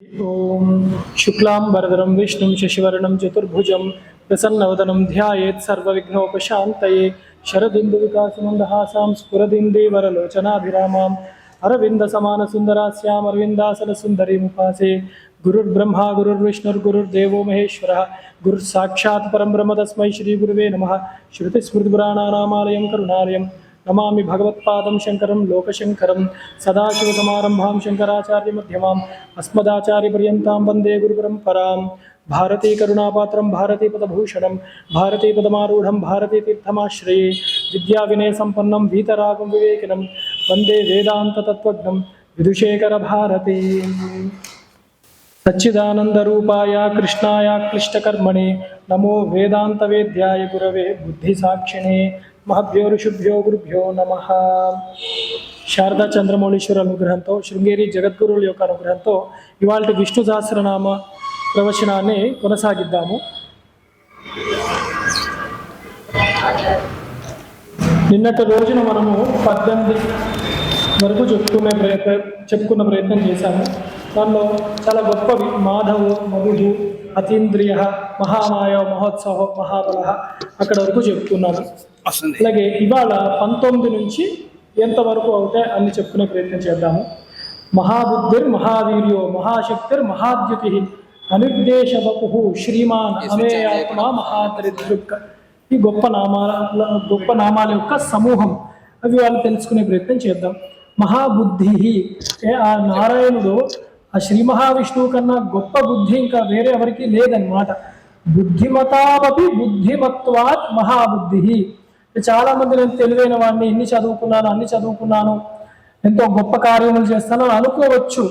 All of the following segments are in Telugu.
ओम शुक्लांबरधरं विष्णुं शशिवर्णं चतुर्भुजं प्रसन्नवदनं ध्यायेत् सर्वविघ्नोपशान्तये शरदिन्दुविकासमन्दहासां स्फुरदिन्दीवरलोचनाभिरामाम् अरविन्दसमानसुन्दरास्याम् अरविन्दासनसुन्दरीमुपासे गुरुर्ब्रह्मा गुरुर्विष्णुर्गुरुर्देवो महेश्वरः गुरुस्साक्षात् परं ब्रह्म तस्मै श्रीगुरुवे नमः। श्रुतिस्मृतिपुराणानामालयं करुणालयं नमामि भगवत्पादं शंकरं लोकशंकरं सदाशिवसमारंभां शंकराचार्यमध्यमाम् अस्मदाचार्यपर्यन्तां वन्दे गुरुपरम्परां। भारती करुणापात्रं भारतीपदभूषणं भारतीपदमारूढं भारतीतीर्थमाश्रये विद्याविनयसम्पन्नं वीतरागं विवेकिनं वन्दे वेदान्ततत्त्वज्ञं विदुषेखरभारती। सच्चिदानन्दरूपाय कृष्णाय क्लिष्टकर्मणे नमो वेदान्तवेद्याय गुरवे बुद्धिसाक्षिणे महभ्यो ऋषिभ्यो गुरुभ्यो नमः। శారదా చంద్రమౌళీశ్వర అనుగ్రహంతో శృంగేరి జగద్గురువుల యొక్క అనుగ్రహంతో ఇవాళ విష్ణు సహస్రనామ ప్రవచనాన్ని కొనసాగిద్దాము. నిన్నటి రోజున మనము 18 వరకు చెప్పుకున్న ప్రయత్నం చేశాము. దానిలో చాలా గొప్పవి మాధవో మధు అతీంద్రియ మహామాయ మహోత్సవ మహాబల అక్కడ వరకు చెప్పుకున్నాను. అలాగే ఇవాళ 19 నుంచి ఎంతవరకు అవుతాయి అన్ని చెప్పుకునే ప్రయత్నం చేద్దాము. మహాబుద్ధిర్ మహావీర్యో మహాశక్తిర్ మహాద్యుతి అనుద్దేశవపు శ్రీమాన్ అమేయాత్మ మహాదరిద్రుక్. ఈ గొప్ప నామాల యొక్క సమూహం అవి వాళ్ళు తెలుసుకునే ప్రయత్నం చేద్దాం. మహాబుద్ధి ఆ నారాయణుడు ఆ శ్రీ మహావిష్ణువు కన్నా గొప్ప బుద్ధి ఇంకా వేరే ఎవరికి లేదన్నమాట. బుద్ధిమతామపి బుద్ధిమత్వాత్ మహాబుద్ధి. చాలా మంది నేను తెలివైన వాడిని, అన్ని చదువుకున్నాను, ఎంతో గొప్ప కార్యములు చేస్తాను అనుకోవచ్చు.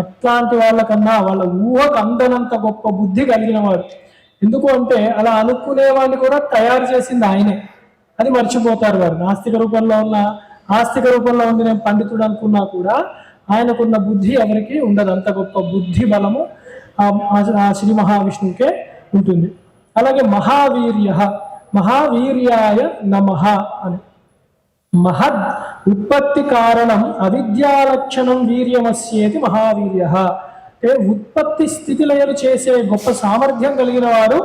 అట్లాంటి వాళ్ళకన్నా వాళ్ళ ఊహకు అందనంత గొప్ప బుద్ధి కలిగిన వాడు. ఎందుకు అంటే అలా అనుకునే వాడిని కూడా తయారు చేసింది ఆయనే. అది మర్చిపోతారు వారు. ఆస్తిక రూపంలో ఉంది నేను పండితుడు అనుకున్నా కూడా ఆయనకున్న బుద్ధి ఎవరికి ఉండదు. అంత గొప్ప బుద్ధి బలము ఆ శ్రీ మహావిష్ణువుకే ఉంటుంది. అలాగే మహావీర్యాయ నమః అని. మహద్ ఉత్పత్తి కారణం అవిద్యాలక్షణం వీర్యమస్యేతి మహావీర్య. ఉత్పత్తి స్థితిలయలు చేసే గొప్ప సామర్థ్యం కలిగిన వాడు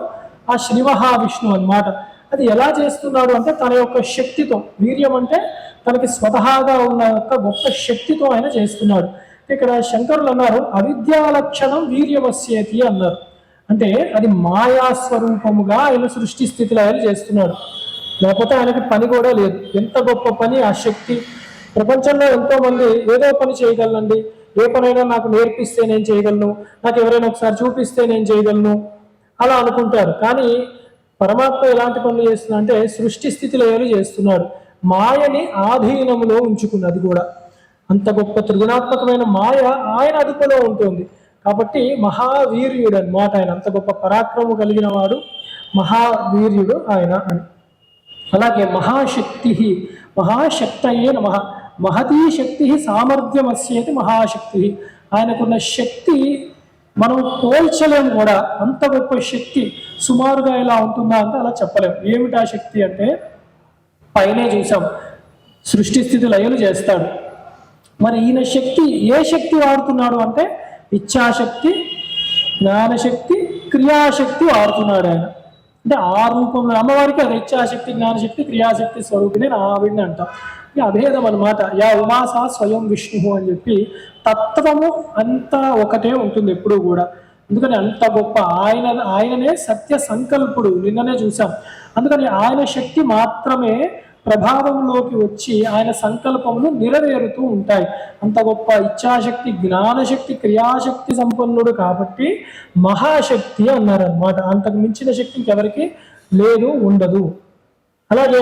ఆ శ్రీ మహావిష్ణువు అన్నమాట. అది ఎలా చేస్తున్నాడు అంటే తన యొక్క శక్తితో. వీర్యం అంటే తనకి స్వతహాగా ఉన్న యొక్క గొప్ప శక్తితో ఆయన చేస్తున్నాడు. ఇక్కడ శంకరులు అన్నారు అవిద్యాలక్షణం వీర్యమస్యేతి అన్నారు. అంటే అది మాయాస్వరూపముగా ఆయన సృష్టి స్థితిలో ఆయన చేస్తున్నాడు. లేకపోతే ఆయనకి పని కూడా లేదు. ఎంత గొప్ప పని ఆ శక్తి. ప్రపంచంలో ఎంతోమంది ఏదో పని చేయగలనండి, ఏ పనైనా నాకు నేర్పిస్తే నేను చేయగలను, నాకు ఎవరైనా ఒకసారి చూపిస్తే నేను చేయగలను అలా అనుకుంటారు. కానీ పరమాత్మ ఎలాంటి పనులు చేస్తున్నా అంటే సృష్టి స్థితిలో చేస్తున్నాడు. మాయని ఆధీనములో ఉంచుకున్నది కూడా. అంత గొప్ప త్రిగుణాత్మకమైన మాయ ఆయన అదుపులో ఉంటుంది. కాబట్టి మహావీర్యుడు అన్నమాట ఆయన. అంత గొప్ప పరాక్రమం కలిగిన వాడు మహావీర్యుడు ఆయన అని. అలాగే మహాశక్తయే నమః. మహతీ శక్తి సామర్థ్యమస్యేతి మహాశక్తి. ఆయనకున్న శక్తి మనం పోల్చలేము కూడా. అంత గొప్ప శక్తి సుమారుగా ఎలా ఉంటుందా అంటే అలా చెప్పలేము. ఏమిటా శక్తి అంటే పైనే చూసాం, సృష్టి స్థితి లయలు చేస్తాడు. మరి ఈయన శక్తి ఏ శక్తి వాడుతున్నాడు అంటే ఇచ్ఛాశక్తి, జ్ఞానశక్తి, క్రియాశక్తి వాడుతున్నాడు ఆయన. అంటే ఆ రూపంలో అమ్మవారికి అది ఇచ్ఛాశక్తి, జ్ఞానశక్తి, క్రియాశక్తి స్వరూపిణి ఆవిడిని అంటాం. ఇక అభేదం అనమాట. యా ఉమాసా స్వయం విష్ణు అని చెప్పి తత్వము అంతా ఒకటే ఉంటుంది ఎప్పుడూ కూడా. అందుకని అంత గొప్ప ఆయననే సత్య సంకల్పుడు. నిన్ననే చూసాం. అందుకని ఆయన శక్తి మాత్రమే ప్రభావంలోకి వచ్చి ఆయన సంకల్పములు నెరవేరుతూ ఉంటాయి. అంత గొప్ప ఇచ్ఛాశక్తి, జ్ఞానశక్తి, క్రియాశక్తి సంపన్నుడు కాబట్టి మహాశక్తి అన్నారన్నమాట. అంతకు మించిన శక్తి ఇంకెవరికి లేదు, ఉండదు. అలాగే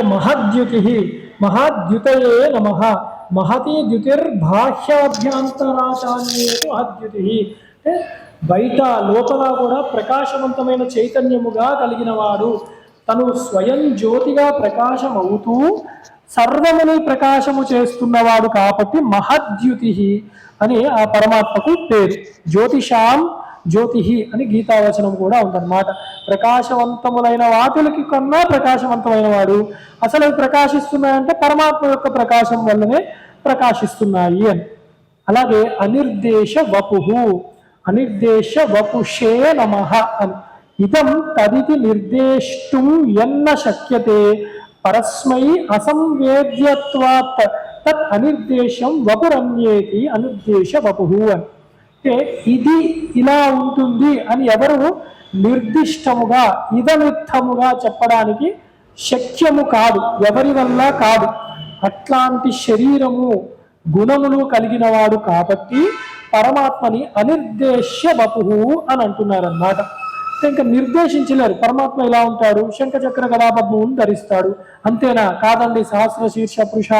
మహాద్యుతయే నమః. మహతి ద్యుతిర్బాహ్యాభ్యంతరాచార్యేతి మహద్యుతి. అంటే బయట లోపల కూడా ప్రకాశవంతమైన చైతన్యముగా కలిగిన వాడు. తను స్వయం జ్యోతిగా ప్రకాశం అవుతూ సర్వముని ప్రకాశము చేస్తున్నవాడు కాబట్టి మహద్యుతి అని ఆ పరమాత్మకు పేరు. జ్యోతిషాం జ్యోతి అని గీతావచనం కూడా ఉందన్నమాట. ప్రకాశవంతములైన వాటికి కన్నా ప్రకాశవంతమైన వాడు. అసలు ప్రకాశిస్తున్నాయంటే పరమాత్మ యొక్క ప్రకాశం వల్లనే ప్రకాశిస్తున్నాయి అని. అలాగే అనిర్దేశ వపుహు, అనిర్దేశ వపుషే నమః అని. ఇదం తదితి నిర్దేష్టం ఎన్న శక్యతే పరస్మై అసంవేద్యత్వాత్ తత్ అనిర్దేశం వపురన్యేతి అనుద్దేశ వపుః అని. అంటే ఇది ఇలా ఉంటుంది అని ఎవరు నిర్దిష్టముగా ఇదమిత్తముగా చెప్పడానికి శక్యము కాదు, ఎవరి వల్ల కాదు. అట్లాంటి శరీరము గుణములు కలిగిన వాడు కాబట్టి పరమాత్మని అనిర్దేశ్య వపుః అని అంటున్నారన్నమాట. ఇంకా నిర్దేశించలేరు. పరమాత్మ ఇలా ఉంటాడు, శంఖచక్ర గదాపద్మం ధరిస్తాడు, అంతేనా? కాదండి, సహస్ర శీర్ష పురుష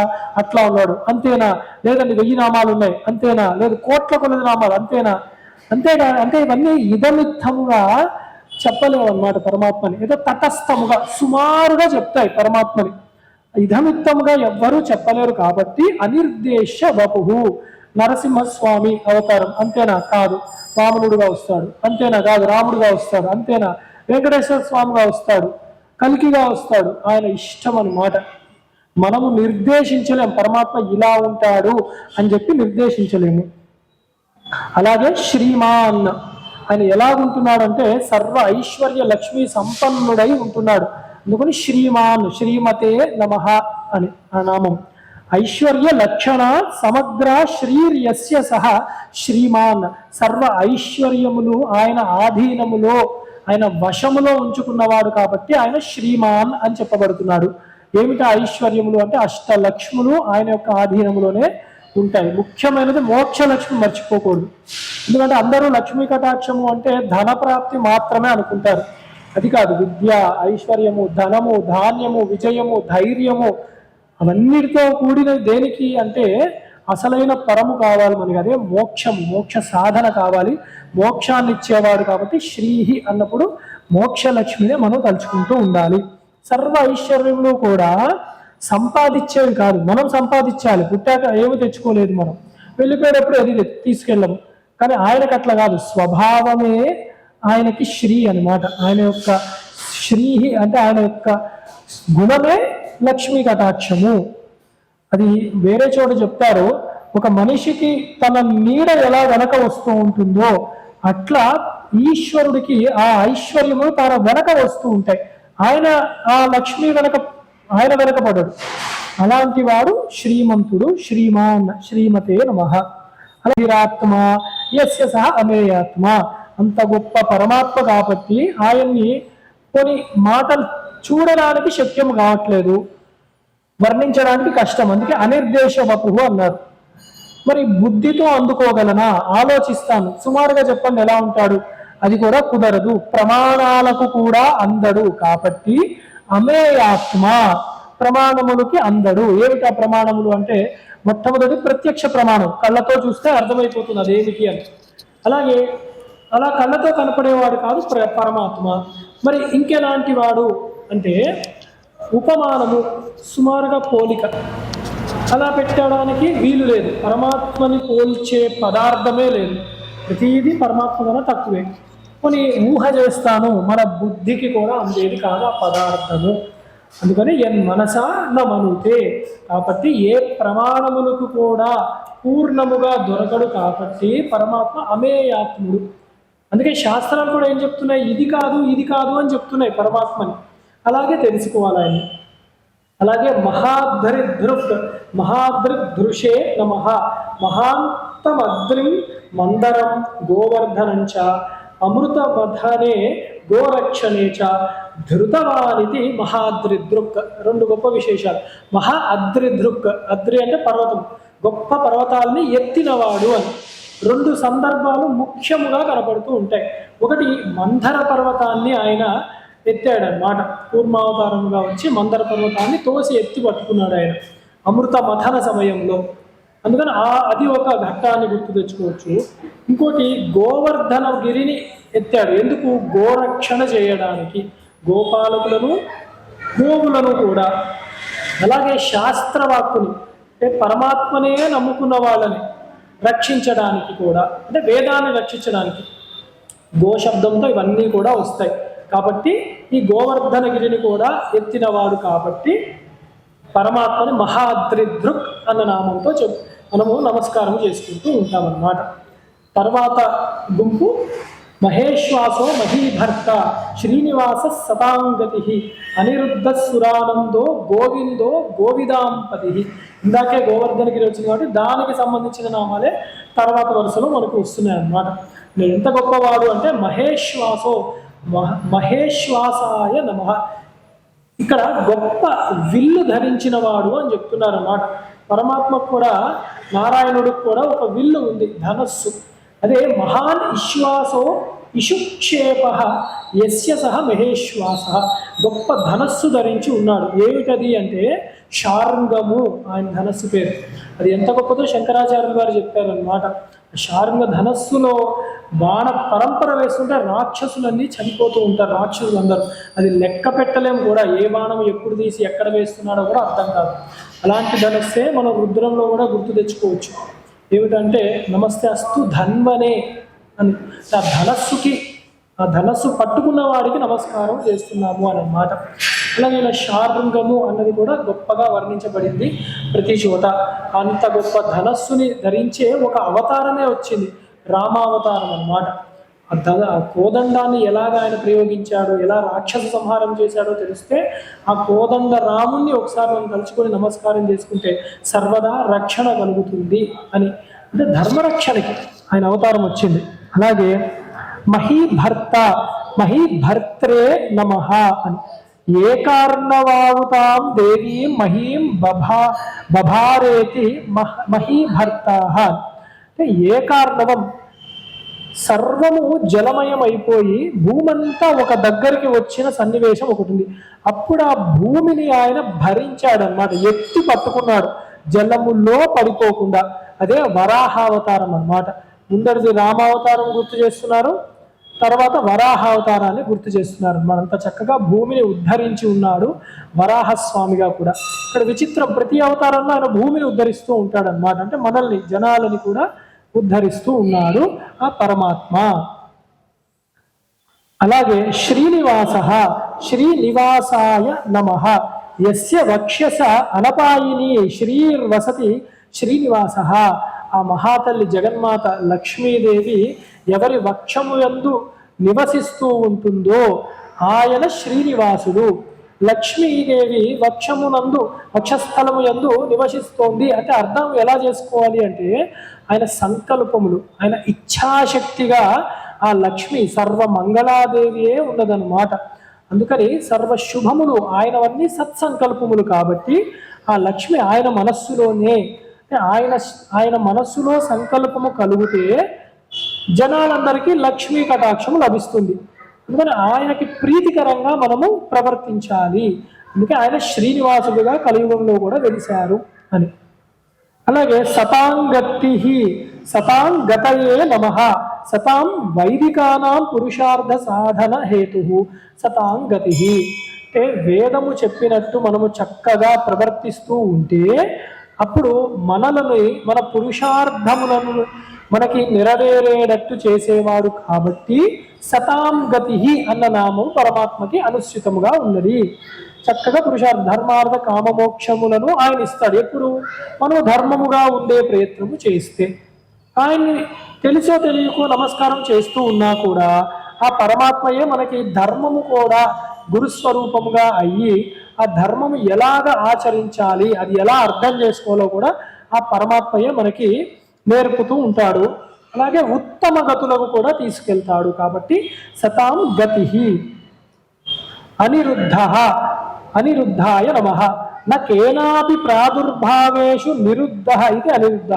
అట్లా ఉన్నాడు, అంతేనా? లేదండి 1000 నామాలు ఉన్నాయి, అంతేనా? లేదు కోట్ల కొలది నామాలు, అంతేనా? అంతేగా. అంటే ఇవన్నీ ఇదమిత్తముగా చెప్పలేవు అన్నమాట పరమాత్మని. ఏదో తటస్థముగా సుమారుగా చెప్తాయి పరమాత్మని. ఇదమిత్తముగా ఎవ్వరూ చెప్పలేరు కాబట్టి అనిర్దేశ వపుః. నరసింహస్వామి అవతారం, అంతేనా? కాదు. వామనుడుగా వస్తాడు, అంతేనా? కాదు. రాముడుగా వస్తాడు, అంతేనా? వెంకటేశ్వర స్వామిగా వస్తాడు, కల్కిగా వస్తాడు, ఆయన ఇష్టం అన్నమాట. మనము నిర్దేశించలేము పరమాత్మ ఇలా ఉంటాడు అని చెప్పి నిర్దేశించలేము. అలాగే శ్రీమాన్ ఆయన ఎలాగుంటున్నాడంటే సర్వ ఐశ్వర్య లక్ష్మీ సంపన్నుడై ఉంటున్నాడు. అందుకని శ్రీమాన్, శ్రీమతే నమః అని ఆ నామం. ఐశ్వర్య లక్షణ సమగ్ర శ్రీర్యస్య సహ శ్రీమాన్. సర్వ ఐశ్వర్యములు ఆయన ఆధీనములో, ఆయన వశములో ఉంచుకున్నవాడు కాబట్టి ఆయన శ్రీమాన్ అని చెప్పబడుతున్నాడు. ఏమిటా ఐశ్వర్యములు అంటే అష్టలక్ష్ములు ఆయన యొక్క ఆధీనములోనే ఉంటాయి. ముఖ్యమైనది మోక్షలక్ష్మి మర్చిపోకూడదు. ఎందుకంటే అందరూ లక్ష్మీ కటాక్షము అంటే ధన ప్రాప్తి మాత్రమే అనుకుంటారు. అది కాదు. విద్య, ఐశ్వర్యము, ధనము, ధాన్యము, విజయము, ధైర్యము అవన్నిటితో కూడిన దేనికి అంటే అసలైన పరము కావాలి మనకి. అదే మోక్షము, మోక్ష సాధన కావాలి. మోక్షాన్ని ఇచ్చేవాడు కాబట్టి శ్రీహి అన్నప్పుడు మోక్షలక్ష్మినే మనం తలుచుకుంటూ ఉండాలి. సర్వ ఐశ్వర్యములు కూడా సంపాదించేవి కాదు, మనం సంపాదించాలి. పుట్టాక ఏమి తెచ్చుకోలేదు, మనం వెళ్ళిపోయేటప్పుడు అది తీసుకెళ్ళము. కానీ ఆయనకు అట్లా కాదు, స్వభావమే ఆయనకి శ్రీ అన్నమాట. ఆయన యొక్క శ్రీహి అంటే ఆయన యొక్క గుణమే లక్ష్మీ కటాక్షము. అది వేరే చోట చెప్తారు, ఒక మనిషికి తన నీడ ఎలా వెనక వస్తూ ఉంటుందో అట్లా ఈశ్వరుడికి ఆ ఐశ్వర్యము తన వెనక వస్తూ ఉంటాయి. ఆయన ఆ లక్ష్మీ ఆయన వెనకపడడు. అలాంటి వాడు శ్రీమంతుడు. శ్రీమాన్, శ్రీమతే నమః. అలాత్మ యస్య సహ అమేయాత్మ. అంత గొప్ప పరమాత్మ కాబట్టి ఆయన్ని కొన్ని మాటలు చూడడానికి శక్యం కావట్లేదు, వర్ణించడానికి కష్టం. అందుకే అనిర్దేశ వపుః అన్నారు. మరి బుద్ధితో అందుకోగలనా? ఆలోచిస్తాను, సుమారుగా చెప్పండి ఎలా ఉంటాడు, అది కూడా కుదరదు. ప్రమాణాలకు కూడా అందడు కాబట్టి అమేయాత్మ, ప్రమాణములకి అందడు. ఏమిటా ప్రమాణములు అంటే మొట్టమొదటి ప్రత్యక్ష ప్రమాణం, కళ్ళతో చూస్తే అర్థమైపోతుంది అదేమిటి అని. అలాగే అలా కళ్ళతో కనపడేవాడు కాదు పరమాత్మ. మరి ఇంకెలాంటి వాడు అంటే ఉపమానము, సుమారుగా పోలిక అలా పెట్టడానికి వీలు లేదు. పరమాత్మని పోల్చే పదార్థమే లేదు. ప్రతిదీ పరమాత్మ కన్నా తక్కువే. కొన్ని ఊహ చేస్తాను, మన బుద్ధికి కూడా అందేది కాదు ఆ పదార్థము. అందుకని ఎన్ మనసా న మనుతే. కాబట్టి ఏ ప్రమాణములకు కూడా పూర్ణముగా దొరకడు కాబట్టి పరమాత్మ అమేయాత్ముడు. అందుకే శాస్త్రాలు కూడా ఏం చెప్తున్నాయి, ఇది కాదు ఇది కాదు అని చెప్తున్నాయి పరమాత్మని. అలాగే తెలుసుకోవాలి ఆయన. అలాగే మహాద్రిదృశే నమః. మహాంతమద్రిం మందరం గోవర్ధనంచ అమృతవధనే గోరక్షణే చ ధృతవానితి మహాద్రిదృక్. రెండు గొప్ప విశేషాలు. మహా అద్రిదృక్, అద్రి అంటే పర్వతం, గొప్ప పర్వతాలని ఎత్తినవాడు అని రెండు సందర్భాలు ముఖ్యముగా కనపడుతూ ఉంటాయి. ఒకటి మందర పర్వతాన్ని ఆయన ఎత్తాడనమాట. కూర్మావతారంగా వచ్చి మందర పర్వతాన్ని తోసి ఎత్తి పట్టుకున్నాడు ఆయన అమృత మథన సమయంలో. అందుకని అది ఒక ఘట్టాన్ని గుర్తు తెచ్చుకోవచ్చు. ఇంకోటి గోవర్ధనగిరిని ఎత్తాడు. ఎందుకు? గోరక్షణ చేయడానికి, గోపాలకులను గోవులను కూడా. అలాగే శాస్త్రవాక్కుని అంటే పరమాత్మనే నమ్ముకున్న వాళ్ళని రక్షించడానికి కూడా, అంటే వేదాన్ని రక్షించడానికి గోశబ్దంతో ఇవన్నీ కూడా వస్తాయి. కాబట్టి ఈ గోవర్ధనగిరిని కూడా ఎత్తినవాడు కాబట్టి పరమాత్మని మహాద్రిదృక్ అన్న నామంతో మనము నమస్కారం చేసుకుంటూ ఉంటామన్నమాట. తర్వాత గుంపు మహేశ్వాసో మహీభర్త శ్రీనివాస సతాంగతి అనిరుద్ధ సురానందో గోవిందో గోవిదాంపతి. ఇందాకే గోవర్ధనగిరి వచ్చింది కాబట్టి దానికి సంబంధించిన నామాలే తర్వాత వరుసలో మనకు వస్తున్నాయి అన్నమాట. నేను ఎంత గొప్పవాడు అంటే మహేశ్వాసో మహేశ్వాసాయ నమః. ఇక్కడ గొప్ప విల్లు ధరించిన వాడు అని చెప్తున్నారు అన్నమాట. పరమాత్మకు కూడా నారాయణుడికి కూడా ఒక విల్లు ఉంది, ధనస్సు. అదే మహాన్ ఇశ్వాసో ఇషుక్షేప యస్య సహ మహేశ్వాస. గొప్ప ధనస్సు ధరించి ఉన్నాడు. ఏమిటది అంటే శార్ంగము, ఆయన ధనస్సు పేరు. అది ఎంత గొప్పదో శంకరాచార్యులు గారు చెప్పారనమాట. శార్ంగ ధనస్సులో బాణ పరంపర వేస్తుంటే రాక్షసులన్నీ చనిపోతూ ఉంటారు, రాక్షసులందరూ. అది లెక్క పెట్టలేము కూడా, ఏ బాణం ఎప్పుడు తీసి ఎక్కడ వేస్తున్నాడో కూడా అర్థం కాదు. అలాంటి ధనస్సే మనం రుద్రంలో కూడా గుర్తు తెచ్చుకోవచ్చు. ఏమిటంటే నమస్తే అస్తు ధన్వనే అని, ఆ ధనస్సుకి, ఆ ధనస్సు పట్టుకున్న వాడికి నమస్కారం చేస్తున్నాము అని అన్నమాట. అలాగే ఇలా శార్ంగము అన్నది కూడా గొప్పగా వర్ణించబడింది ప్రతి చోట. అంత గొప్ప ధనస్సుని ధరించే ఒక అవతారమే వచ్చింది, రామావతారం అన్నమాట. ఆ కోదండాన్ని ఎలాగ ఆయన ప్రయోగించాడో, ఎలా రాక్షస సంహారం చేశాడో తెలిస్తే ఆ కోదండ రాముణ్ణి ఒకసారి మనం తలుచుకొని నమస్కారం చేసుకుంటే సర్వదా రక్షణ కలుగుతుంది అని. అంటే ధర్మరక్షణకి ఆయన అవతారం వచ్చింది. అలాగే మహీభర్త, మహీభర్త్రే నమః అని. ఏకార్ణవావుతాం దేవీం మహీం బభారేతి మహీభర్త అంటే ఏకార్ణవం, సర్వము జలమయం అయిపోయి భూమంతా ఒక దగ్గరికి వచ్చిన సన్నివేశం ఒకటి ఉంది. అప్పుడు ఆ భూమిని ఆయన భరించాడన్నమాట, ఎత్తి పట్టుకున్నాడు జలములో పడిపోకుండా. అదే వరాహావతారం అన్నమాట. ముందరిది రామావతారం గుర్తు చేస్తున్నారు, తర్వాత వరాహావతారాన్ని గుర్తు చేస్తున్నారు. మనంత చక్కగా భూమిని ఉద్ధరించి ఉన్నాడు వరాహస్వామిగా కూడా. ఇక్కడ విచిత్రం, ప్రతి అవతారంలో ఆయన భూమిని ఉద్ధరిస్తూ ఉంటాడు అన్నమాట. అంటే మనల్ని, జనాలని కూడా ఉద్ధరిస్తూ ఉన్నాడు ఆ పరమాత్మ. అలాగే శ్రీనివాస, శ్రీనివాసాయ నమః. యస్య వక్షస అనపాయిని శ్రీర్వసతి శ్రీనివాస. ఆ మహాతల్లి జగన్మాత లక్ష్మీదేవి ఎవరి వక్షము యందు నివసిస్తూ ఉంటుందో ఆయన శ్రీనివాసుడు. లక్ష్మీదేవి వక్షమునందు, వక్షస్థలము యందు నివసిస్తోంది అంటే అర్థం ఎలా చేసుకోవాలి అంటే ఆయన సంకల్పములు, ఆయన ఇచ్ఛాశక్తిగా ఆ లక్ష్మి సర్వమంగళాదేవియే ఉన్నదన్నమాట. అందుకని సర్వశుభములు ఆయనవన్నీ సత్సంకల్పములు కాబట్టి ఆ లక్ష్మి ఆయన మనస్సులోనే, ఆయన మనస్సులో సంకల్పము కలిగితే జనాలందరికీ లక్ష్మీ కటాక్షము లభిస్తుంది. అందుకని ఆయనకి ప్రీతికరంగా మనము ప్రవర్తించాలి. అందుకే ఆయన శ్రీనివాసుడిగా కలియుగంలో కూడా వెలిశారు అని. అలాగే సతాంగతి, సతాంగతయే నమః. సతాం వైదికానాం పురుషార్థ సాధన హేతు సతాంగతి. అంటే వేదము చెప్పినట్టు మనము చక్కగా ప్రవర్తిస్తూ ఉంటే అప్పుడు మనలని, మన పురుషార్థములను మనకి నెరవేరేటట్టు చేసేవాడు కాబట్టి సతాంగతి అన్న నామం పరమాత్మకి అనుసృతముగా ఉన్నది. చక్కగా ధర్మార్థ కామమోక్షములను ఆయన ఇస్తాడు. ఎప్పుడు మనం ధర్మముగా ఉండే ప్రయత్నము చేస్తే. ఆయన్ని తెలిసో తెలియకో నమస్కారం చేస్తూ ఉన్నా కూడా ఆ పరమాత్మయే మనకి ధర్మము కూడా గురుస్వరూపముగా అయ్యి ఆ ధర్మము ఎలాగ ఆచరించాలి, అది ఎలా అర్థం చేసుకోవాలో కూడా ఆ పరమాత్మయే మనకి నేర్పుతూ ఉంటాడు. అలాగే ఉత్తమ గతులకు కూడా తీసుకెళ్తాడు. కాబట్టి సతాం గతి. అనిరుద్ధ, అనిరుద్ధాయ నమః. కేనాపి ప్రాదుర్భావేషు నిరుద్ధ ఇది అనిరుద్ధ.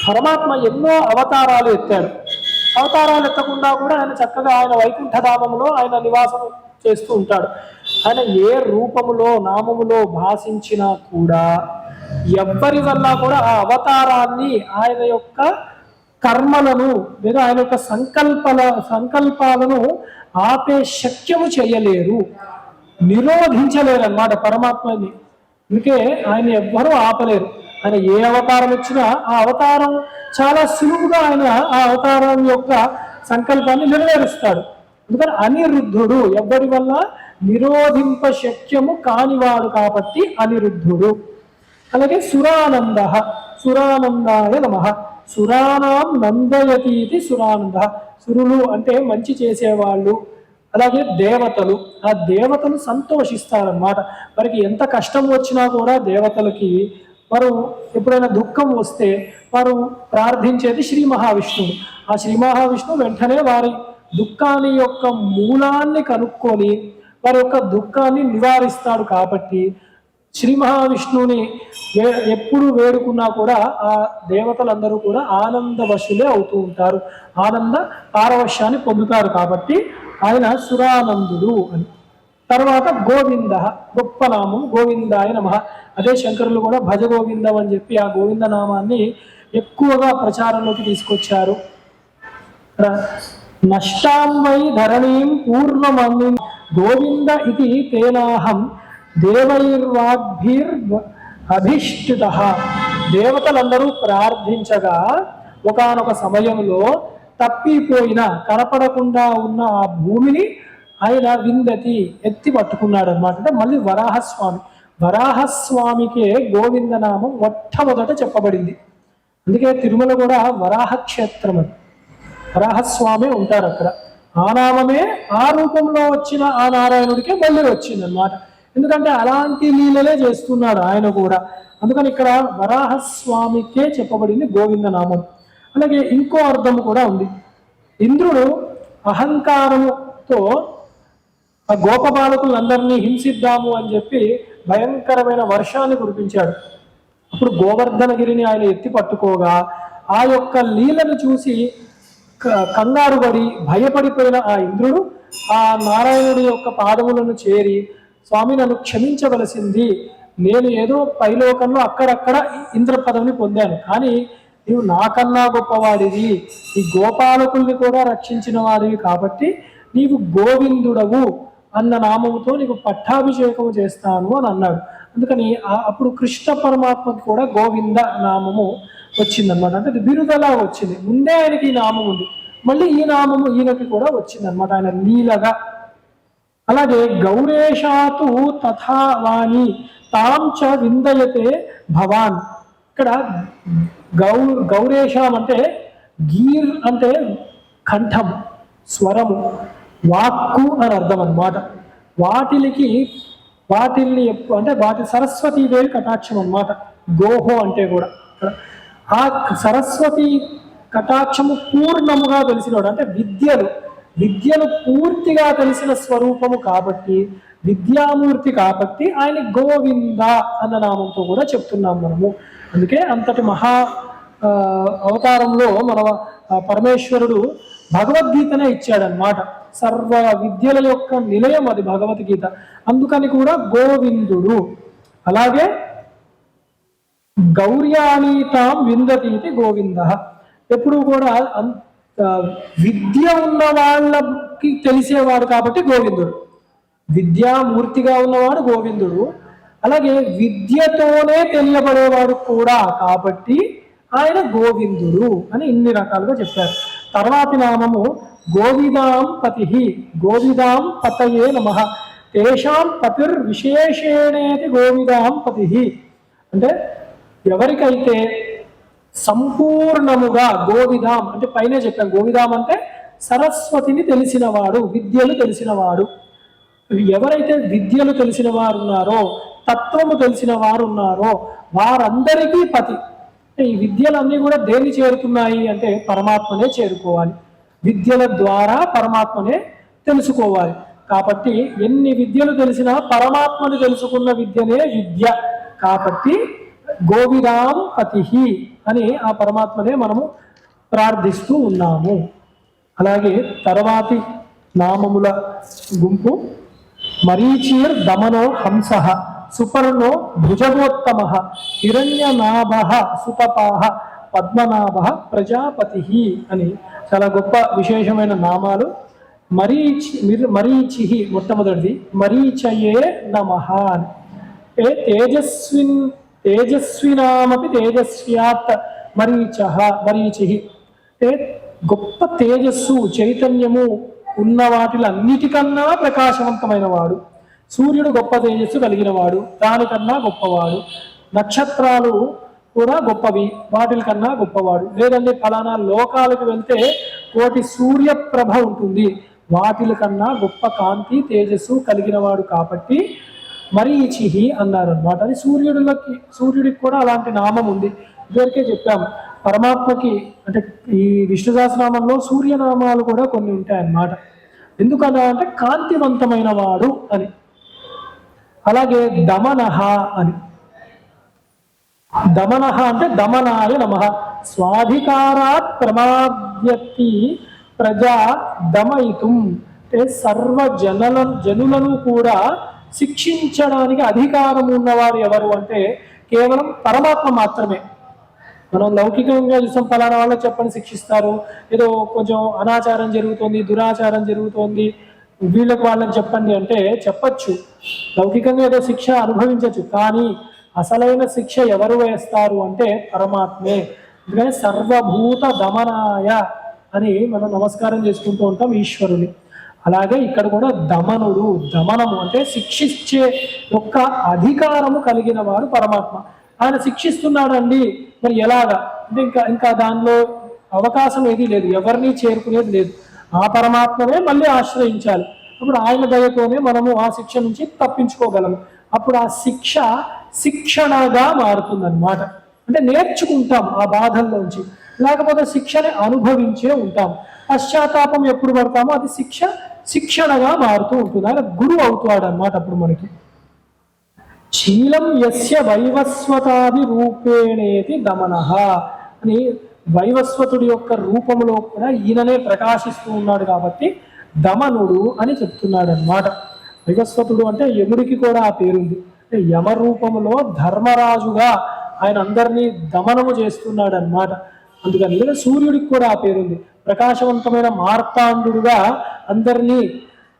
పరమాత్మ ఎన్నో అవతారాలు ఎత్తాడు. అవతారాలు ఎత్తకుండా కూడా ఆయన చక్కగా ఆయన వైకుంఠధామంలో ఆయన నివాసం చేస్తూ ఉంటాడు. ఆయన ఏ రూపములో, నామములో భాషించినా కూడా ఎవ్వరి వల్ల కూడా ఆ అవతారాన్ని, ఆయన యొక్క కర్మలను లేదా ఆయన యొక్క సంకల్పాలను ఆపే శక్యము చేయలేరు, నిరోధించలేరు అన్నమాట పరమాత్మని. అందుకే ఆయన ఎవ్వరూ ఆపలేరు. ఆయన ఏ అవతారం ఇచ్చినా ఆ అవతారం చాలా సులువుగా ఆయన ఆ అవతారం యొక్క సంకల్పాన్ని నెరవేరుస్తాడు. అందుకని అనిరుద్ధుడు, ఎవ్వరి వల్ల నిరోధింప శక్యము కానివాడు కాబట్టి అనిరుద్ధుడు. అలాగే సురానంద, సురానందాయ నమః. సురానాం నందయతి ఇది సురానంద. సురులు అంటే మంచి చేసేవాళ్ళు, అలాగే దేవతలు, ఆ దేవతలు సంతోషిస్తారన్నమాట. వారికి ఎంత కష్టం వచ్చినా కూడా దేవతలకి వారు ఎప్పుడైనా దుఃఖం వస్తే వారు ప్రార్థించేది శ్రీ మహావిష్ణువు. ఆ శ్రీ మహావిష్ణువు వెంటనే వారి దుఃఖాన్ని యొక్క మూలాన్ని కనుక్కొని వారి యొక్క దుఃఖాన్ని నివారిస్తాడు. కాబట్టి శ్రీ మహావిష్ణువుని ఎప్పుడు వేడుకున్నా కూడా ఆ దేవతలందరూ కూడా ఆనందవశులే అవుతూ ఉంటారు, ఆనంద పారవశ్యాన్ని పొందుతారు. కాబట్టి ఆయన సురానందుడు అని. తర్వాత గోవింద, గొప్ప నామం గోవిందాయ నమః. అదే శంకరులు కూడా భజ గోవిందం అని చెప్పి ఆ గోవింద నామాన్ని ఎక్కువగా ప్రచారంలోకి తీసుకొచ్చారు. నష్టాం వై ధరణీం పూర్ణమమి గోవింద ఇది తేనాహం దేవైర్వాగ్భిర్ అభిష్టిత. దేవతలందరూ ప్రార్థించగా ఒకానొక సమయంలో తప్పిపోయిన కనపడకుండా ఉన్న ఆ భూమిని ఆయన విందతి ఎత్తి పట్టుకున్నాడు అనమాట. అంటే మళ్ళీ వరాహస్వామి, వరాహస్వామికే గోవిందనామం మొట్టమొదట చెప్పబడింది. అందుకే తిరుమల కూడా వరాహ క్షేత్రం అని, వరాహస్వామి ఉంటారు అక్కడ. ఆ నామమే ఆ రూపంలో వచ్చిన ఆ నారాయణుడికే మళ్ళీ వచ్చింది అనమాట. ఎందుకంటే అలాంటి లీలలే చేస్తున్నాడు ఆయన కూడా. అందుకని ఇక్కడ వరాహస్వామికే చెప్పబడింది గోవిందనామం. అలాగే ఇంకో అర్థం కూడా ఉంది. ఇంద్రుడు అహంకారముతో ఆ గోపబాలకులందరినీ హింసిద్దాము అని చెప్పి భయంకరమైన వర్షాన్ని కురిపించాడు. అప్పుడు గోవర్ధనగిరిని ఆయన ఎత్తి పట్టుకోగా ఆ యొక్క లీలను చూసి కంగారు పడి భయపడిపోయిన ఆ ఇంద్రుడు ఆ నారాయణుడి యొక్క పాదములను చేరి, స్వామి నన్ను క్షమించవలసింది, నేను ఏదో పైలోకంలో అక్కడక్కడ ఇంద్ర పదవిని పొందాను, కానీ నీవు నాకన్నా గొప్పవాడివి, ఈ గోపాలకుల్ని కూడా రక్షించిన వాడివి, కాబట్టి నీవు గోవిందుడవు అన్న నామముతో నీకు పట్టాభిషేకము చేస్తాను అని అన్నాడు. అందుకని అప్పుడు కృష్ణ పరమాత్మకి కూడా గోవింద నామము వచ్చిందనమాట. అంటే బిరుదలా వచ్చింది. ముందే ఆయనకి ఈ నామం ఉంది, మళ్ళీ ఈ నామము ఈయనకి కూడా వచ్చిందనమాట, ఆయన లీలగా. అలాగే గౌరేషాతు తథా వాణి తాం చ విందయతే భవాన్. ఇక్కడ గౌరేషం అంటే గీర్ అంటే కంఠం, స్వరము, వాక్కు అని అర్థం అన్నమాట. వాటిల్ని అంటే వాటి సరస్వతీదేవి కటాక్షం అన్నమాట. గోహో అంటే కూడా ఆ సరస్వతి కటాక్షము పూర్ణముగా తెలిసినవాడు, అంటే విద్యలు పూర్తిగా తెలిసిన స్వరూపము కాబట్టి, విద్యామూర్తి కాబట్టి ఆయన గోవింద అన్న నామంతో కూడా చెప్తున్నాం మనము. అందుకే అంతటి మహా అవతారంలో మన పరమేశ్వరుడు భగవద్గీతనే ఇచ్చాడనమాట. సర్వ విద్యల యొక్క నిలయం అది భగవద్గీత. అందుకని కూడా గోవిందుడు. అలాగే గౌర్యానీతాం విందతీతి గోవింద. ఎప్పుడు కూడా విద్య ఉన్న వాళ్ళకి తెలిసేవాడు కాబట్టి గోవిందుడు, విద్యామూర్తిగా ఉన్నవాడు గోవిందుడు. అలాగే విద్యతోనే తెలియబడేవాడు కూడా కాబట్టి ఆయన గోవిందుడు అని ఇన్ని రకాలుగా చెప్పారు. తర్వాతి నామము గోవిదాం పతి, గోవిదాం పతయే నమః. తేషాం పతిర్ విశేషేణేతి గోవిదాం పతి. అంటే ఎవరికైతే సంపూర్ణముగా గోవిదాం అంటే పైనే చెప్పాం, గోవిదాం అంటే సరస్వతిని తెలిసినవాడు, విద్యలు తెలిసినవాడు. ఎవరైతే విద్యలు తెలిసిన వారు ఉన్నారో, తత్వము తెలిసిన వారు ఉన్నారో వారందరికీ పతి. ఈ విద్యలన్నీ కూడా దేన్ని చేరుతున్నాయి అంటే పరమాత్మనే చేరుకోవాలి. విద్యల ద్వారా పరమాత్మనే తెలుసుకోవాలి. కాబట్టి ఎన్ని విద్యలు తెలిసినా పరమాత్మని తెలుసుకున్న విద్యనే విద్య. కాబట్టి గోవిదాం పతి అని ఆ పరమాత్మనే మనము ప్రార్థిస్తూ ఉన్నాము. అలాగే తర్వాతి నామముల గుంపు మరీచీర్ దమనో హంస, సుపర్ణో భుజగోత్తమ, హిరణ్యనాభ సుతపాహ, పద్మనాభ ప్రజాపతి అని చాలా గొప్ప విశేషమైన నామాలు. మరీచి మొట్టమొదటిది మరీచయే నమః. తేజస్వినామపి తేజస్వ్యాత్ మరీచి. అంటే గొప్ప తేజస్సు చైతన్యము ఉన్న వాటిలన్నిటికన్నా ప్రకాశవంతమైన వాడు. సూర్యుడు గొప్ప తేజస్సు కలిగిన వాడు, దానికన్నా గొప్పవాడు. నక్షత్రాలు కూడా గొప్పవి, వాటిల కన్నా గొప్పవాడు. లేదంటే ఫలానా లోకాలకు వెళ్తే కోటి సూర్యప్రభ ఉంటుంది, వాటిల కన్నా గొప్ప కాంతి తేజస్సు కలిగిన వాడు కాబట్టి మరీచిహి అన్నారు అనమాట. అది సూర్యుడికి కూడా అలాంటి నామం ఉంది. ఇదివరకే చెప్పాము. పరమాత్మకి అంటే ఈ విష్ణు సహస్రనామంలో సూర్యనామాలు కూడా కొన్ని ఉంటాయి అన్నమాట. ఎందుకన్నా అంటే కాంతివంతమైన వాడు అని. అలాగే దమనహ అని, దమనహ అంటే దమనాయ నమః, స్వాధికారాత్ ప్రమాద్యతి ప్రజా దమయితుం, అంటే సర్వ జనులను కూడా శిక్షించడానికి అధికారం ఉన్నవారు ఎవరు అంటే కేవలం పరమాత్మ మాత్రమే. మనం లౌకికంగా చూసాం, ఫలానా వాళ్ళ చెప్పని శిక్షిస్తారు, ఏదో కొంచెం అనాచారం జరుగుతోంది, దురాచారం జరుగుతోంది, వీళ్ళకి వాళ్ళని చెప్పండి అంటే చెప్పచ్చు, లౌకికంగా ఏదో శిక్ష అనుభవించవచ్చు. కానీ అసలైన శిక్ష ఎవరు వేస్తారు అంటే పరమాత్మే. అందుకని సర్వభూత దమనాయ అని మనం నమస్కారం చేసుకుంటూ ఉంటాం ఈశ్వరుని. అలాగే ఇక్కడ కూడా దమనుడు, దమనము అంటే శిక్షించే యొక్క అధికారము కలిగిన వాడు పరమాత్మ. ఆయన శిక్షిస్తున్నాడండి, మరి ఎలాగా అంటే ఇంకా దానిలో అవకాశం ఏది లేదు, ఎవరిని చేరుకునేది లేదు. ఆ పరమాత్మనే మళ్ళీ ఆశ్రయించాలి. అప్పుడు ఆయన దయతోనే మనము ఆ శిక్ష నుంచి తప్పించుకోగలము. అప్పుడు ఆ శిక్ష శిక్షణగా మారుతుందన్నమాట. అంటే నేర్చుకుంటాం ఆ బాధల్లోంచి, లేకపోతే శిక్షని అనుభవించే ఉంటాం. పశ్చాత్తాపం ఎప్పుడు పడతామో అది శిక్షణగా మారుతూ ఉంటుంది. ఆయన గురువు అవుతాడు అన్నమాట. అప్పుడు మనకి శీలం యస్య వైవస్వతాది రూపేణేతి దమనః అని, వైవస్వతుడి యొక్క రూపంలో కూడా ఈయననే ప్రకాశిస్తూ ఉన్నాడు కాబట్టి దమనుడు అని చెప్తున్నాడు అన్నమాట. వైవస్వతుడు అంటే యముడికి కూడా ఆ పేరుంది. అంటే యమ రూపంలో ధర్మరాజుగా ఆయన అందరినీ దమనము చేస్తున్నాడు అన్నమాట. అందుకని లేదా సూర్యుడికి కూడా ఆ పేరుంది. ప్రకాశవంతమైన మార్తాండుడుగా అందరినీ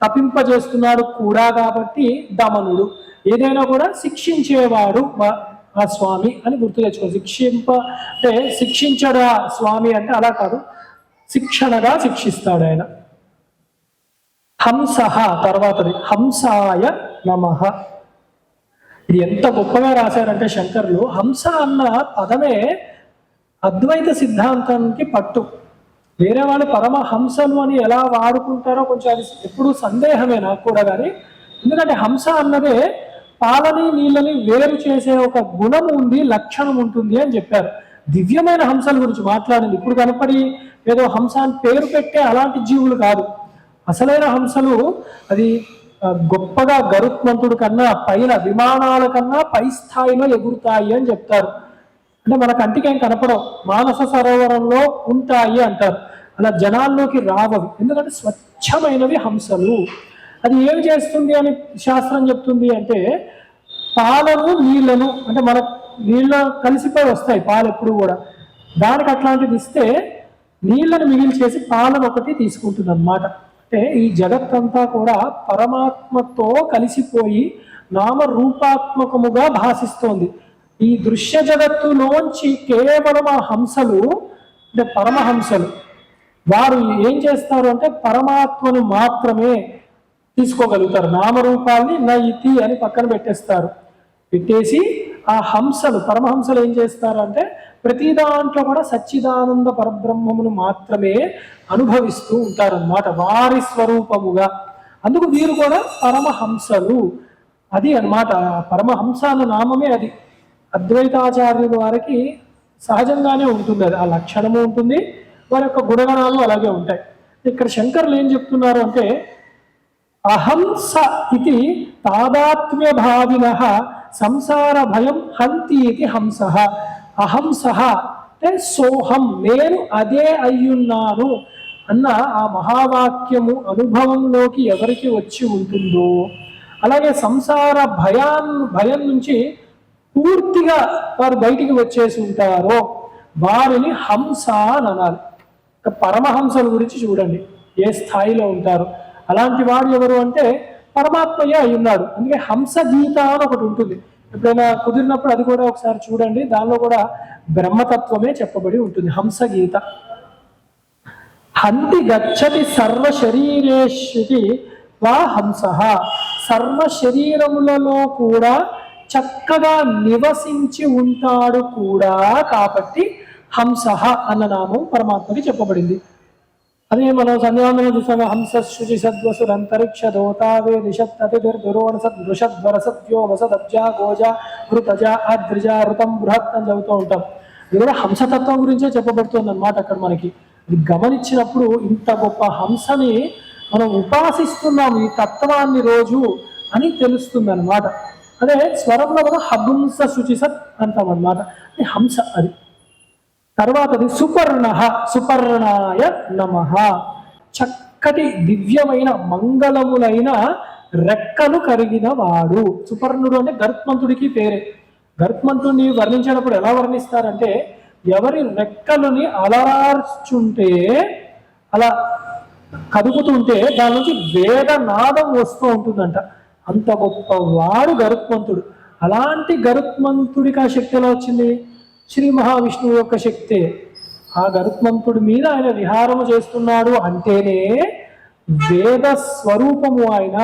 తపింపజేస్తున్నాడు కూడా కాబట్టి దమనుడు. ఏదైనా కూడా శిక్షించేవాడు ఆ స్వామి అని గుర్తు తెచ్చుకో. అంటే శిక్షించడా స్వామి అంటే అలా కాదు, శిక్షణగా శిక్షిస్తాడు ఆయన. హంస తర్వాతది హంసాయ నమః. ఇది ఎంత గొప్పగా రాశారంటే శంకర్లు, హంస అన్న పదమే అద్వైత సిద్ధాంతానికి పట్టు. వేరే వాళ్ళు పరమహంసను అని ఎలా వాడుకుంటారో కొంచెం అది ఎప్పుడు సందేహమే నాకు కూడా. కానీ ఎందుకంటే హంస అన్నదే పాలని నీళ్ళని వేరు చేసే ఒక గుణం ఉంది, లక్షణం ఉంటుంది అని చెప్పారు. దివ్యమైన హంసల గురించి మాట్లాడింది. ఇప్పుడు కనపడి ఏదో హంస అని పేరు పెట్టే అలాంటి జీవులు కాదు. అసలైన హంసలు అది గొప్పగా గరుత్మంతుడి కన్నా పైన, విమానాల కన్నా పై స్థాయిలో ఎగురుతాయి అని చెప్తారు. అంటే మన కంటికి ఏం కనపడవు, మానస సరోవరంలో ఉంటాయి అంటారు. అలా జనాల్లోకి రావవి, ఎందుకంటే స్వచ్ఛమైనవి హంసలు. అది ఏమి చేస్తుంది అని శాస్త్రం చెప్తుంది అంటే పాలను నీళ్లను, అంటే మన నీళ్ళ కలిసిపోయి వస్తాయి పాలు ఎప్పుడు కూడా, దానికి అట్లాంటిది ఇస్తే నీళ్లను మిగిల్చేసి పాలను ఒకటి తీసుకుంటుంది అన్నమాట. అంటే ఈ జగత్తంతా కూడా పరమాత్మతో కలిసిపోయి నామరూపాత్మకముగా భాషిస్తోంది. ఈ దృశ్య జగత్తులోంచి కేవలం ఆ హంసలు అంటే పరమహంసలు వారు ఏం చేస్తారు అంటే పరమాత్మను మాత్రమే తీసుకోగలుగుతారు. నామరూపాల్ని నయితి అని పక్కన పెట్టేసి ఆ హంసలు, పరమహంసలు ఏం చేస్తారు అంటే ప్రతి దాంట్లో కూడా సచ్చిదానంద పరబ్రహ్మమును మాత్రమే అనుభవిస్తూ ఉంటారన్నమాట వారి స్వరూపముగా. అందుకు వీరు కూడా పరమహంసలు. అది అన్నమాట, పరమహంస అన్న నామమే అది. అద్వైతాచార్యుల వారికి సహజంగానే ఉంటుంది, అది ఆ లక్షణము ఉంటుంది, వారి యొక్క గుణగణాలు అలాగే ఉంటాయి. ఇక్కడ శంకర్లు ఏం చెప్తున్నారు అంటే అహంస ఇది తాదాత్మ్య భావినః సంసార భయం హంతి ఇది హంస. అహంస అంటే సోహం, నేను అదే అయ్యున్నాను అన్న ఆ మహావాక్యము అనుభవంలోకి ఎవరికి వచ్చి ఉంటుందో, అలాగే సంసార భయం నుంచి పూర్తిగా వారు బయటికి వచ్చేసి ఉంటారో వారిని హంస అని అనాలి. పరమహంసల గురించి చూడండి ఏ స్థాయిలో ఉంటారు. అలాంటి వాడు ఎవరు అంటే పరమాత్మయే అయి ఉన్నాడు. అందుకే హంస గీత అని ఒకటి ఉంటుంది, ఎప్పుడైనా కుదిరినప్పుడు అది కూడా ఒకసారి చూడండి. దానిలో కూడా బ్రహ్మతత్వమే చెప్పబడి ఉంటుంది. హంస గీత. హంతి గచ్చతి సర్వ శరీరేష్యుతి వా హంస. సర్వ శరీరములలో కూడా చక్కగా నివసించి ఉంటాడు కూడా కాబట్టి హంస అన్న నామం పరమాత్మకి చెప్పబడింది. అదే మనం సంధ్యావందనం చూసాము. హంస శుచి సద్వసుర్ అంతరిక్ష దోతావే దిశత్తురుషద్వరసత్యో వసదబ్జా గోజా ఋతజ అద్రిజ ఋతం బృహత్ అని చదువుతూ ఉంటాం. ఇది కూడా హంసతత్వం గురించే చెప్పబడుతుంది అన్నమాట. అక్కడ మనకి ఇది గమనించినప్పుడు ఇంత గొప్ప హంసని మనం ఉపాసిస్తున్నాం ఈ తత్వాన్ని రోజు అని తెలుస్తుంది అనమాట. అదే స్వరంలో మనం హంస శుచిసత్ అంటాం అనమాట. హంస అది. తర్వాతది సుపర్ణ, సుపర్ణాయ నమః. చక్కటి దివ్యమైన మంగళములైన రెక్కలు కలిగిన వాడు. సుపర్ణుడు అంటే గరుత్మంతుడికి పేరే. గరుత్మంతుడిని వర్ణించినప్పుడు ఎలా వర్ణిస్తారంటే, ఎవరి రెక్కలని అలరార్చుంటే, అలా కదుపుతుంటే దాని నుంచి వేదనాదం వస్తూ ఉంటుందంట. అంత గొప్పవాడు గరుత్మంతుడు. అలాంటి గరుత్మంతుడికి ఆ శక్తి ఎలా వచ్చింది? శ్రీ మహావిష్ణువు యొక్క శక్తే. ఆ గరుత్మంతుడి మీద ఆయన విహారము చేస్తున్నాడు అంటేనే వేద స్వరూపము. ఆయన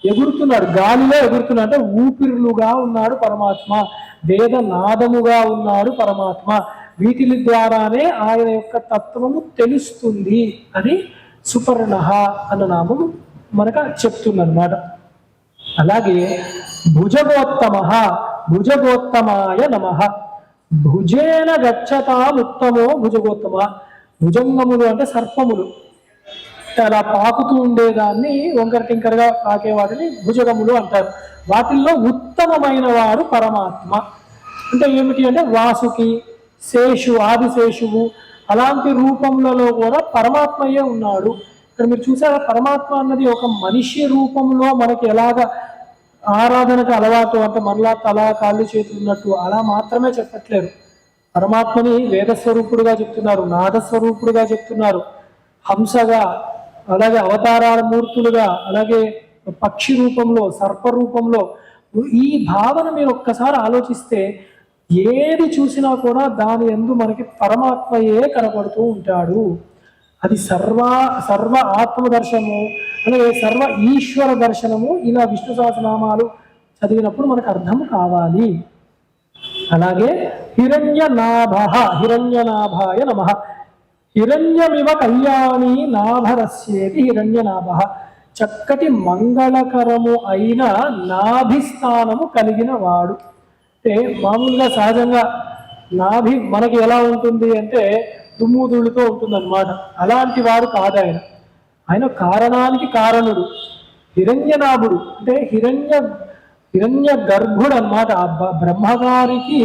ఎగురుతున్నాడు, గాలిలో ఎగురుతున్నాడు అంటే ఊపిరులుగా ఉన్నాడు పరమాత్మ, వేదనాదముగా ఉన్నాడు పరమాత్మ. వీటి ద్వారానే ఆయన యొక్క తత్వము తెలుస్తుంది అని సుపర్ణ అన్న నామము మనకు చెప్తుందన్నమాట. అలాగే భుజగోత్తమ, భుజగోత్తమాయ నమః. భుజేన గచ్చతాముత్తమో భుజగోత్తమ. భుజంగములు అంటే సర్పములు, అలా పాకుతూ ఉండేదాన్ని వంకర టింకరగా పాకే వాటిని భుజగములు అంటారు. వాటిల్లో ఉత్తమమైన వాడు పరమాత్మ. అంటే ఏమిటి అంటే వాసుకి, శేషు, ఆదిశేషువు అలాంటి రూపములలో కూడా పరమాత్మయే ఉన్నాడు. ఇక్కడ మీరు చూసారా, పరమాత్మ అన్నది ఒక మనిషి రూపంలో మనకి ఎలాగ ఆరాధనకు అలవాటు అంటే మనలా తల కాళ్ళు చేతులు ఉన్నట్టు అలా మాత్రమే చెప్పట్లేరు. పరమాత్మని వేదస్వరూపుడుగా చెప్తున్నారు, నాదస్వరూపుడుగా చెప్తున్నారు, హంసగా, అలాగే అవతారాల మూర్తులుగా, అలాగే పక్షి రూపంలో, సర్ప రూపంలో. ఈ భావన మీరు ఒక్కసారి ఆలోచిస్తే ఏది చూసినా కూడా దాని యందు మనకి పరమాత్మయే కనపడుతూ ఉంటాడు. అది సర్వ ఆత్మ దర్శనము, అలాగే సర్వ ఈశ్వర దర్శనము. ఇలా విష్ణు సహస్రనామాలు చదివినప్పుడు మనకు అర్థం కావాలి. అలాగే హిరణ్యనాభ, హిరణ్యనాభాయ నమః. హిరణ్యమివ కళ్యాణి నాభరస్యేతి హిరణ్యనాభ. చక్కటి మంగళకరము అయిన నాభిస్థానము కలిగిన వాడు. అంటే మామూలుగా సహజంగా నాభి మనకి ఎలా ఉంటుంది అంటే దుమ్ముదుళ్ళుతో ఉంటుందన్నమాట. అలాంటి వాడు కాదు ఆయన. ఆయన కారణానికి కారణుడు, హిరణ్యనాభుడు. అంటే హిరణ్య గర్భుడు అన్నమాట. ఆ బ్రహ్మగారికి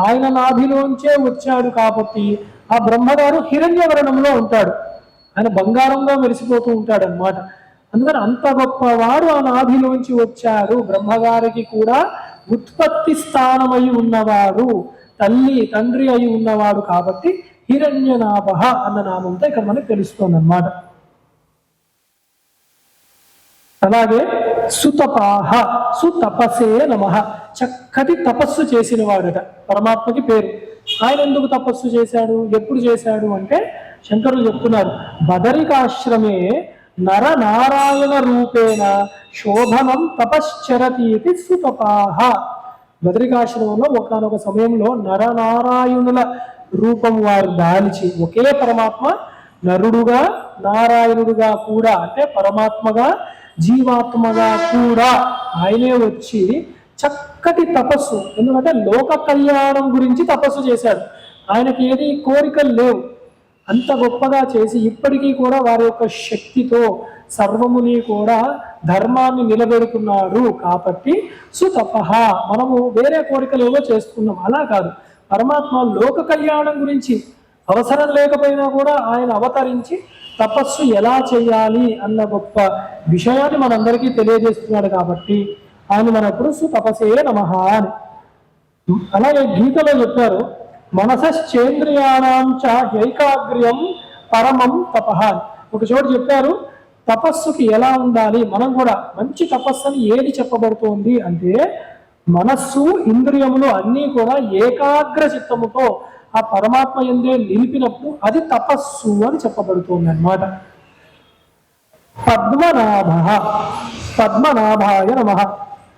ఆయన నాభిలోంచే వచ్చాడు కాబట్టి ఆ బ్రహ్మగారు హిరణ్యవర్ణంలో ఉంటాడు. ఆయన బంగారంలో మెరిసిపోతూ ఉంటాడు అన్నమాట. అందుకని అంత గొప్పవాడు ఆ నాభిలోంచి వచ్చాడు. బ్రహ్మగారికి కూడా ఉత్పత్తి స్థానమై ఉన్నవాడు, తల్లి తండ్రి అయి ఉన్నవాడు కాబట్టి హిరణ్యనాభ అన్న నామంతో ఇక్కడ మనకు తెలుస్తుంది అన్నమాట. అలాగే సుతపాహ, సుతపసే నమః. చక్కటి తపస్సు చేసిన వాడట పరమాత్మకి పేరు. ఆయన ఎందుకు తపస్సు చేశాడు, ఎప్పుడు చేశాడు అంటే శంకరులు చెప్తున్నారు, బదరికాశ్రమే నరనారాయణ రూపేణ శోభనం తపశ్చరతీతి సుతపాహ. బదరికాశ్రమంలో ఒకనొక సమయంలో నరనారాయణుల రూపం వారు దాల్చి, ఒకే పరమాత్మ నరుడుగా నారాయణుడుగా కూడా, అంటే పరమాత్మగా జీవాత్మగా కూడా ఆయనే వచ్చి చక్కటి తపస్సు. ఎందుకంటే లోక కళ్యాణం గురించి తపస్సు చేశాడు. ఆయనకి ఏది కోరికలు లేవు. అంత గొప్పగా చేసి ఇప్పటికీ కూడా వారి యొక్క శక్తితో సర్వముని కూడా ధర్మాన్ని నిలబెడుతున్నాడు కాబట్టి సుతపః. మనము వేరే కోరికలు ఏవో చేస్తున్నాం, అలా కాదు. పరమాత్మ లోక కళ్యాణం గురించి అవసరం లేకపోయినా కూడా ఆయన అవతరించి తపస్సు ఎలా చేయాలి అన్న గొప్ప విషయాన్ని మనందరికీ తెలియజేస్తున్నాడు కాబట్టి ఆయన మనప్పుడు సుతపసే నమః అని. అలాగే గీతలో చెప్పారు, మనసశ్చేంద్రియాణం చ ఏకాగ్ర్యం పరమం తపః. ఒక చోటు చెప్పారు తపస్సుకి ఎలా ఉండాలి. మనం కూడా మంచి తపస్సుని ఏది చెప్పబడుతోంది అంటే మనస్సు ఇంద్రియములు అన్నీ కూడా ఏకాగ్ర చిత్తముతో ఆ పరమాత్మ యందే నిలిపినప్పుడు అది తపస్సు అని చెప్పబడుతుంది అన్నమాట. పద్మనాభ, పద్మనాభాయ నమః.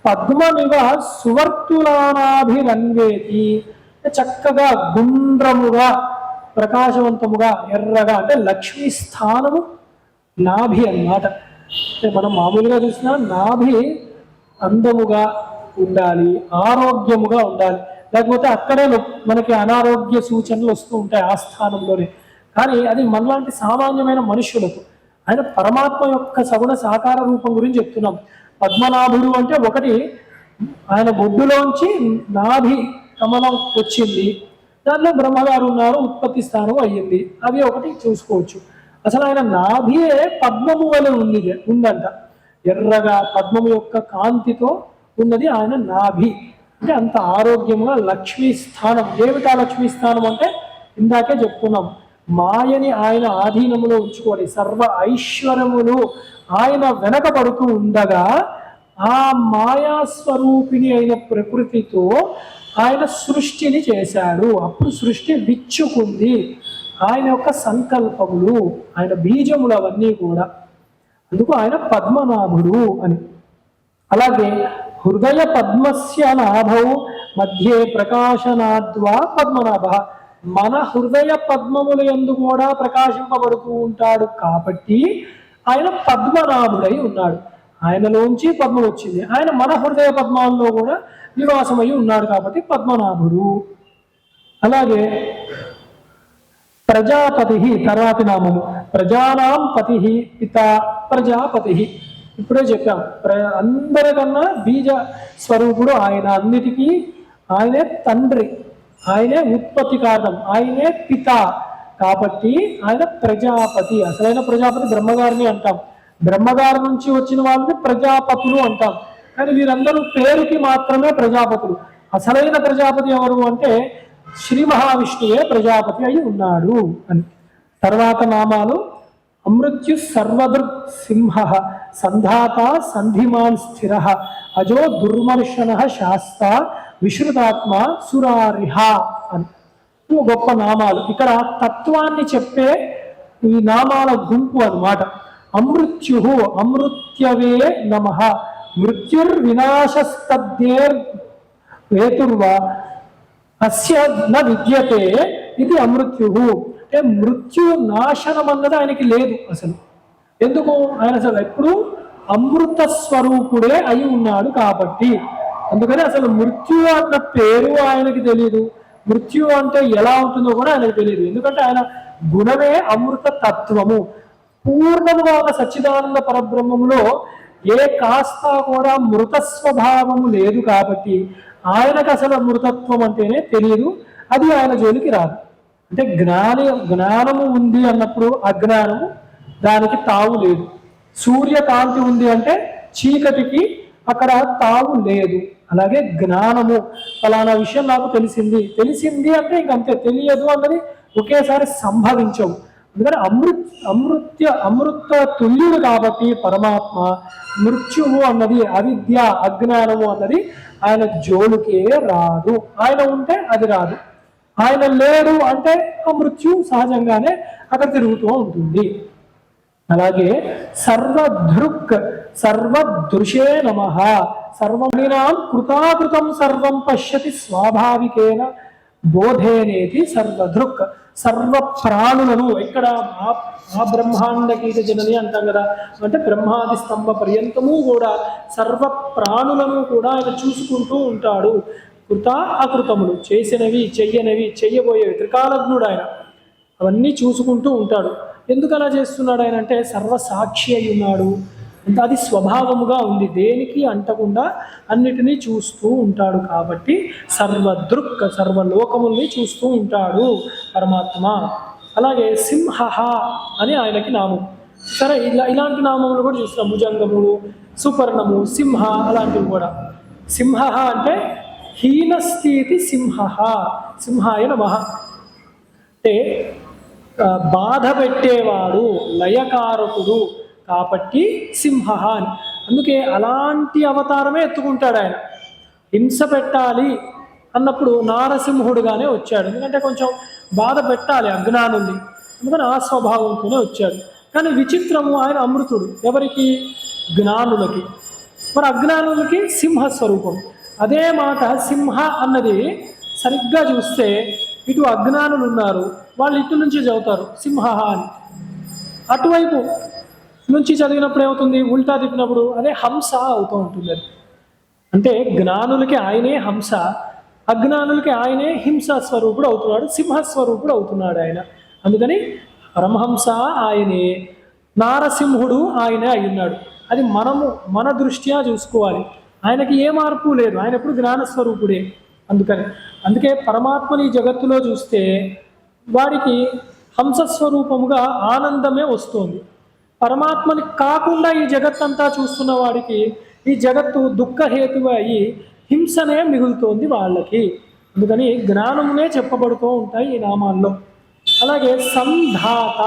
పద్మమివ సువర్తులానాభిరన్వేతి, చక్కగా గుండ్రముగా ప్రకాశవంతముగా ఎర్రగా, అంటే లక్ష్మీ స్థానము నాభి అన్నమాట. అంటే మనం మామూలుగా చూసినా నాభి అందముగా ఉండాలి, ఆరోగ్యముగా ఉండాలి, లేకపోతే అక్కడే మనకి అనారోగ్య సూచనలు వస్తూ ఉంటాయి ఆ స్థానంలోనే. కానీ అది మనలాంటి సామాన్యమైన మనుషులకు, ఆయన పరమాత్మ యొక్క సగుణ సాకార రూపం గురించి చెప్తున్నాం. పద్మనాభుడు అంటే ఒకటి ఆయన బొడ్డులోంచి నాభి కమలం వచ్చింది, దాంట్లో బ్రహ్మగారు ఉన్నారు, ఉత్పత్తి స్థానం అయ్యింది, అవి ఒకటి చూసుకోవచ్చు. అసలు ఆయన నాభియే పద్మము వలె ఉందంట, ఎర్రగా పద్మము యొక్క కాంతితో ఉన్నది ఆయన నాభి. అంటే అంత ఆరోగ్యముగా లక్ష్మీ స్థానం. ఏమిటా లక్ష్మీ స్థానం అంటే ఇందాకే చెప్పుకున్నాం, మాయని ఆయన ఆధీనములో ఉంచుకొని సర్వ ఐశ్వర్యములు ఆయన వెనకబడుతూ ఉండగా ఆ మాయాస్వరూపిణి అయిన ప్రకృతితో ఆయన సృష్టిని చేశాడు. అప్పుడు సృష్టి విచ్చుకుంది. ఆయన యొక్క సంకల్పములు, ఆయన బీజములు అవన్నీ కూడా, అందుకు ఆయన పద్మనాభుడు అని. అలాగే హృదయ పద్మస్య నాభౌ మధ్యే ప్రకాశనాద్వా పద్మనాభ, మన హృదయ పద్మముల యందు కూడా ప్రకాశింపబడుతూ ఉంటాడు కాబట్టి ఆయన పద్మనాభుడై ఉన్నాడు. ఆయనలోంచి పద్మం వచ్చింది, ఆయన మన హృదయ పద్మాల్లో కూడా నివాసమై ఉన్నాడు కాబట్టి పద్మనాభుడు. అలాగే ప్రజాపతి తర్వాతి నామము, ప్రజానాం పతి పిత ప్రజాపతి. ఇప్పుడే చెప్పాం, అందరికన్నా బీజ స్వరూపుడు ఆయన, అన్నిటికీ ఆయనే తండ్రి, ఆయనే ఉత్పత్తి కారణం, ఆయనే పిత కాబట్టి ఆయన ప్రజాపతి. అసలైన ప్రజాపతి బ్రహ్మగారిని అంటాం, బ్రహ్మగారి నుంచి వచ్చిన వాళ్ళని ప్రజాపతులు అంటాం. కానీ వీరందరూ పేరుకి మాత్రమే ప్రజాపతులు. అసలైన ప్రజాపతి ఎవరు అంటే శ్రీ మహావిష్ణువే ప్రజాపతి అయి ఉన్నాడు అని. తర్వాత నామాలు అమృత్యు సర్వదృక్ సింహ సంధాత సంధిమాన్ స్థిర అజో దుర్మర్షణ శాస్త విశ్రుతాత్మ సురారిహ అని గొప్ప నామాలు. ఇక్కడ తత్వాన్ని చెప్పే ఈ నామాల గుంపు అన్నమాట. అమృత్యు అమృత్యవే నమః, మృత్యుర్వినాశస్తద్దేర్ హేతుర్వా అస్య న విద్యతే ఇది అమృత్యు. అంటే మృత్యు నాశనం అన్నది ఆయనకి లేదు అసలు. ఎందుకు? ఆయన అసలు ఎప్పుడు అమృత స్వరూపుడే అయి ఉన్నాడు కాబట్టి. అందుకని అసలు మృత్యు అన్న పేరు ఆయనకి తెలియదు, మృత్యు అంటే ఎలా ఉంటుందో కూడా ఆయనకు తెలియదు. ఎందుకంటే ఆయన గుణమే అమృత తత్వము. పూర్ణముగా ఉన్న సచ్చిదానంద పరబ్రహ్మములో ఏ కాస్త కూడా మృత స్వభావము లేదు కాబట్టి ఆయనకు అసలు మృతత్వం అంటేనే తెలియదు, అది ఆయన జోలికి రాదు. అంటే జ్ఞానము ఉంది అన్నప్పుడు అజ్ఞానము దానికి తావు లేదు. సూర్యకాంతి ఉంది అంటే చీకటికి అక్కడ తావు లేదు. అలాగే జ్ఞానము, ఫలానా విషయం నాకు తెలిసింది అంటే ఇంకంతే, తెలియదు అన్నది ఒకేసారి సంభవించవు. అందుకని అమృత తుల్యుడు కాబట్టి పరమాత్మ, మృత్యువు అన్నది అవిద్య అజ్ఞానము అన్నది ఆయన జోలుకే రాదు. ఆయన ఉంటే అది రాదు, ఆయన లేడు అంటే ఆ మృత్యు సహజంగానే అక్కడ తిరుగుతూ ఉంటుంది. అలాగే సర్వదృక్ సర్వదృశే నమః, సర్వమినాం కృతాకృతం సర్వం పశ్యతి స్వాభావికేన బోధేనేది సర్వదృక్. సర్వ ప్రాణులను, ఇక్కడ ఆ బ్రహ్మాండ కీట జనని అంటాం కదా, అంటే బ్రహ్మాది స్తంభ పర్యంతము కూడా సర్వ ప్రాణులను కూడా ఆయన చూసుకుంటూ ఉంటాడు. కృత అకృతములు, చేసినవి చెయ్యనివి చెయ్యబోయేవి, త్రికాలజ్ఞుడు ఆయన, అవన్నీ చూసుకుంటూ ఉంటాడు. ఎందుకు అలా చేస్తున్నాడు ఆయన అంటే సర్వసాక్షి అయి ఉన్నాడు. అంటే అది స్వభావముగా ఉంది, దేనికి అంటకుండా అన్నిటినీ చూస్తూ ఉంటాడు కాబట్టి సర్వదృక్, సర్వలోకముల్ని చూస్తూ ఉంటాడు పరమాత్మ. అలాగే సింహ అని ఆయనకి నామం. సరే, ఇలాంటి నామములు కూడా చూస్తున్నాం, భుజంగముడు, సుపర్ణము, సింహ అలాంటివి కూడా. సింహ అంటే హీనస్థితి సింహ, సింహాయ నమః అంటే బాధ పెట్టేవాడు, లయకారకుడు కాబట్టి సింహ అని. అందుకే అలాంటి అవతారమే ఎత్తుకుంటాడు ఆయన. హింస పెట్టాలి అన్నప్పుడు నారసింహుడుగానే వచ్చాడు, ఎందుకంటే కొంచెం బాధ పెట్టాలి అజ్ఞానుల్ని, అందుకని ఆ స్వభావంతోనే వచ్చాడు. కానీ విచిత్రము, ఆయన అమృతుడు. ఎవరికి? జ్ఞానులకి. మరి అజ్ఞానులకి సింహస్వరూపం. అదే మాట సింహ అన్నది సరిగ్గా చూస్తే ఇటు అజ్ఞానులు ఉన్నారు, వాళ్ళు ఇటు నుంచి చదువుతారు సింహ అని. అటువైపు నుంచి చదివినప్పుడు ఏమవుతుంది, ఉల్టా తిప్పినప్పుడు అదే హంస అవుతూ ఉంటుంది. అది అంటే జ్ఞానులకి ఆయనే హంస, అజ్ఞానులకి ఆయనే హింస స్వరూపుడు అవుతున్నాడు, సింహస్వరూపుడు అవుతున్నాడు ఆయన. అందుకని పరమహంస ఆయనే, నారసింహుడు ఆయనే అయ్యున్నాడు. అది మనము మన దృష్ట్యా చూసుకోవాలి. ఆయనకి ఏ మార్పు లేదు, ఆయన ఎప్పుడు జ్ఞానస్వరూపుడే. అందుకే పరమాత్మని జగత్తులో చూస్తే వాడికి హంసస్వరూపముగా ఆనందమే వస్తుంది. పరమాత్మని కాకుండా ఈ జగత్తంతా చూస్తున్న వాడికి ఈ జగత్తు దుఃఖహేతువు అయ్యి హింసనే మిగులుతోంది వాళ్ళకి. అందుకని జ్ఞానమునే చెప్పబడుతూ ఉంటాయి ఈ నామాల్లో. అలాగే సంధాత,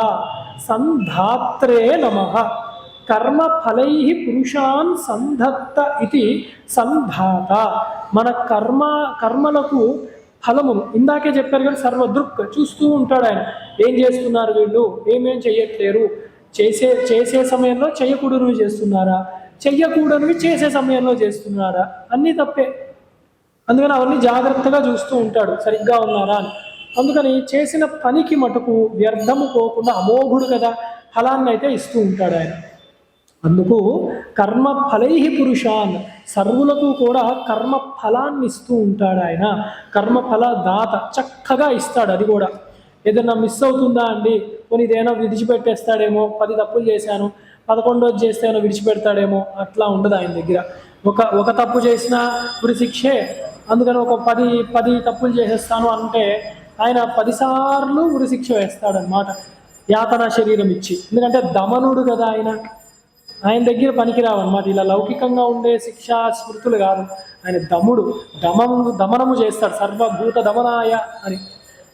సంధాత్రే నమః, కర్మ ఫలై పురుషాన్ సంధత్త ఇది సంధాత. మన కర్మలకు ఫలమును ఇందాకే చెప్పారు కానీ సర్వదృక్ చూస్తూ ఉంటాడు ఆయన. ఏం చేస్తున్నారు వీళ్ళు, ఏమేం చెయ్యట్లేరు, చేసే సమయంలో చెయ్యకూడనివి చేస్తున్నారా, చెయ్యకూడనివి చేసే సమయంలో చేస్తున్నారా, అన్నీ తప్పే. అందుకని అవన్నీ జాగ్రత్తగా చూస్తూ ఉంటాడు సరిగ్గా ఉన్నారా అని. అందుకని చేసిన పనికి మటుకు వ్యర్థము పోకుండా అమోఘుడు కదా, ఫలాన్ని అయితే ఇస్తూ ఉంటాడు ఆయన. అందుకు కర్మ ఫలై పురుషాన్, సర్వులకు కూడా కర్మ ఫలాన్ని ఇస్తూ ఉంటాడు ఆయన. కర్మఫల దాత, చక్కగా ఇస్తాడు. అది కూడా ఏదైనా మిస్ అవుతుందా అండి, కొన్ని ఇదేనా విడిచిపెట్టేస్తాడేమో, 10 తప్పులు చేశాను 11వ చేస్తే ఏమైనా విడిచిపెడతాడేమో, అట్లా ఉండదు ఆయన దగ్గర. ఒక తప్పు చేసినా ఉరి శిక్షే. అందుకని ఒక 10 తప్పులు చేసేస్తాను అంటే ఆయన 10 సార్లు ఉరి శిక్ష వేస్తాడనమాట, యాతన శరీరం ఇచ్చి. ఎందుకంటే దమనుడు కదా ఆయన దగ్గర పనికిరావన్నమాట. ఇలా లౌకికంగా ఉండే శిక్షా స్మృతులు కాదు, ఆయన దమనము చేస్తాడు, సర్వభూత దమనాయ అని.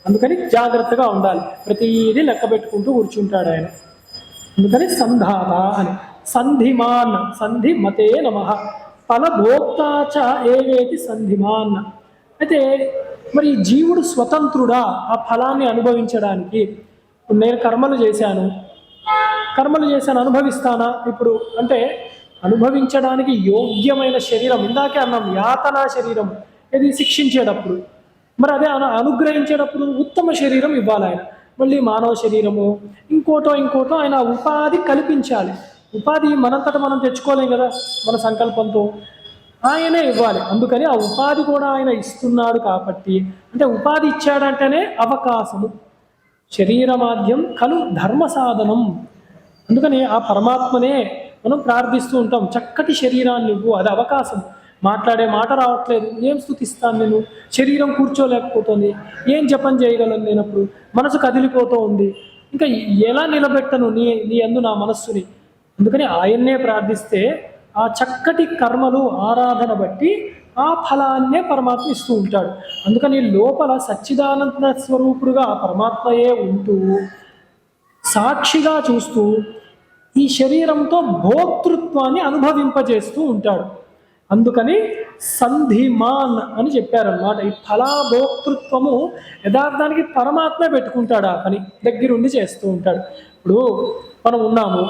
అందుకని జాగ్రత్తగా ఉండాలి, ప్రతిదీ లెక్క పెట్టుకుంటూ కూర్చుంటాడు ఆయన. అందుకని సంధాత అని. సంధిమాన్, సంధి మతే నమః, ఫలభోక్తాచ ఏవేతి సంధిమాన్. అయితే మరి జీవుడు స్వతంత్రుడా ఆ ఫలాన్ని అనుభవించడానికి? నేను కర్మలు చేశాను అనుభవిస్తానా ఇప్పుడు అంటే? అనుభవించడానికి యోగ్యమైన శరీరం, ఇందాకే అన్నాం యాతనా శరీరం, ఇది శిక్షించేటప్పుడు. మరి అదే అనుగ్రహించేటప్పుడు ఉత్తమ శరీరం ఇవ్వాలి ఆయన. మళ్ళీ మానవ శరీరము ఇంకోటో ఆయన ఉపాధి కల్పించాలి. ఉపాధి మనంతట మనం తెచ్చుకోలేం కదా మన సంకల్పంతో, ఆయనే ఇవ్వాలి. అందుకని ఆ ఉపాధి కూడా ఆయన ఇస్తున్నాడు కాబట్టి, అంటే ఉపాధి ఇచ్చాడంటేనే అవకాశము. శరీరమాద్యం ఖలు ధర్మ సాధనం. అందుకని ఆ పరమాత్మనే మనం ప్రార్థిస్తూ ఉంటాం, చక్కటి శరీరాన్ని ఇవ్వు, అది అవకాశం. మాట్లాడే మాట రావట్లేదు, ఏం స్తుతిస్తాను నేను, శరీరం కూర్చోలేకపోతుంది, ఏం జపం చేయగలను నేనప్పుడు, మనసు కదిలిపోతూ ఉంది, ఇంకా ఎలా నిలబెట్టను నీ యందు నా మనస్సుని. అందుకని ఆయన్నే ప్రార్థిస్తే ఆ చక్కటి కర్మలు ఆరాధన బట్టి ఆ ఫలాన్నే పరమాత్మ ఇస్తూ ఉంటాడు. అందుకని లోపల సచ్చిదానంద స్వరూపుడుగా ఆ పరమాత్మయే ఉంటూ సాక్షిగా చూస్తూ ఈ శరీరంతో భోక్తృత్వాన్ని అనుభవింపజేస్తూ ఉంటాడు. అందుకని సంధిమాన్ అని చెప్పారన్నమాట. ఈ ఫలాభోక్తృత్వము యథార్థానికి పరమాత్మే పెట్టుకుంటాడు, ఆ పని దగ్గరుండి చేస్తూ ఉంటాడు. ఇప్పుడు మనం ఉన్నాము,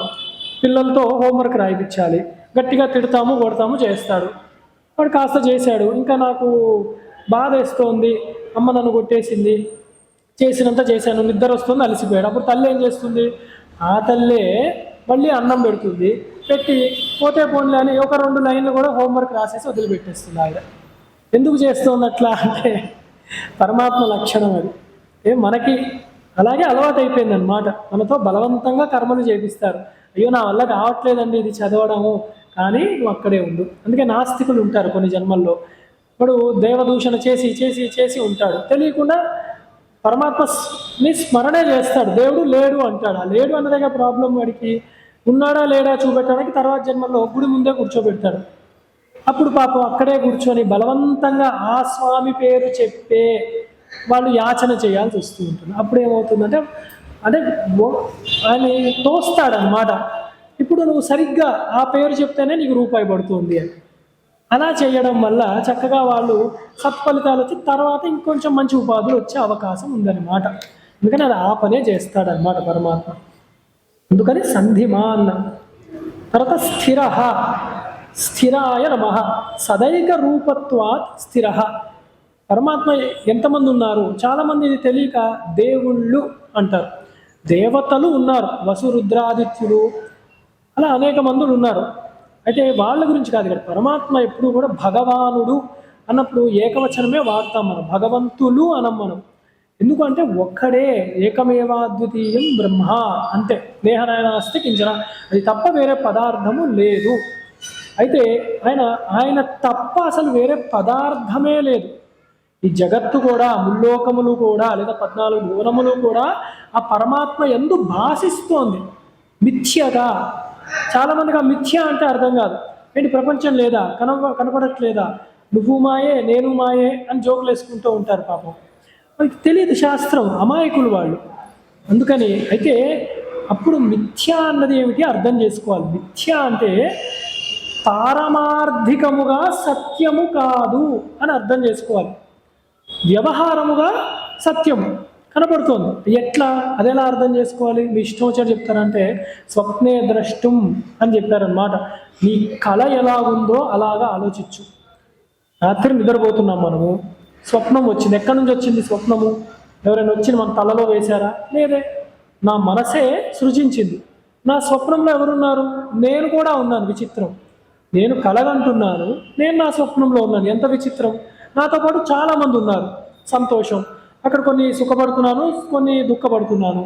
పిల్లలతో హోంవర్క్ రాయిపించాలి, గట్టిగా తిడతాము కొడతాము చేస్తాడు, వాడు కాస్త చేశాడు, ఇంకా నాకు బాధ వేస్తోంది, అమ్మ నన్ను కొట్టేసింది, చేసినంత చేశాను, నిద్ర వస్తుంది, అలసిపోయాడు. అప్పుడు తల్లి ఏం చేస్తుంది, ఆ తల్లే మళ్ళీ అన్నం పెడుతుంది, పెట్టి పోతే పోన్లే అని ఒక 2 లైన్లు కూడా హోంవర్క్ రాసేసి వదిలిపెట్టేస్తుంది ఆవిడ. ఎందుకు చేస్తుంది అట్లా అంటే పరమాత్మ లక్షణం అది. మనకి అలాగే అలవాటు అయిపోయింది అనమాట. మనతో బలవంతంగా కర్మలు చేపిస్తారు. అయ్యో నా వల్ల కావట్లేదండి ఇది చదవడము, కానీ నువ్వు అక్కడే ఉండు. అందుకే నాస్తికులు ఉంటారు కొన్ని జన్మల్లో. వాడు దేవదూషణ చేసి చేసి చేసి ఉంటాడు, తెలియకుండా పరమాత్మని స్మరణే చేస్తాడు, దేవుడు లేడు అంటాడు. ఆ లేడు అన్నదేగా ప్రాబ్లం. వాడికి ఉన్నాడా లేడా చూపెట్టడానికి తర్వాత జన్మల్లో గుడి ముందే కూర్చోబెడతాడు. అప్పుడు పాపం అక్కడే కూర్చొని బలవంతంగా ఆ స్వామి పేరు చెప్పే వాళ్ళు యాచన చేయాల్సి వస్తూ ఉంటుంది. అప్పుడు ఏమవుతుందంటే అంటే ఆయన తోస్తాడనమాట, ఇప్పుడు నువ్వు సరిగ్గా ఆ పేరు చెప్తేనే నీకు రూపాయి పడుతుంది అని. అలా చేయడం వల్ల చక్కగా వాళ్ళు సత్ఫలితాలు వచ్చి తర్వాత ఇంకొంచెం మంచి ఉపాధులు వచ్చే అవకాశం ఉందన్నమాట. అందుకని అది ఆ పనే చేస్తాడనమాట పరమాత్మ. అందుకని సంధిమాన్. తర్వాత స్థిర. స్థిరాయ నమః. సదైక రూపత్వాత్ స్థిర. పరమాత్మ ఎంతమంది ఉన్నారు? చాలామంది ఇది తెలియక దేవుళ్ళు అంటారు. దేవతలు ఉన్నారు, వసురుద్రాదిత్యులు, అలా అనేక మందులు ఉన్నారు. అయితే వాళ్ళ గురించి కాదు ఇక్కడ. పరమాత్మ ఎప్పుడు కూడా భగవానుడు అన్నప్పుడు ఏకవచనమే వాడతాం మనం, భగవంతులు అనం మనం. ఎందుకంటే ఒక్కడే, ఏకమేవాద్వితీయం బ్రహ్మ, అంతే. నేహనాయన అస్తి కించన, అది తప్ప వేరే పదార్థము లేదు. అయితే ఆయన తప్ప అసలు వేరే పదార్థమే లేదు. ఈ జగత్తు కూడా, ముల్లోకములు కూడా, లేదా 14 భువనములు కూడా ఆ పరమాత్మ యందు భాషిస్తోంది మిథ్యగా. చాలామందికి ఆ మిథ్య అంటే అర్థం కాదు. ఏంటి ప్రపంచం లేదా, కనపడట్లేదా, నువ్వు మాయే నేను మాయే అని జోకులు వేసుకుంటూ ఉంటారు పాపం. వాళ్ళకి తెలియదు శాస్త్రం, అమాయకులు వాళ్ళు. అందుకని అయితే అప్పుడు మిథ్య అన్నది ఏమిటి అర్థం చేసుకోవాలి. మిథ్య అంటే పారమార్థికముగా సత్యము కాదు అని అర్థం చేసుకోవాలి. వ్యవహారముగా సత్యము కనపడుతోంది. ఎట్లా, అదెలా అర్థం చేసుకోవాలి? మీ ఇష్టం వచ్చాడు చెప్తారంటే స్వప్నే ద్రష్టం అని చెప్పారనమాట. నీ కళ ఎలా ఉందో అలాగా ఆలోచించు. రాత్రి నిద్రపోతున్నాం మనము, స్వప్నం వచ్చింది. ఎక్కడి నుంచి వచ్చింది స్వప్నము? ఎవరైనా వచ్చి మన తలలో వేశారా? లేదే, నా మనసే సృజించింది. నా స్వప్నంలో ఎవరున్నారు? నేను కూడా ఉన్నాను. విచిత్రం. నేను కలగంటున్నాను, నేను నా స్వప్నంలో ఉన్నాను. ఎంత విచిత్రం. నాతో పాటు చాలామంది ఉన్నారు. సంతోషం, అక్కడ కొన్ని సుఖపడుతున్నాను, కొన్ని దుఃఖపడుతున్నాను.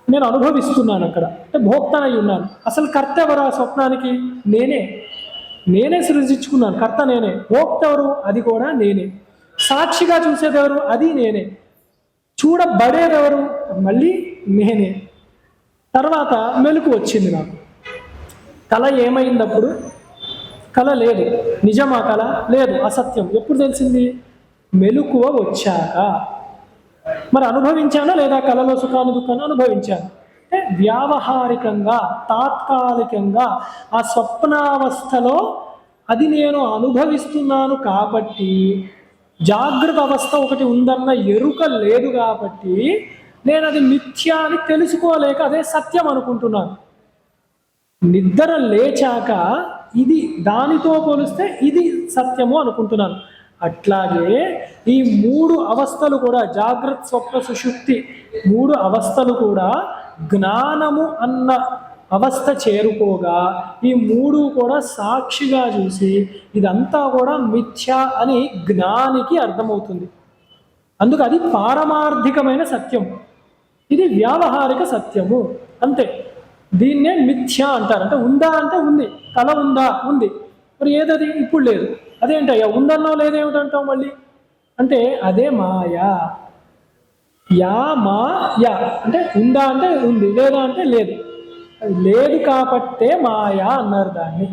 నేను అనుభవిస్తున్నాను అక్కడ, అంటే భోక్తనై ఉన్నాను. అసలు కర్త ఎవరు ఆ స్వప్నానికి? నేనే సృజించుకున్నాను. కర్త నేనే. భోక్త ఎవరు? అది కూడా నేనే. సాక్షిగా చూసేదెవరు? అది నేనే. చూడబడేదెవరు? మళ్ళీ నేనే. తర్వాత మెలకు వచ్చింది నాకు. కళ ఏమైందప్పుడు? కళ లేదు. నిజమా కళ? లేదు, అసత్యం. ఎప్పుడు తెలిసింది? మెలకువ వచ్చాక. మరి అనుభవించానా లేదా? కళలో సుఖాన్ని దుఃఖాన్ని అనుభవించాను. అంటే వ్యావహారికంగా, తాత్కాలికంగా ఆ స్వప్నావస్థలో అది నేను అనుభవిస్తున్నాను కాబట్టి, జాగ్రత్త అవస్థ ఒకటి ఉందన్న ఎరుక లేదు కాబట్టి నేను అది మిథ్య అని తెలుసుకోలేక అదే సత్యం అనుకుంటున్నాను. నిద్ర లేచాక ఇది దానితో పోలిస్తే ఇది సత్యము అనుకుంటున్నాను. అట్లాగే ఈ 3 అవస్థలు కూడా, జాగ్రత్త స్వప్న సుషుప్తి 3 అవస్థలు కూడా జ్ఞానము అన్న అవస్థ చేరుకోగా ఈ 3 కూడా సాక్షిగా చూసి ఇదంతా కూడా మిథ్య అని జ్ఞానికి అర్థమవుతుంది. అందుకు అది పారమార్థికమైన సత్యం, ఇది వ్యావహారిక సత్యము, అంతే. దీన్నే మిథ్య అంటారు. అంటే ఉందా అంటే ఉంది, కళ ఉందా? ఉంది. మరి ఏదది? ఇప్పుడు లేదు. అదేంటయ్యా ఉందన్నావు లేదేమిటంటావు మళ్ళీ అంటే అదే మాయా. యా మా యా అంటే ఉందా అంటే ఉంది, లేదా అంటే లేదు. అది లేదు కాబట్టే మాయా అన్నారు దాన్ని.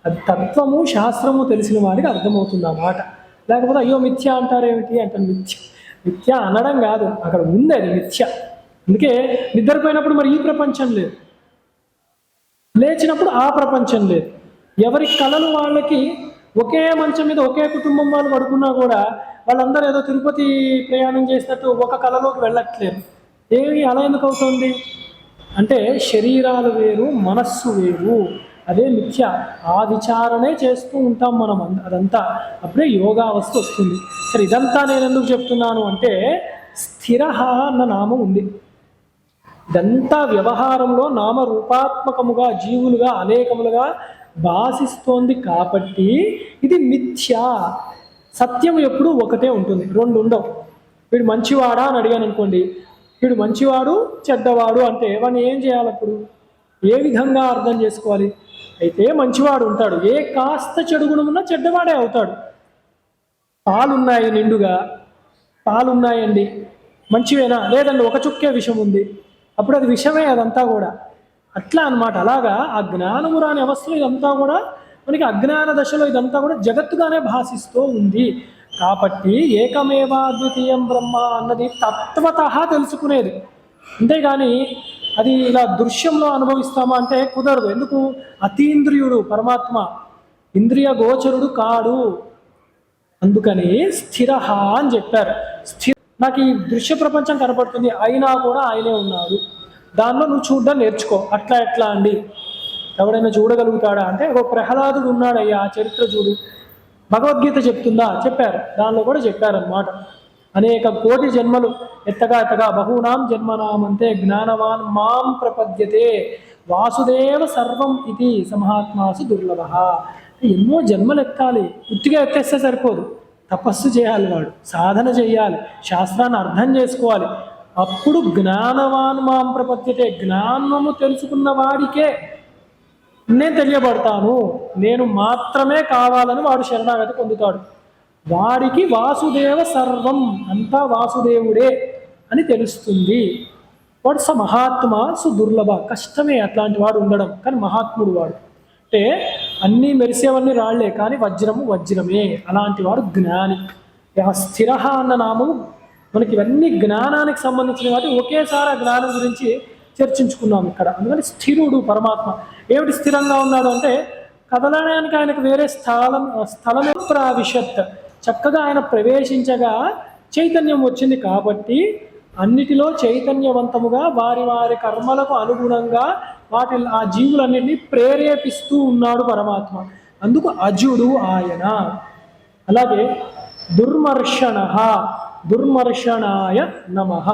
అది తత్వము శాస్త్రము తెలిసిన వాడికి అర్థమవుతుంది ఆ మాట. లేకపోతే అయ్యో మిథ్య అంటారేమిటి అంటే మిథ్య అనడం కాదు, అక్కడ ఉంది అది మిథ్య. అందుకే నిద్రపోయినప్పుడు మరి ఈ ప్రపంచం లేదు, లేచినప్పుడు ఆ ప్రపంచం లేదు. ఎవరి కళలు వాళ్ళకి, ఒకే మంచం మీద ఒకే కుటుంబం వాళ్ళు పడుకున్నా కూడా వాళ్ళందరూ ఏదో తిరుపతి ప్రయాణం చేసినట్టు ఒక కళలోకి వెళ్ళట్లేదు. ఏమి అలా ఎందుకు అవుతుంది అంటే శరీరాలు వేరు, మనస్సు వేరు, అదే మిథ్య. ఆ విచారణే చేస్తూ ఉంటాం మనం అదంతా. అప్పుడే యోగావస్థ వస్తుంది. సరే, ఇదంతా నేను ఎందుకు చెప్తున్నాను అంటే స్థిర అన్న నామం ఉంది. ఇదంతా వ్యవహారంలో నామరూపాత్మకముగా జీవులుగా అనేకములుగా భాషిస్తోంది కాబట్టి ఇది మిథ్య. సత్యం ఎప్పుడు ఒకటే ఉంటుంది, 2 ఉండవు. వీడు మంచివాడా అని అడిగాను అనుకోండి, వీడు మంచివాడు చెడ్డవాడు అంటే వాడిని ఏం చేయాలి? అప్పుడు ఏ విధంగా అర్థం చేసుకోవాలి? అయితే మంచివాడు ఉంటాడు, ఏ కాస్త చెడు గుణమున్నా చెడ్డవాడే అవుతాడు. పాలున్నాయి, నిండుగా పాలున్నాయండి, మంచివేనా? లేదండి, ఒక చుక్కే విషం ఉంది, అప్పుడు అది విషమే అదంతా కూడా. అట్లా అన్నమాట. అలాగా ఆ జ్ఞానము రాని అవస్థలో ఇదంతా కూడా మనకి, అజ్ఞాన దశలో ఇదంతా కూడా జగత్తుగానే భాషిస్తూ ఉంది. కాబట్టి ఏకమేవాద్వితీయం బ్రహ్మ అన్నది తత్వతః తెలుసుకునేది, అంతేగాని అది ఇలా దృశ్యంలో అనుభవిస్తామా అంటే కుదరదు. ఎందుకు? అతీంద్రియుడు పరమాత్మ, ఇంద్రియ గోచరుడు కాడు. అందుకని స్థిర అని చెప్పారు. నాకు ఈ దృశ్య ప్రపంచం కనపడుతుంది, అయినా కూడా ఆయనే ఉన్నాడు, దానిలో నువ్వు చూడడం నేర్చుకో. అట్లా ఎట్లా అండి ఎవడైనా చూడగలుగుతాడా అంటే ఒక ప్రహ్లాదుడు ఉన్నాడయ్యా, ఆ చరిత్ర చూడు. భగవద్గీత చెప్తుందా? చెప్పారు. దానిలో కూడా చెప్పారన్నమాట. అనేక కోటి జన్మలు ఎత్తగా బహూనాం జన్మనామంతే జ్ఞానవాన్ మాం ప్రపద్యతే వాసుదేవ సర్వం ఇది సమహాత్మాసు దుర్లభ. ఎన్నో జన్మలు ఎత్తాలి, ఉత్తిగా ఎత్తేస్తే సరిపోదు. తపస్సు చేయాలి, వాడు సాధన చేయాలి, శాస్త్రాన్ని అర్థం చేసుకోవాలి. అప్పుడు జ్ఞానవాన్ మాం ప్రపద్యతే, జ్ఞానము తెలుసుకున్న వాడికే నేను తెలియబడతాను, నేను మాత్రమే కావాలని వాడు శరణాగతి పొందుతాడు. వాడికి వాసుదేవ సర్వం, అంతా వాసుదేవుడే అని తెలుస్తుంది. వాడు మహాత్మా సుదుర్లభ, కష్టమే అట్లాంటి వాడు ఉండడం, కానీ మహాత్ముడు వాడు. అంటే అన్నీ మెరిసేవన్నీ రాళ్లే, కానీ వజ్రము వజ్రమే. అలాంటి వాడు జ్ఞాని. స్థిర అన్న నామము మనకి ఇవన్నీ జ్ఞానానికి సంబంధించిన వాటి ఒకేసారి ఆ జ్ఞానం గురించి చర్చించుకున్నాం ఇక్కడ. అందుకని స్థిరుడు పరమాత్మ. ఏమిటి స్థిరంగా ఉన్నాడు అంటే కదలడానికి ఆయనకు వేరే స్థలమే ప్రావిశత్, చక్కగా ఆయన ప్రవేశించగా చైతన్యం వచ్చింది కాబట్టి అన్నిటిలో చైతన్యవంతముగా వారి వారి కర్మలకు అనుగుణంగా ఆ జీవులన్నింటినీ ప్రేరేపిస్తూ ఉన్నాడు పరమాత్మ. అందుకు అజుడు ఆయన. అలాగే దుర్మర్షణ, దుర్మర్షణాయ నమః.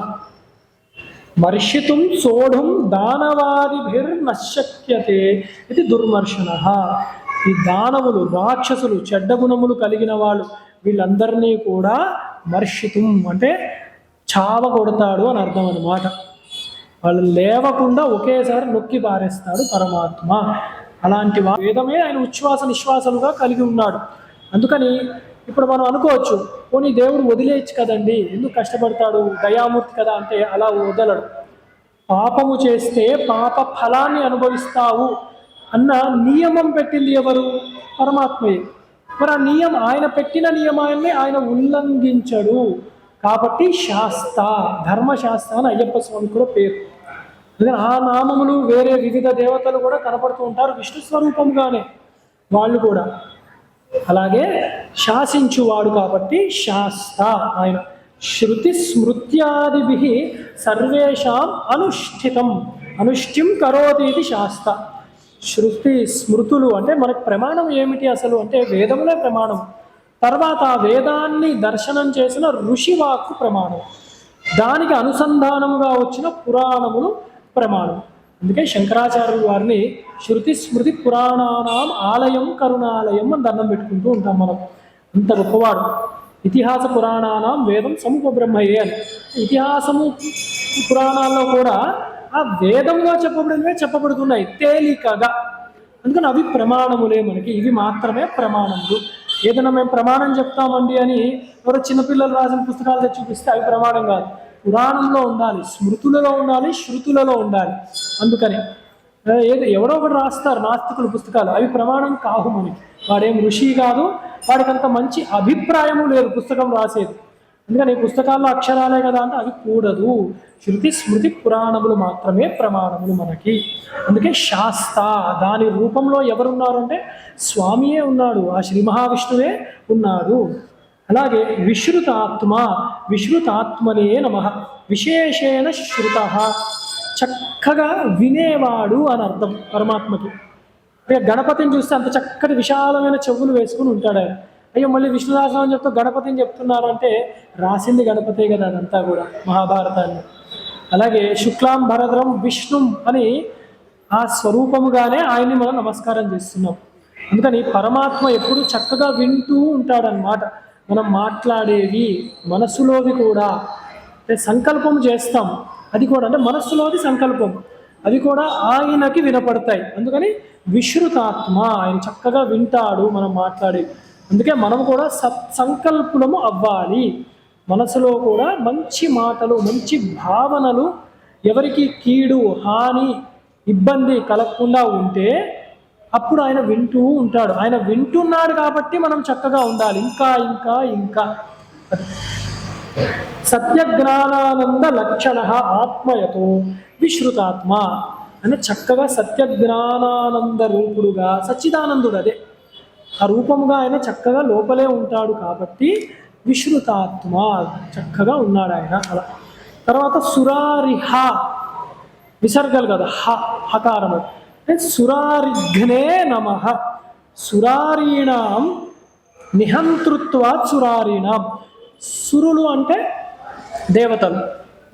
మర్షితుం సోఢుం దానవాదిభిర్నశక్యతే ఇది దుర్మర్షణ. ఈ దానవులు, రాక్షసులు, చెడ్డ గుణములు కలిగిన వాళ్ళు, వీళ్ళందరినీ కూడా మర్షితుం అంటే చావగొడతాడు అని అర్థం అన్నమాట. వాళ్ళు లేవకుండా ఒకేసారి నొక్కి పారేస్తాడు పరమాత్మ. అలాంటి వేదమే ఆయన ఉచ్ఛ్వాస నిశ్వాసలుగా కలిగి ఉన్నాడు. అందుకని ఇప్పుడు మనం అనుకోవచ్చు, పోనీ దేవుడు వదిలేయచ్చు కదండి, ఎందుకు కష్టపడతాడు, దయామూర్తి కదా అంటే అలా వదలడు. పాపము చేస్తే పాప ఫలాన్ని అనుభవిస్తావు అన్న నియమం పెట్టింది ఎవరు? పరమాత్మయే. మరి ఆ ఆయన పెట్టిన నియమాన్ని ఆయన ఉల్లంఘించడు కాబట్టి శాస్త, ధర్మశాస్త్ర అని అయ్యప్ప స్వామి కూడా పేరు. అందుకని ఆ నామములు వేరే వివిధ దేవతలు కూడా కనపడుతూ ఉంటారు విష్ణు స్వరూపంగానే వాళ్ళు కూడా. అలాగే శాసించువాడు కాబట్టి శాస్త ఆయన. శృతి స్మృత్యాదిభి సర్వేషాం అనుష్ఠితం, అనుష్ఠిం కరోతి ఇది శాస్త. శృతి స్మృతులు అంటే మనకు ప్రమాణం ఏమిటి అసలు అంటే వేదములే ప్రమాణం. తర్వాత ఆ వేదాన్ని దర్శనం చేసిన ఋషివాక్కు ప్రమాణం, దానికి అనుసంధానముగా వచ్చిన పురాణములు ప్రమాణం. అందుకే శంకరాచార్యుల వారిని శృతి స్మృతి పురాణానాం ఆలయం కరుణాలయం అని దండం పెట్టుకుంటూ ఉంటాం మనం. అంత గొప్పవాడు. ఇతిహాస పురాణానాం వేదం సముప బ్రహ్మయే అని. ఇతిహాసము పురాణాల్లో కూడా ఆ వేదంగా చెప్పబడుతున్నాయి తేలికగా. అందుకని అవి ప్రమాణములే మనకి, ఇవి మాత్రమే ప్రమాణములు. ఏదైనా మేము ప్రమాణం చెప్తామండి అని ఎవరో చిన్నపిల్లలు రాసిన పుస్తకాలు తెచ్చి చూపిస్తే అవి ప్రమాణం కాదు. పురాణంలో ఉండాలి, స్మృతులలో ఉండాలి, శృతులలో ఉండాలి. అందుకని ఎవరో ఒకటి రాస్తారు నాస్తికులు పుస్తకాలు, అవి ప్రమాణం కావు మనకి. వాడేం ఋషి కాదు, వాడికి అంత మంచి అభిప్రాయము లేదు పుస్తకం రాసేది. అందుకని ఈ పుస్తకాల్లో అక్షరాలే కదా అంటే అవి కూడదు. శృతి స్మృతి పురాణములు మాత్రమే ప్రమాణములు మనకి. అందుకే శాస్త దాని రూపంలో ఎవరున్నారు అంటే స్వామియే ఉన్నాడు, ఆ శ్రీ మహావిష్ణువే ఉన్నాడు. అలాగే విశ్రుతాత్మ, విశ్రుతాత్మనే నమః. విశేషేణ శృత, చక్కగా వినేవాడు అని అర్థం పరమాత్మకి. గణపతిని చూస్తే అంత చక్కటి విశాలమైన చెవులు వేసుకుని ఉంటాడు ఆయన. అయ్యో మళ్ళీ విష్ణు సహస్రనామం చెప్తూ గణపతిని చెప్తున్నారు అంటే రాసింది గణపతే కదా అదంతా కూడా మహాభారతాన్ని. అలాగే శుక్లాం భరద్రం విష్ణు అని ఆ స్వరూపముగానే ఆయన్ని మనం నమస్కారం చేస్తున్నాం. అందుకని పరమాత్మ ఎప్పుడు చక్కగా వింటూ ఉంటాడనమాట. మనం మాట్లాడేవి మనస్సులోవి కూడా సంకల్పం చేస్తాం, అది కూడా అంటే మనస్సులోది సంకల్పం, అవి కూడా ఆయనకి వినపడతాయి. అందుకని విశ్రుతాత్మ, ఆయన చక్కగా వింటాడు మనం మాట్లాడేవి. అందుకే మనం కూడా సత్సంకల్పులము అవ్వాలి. మనసులో కూడా మంచి మాటలు, మంచి భావనలు, ఎవరికి కీడు హాని ఇబ్బంది కలగకుండా ఉంటే అప్పుడు ఆయన వింటూ ఉంటాడు. ఆయన వింటున్నాడు కాబట్టి మనం చక్కగా ఉండాలి. ఇంకా ఇంకా ఇంకా సత్యజ్ఞానానంద లక్షణ ఆత్మయతో విశ్రుతాత్మ అని చక్కగా సత్యజ్ఞానానంద రూపుడుగా సచ్చిదానందుడు అదే ఆ రూపముగా ఆయన చక్కగా లోపలే ఉంటాడు కాబట్టి విశ్రుతాత్మ చక్కగా ఉన్నాడు ఆయన. అలా తర్వాత సురారిహ విసర్గలు కదా, హకారము సురారిఘ్నే నమః. సురారీణాం నిహంతృత్వాత్ సురారీణాం. సురులు అంటే దేవతలు,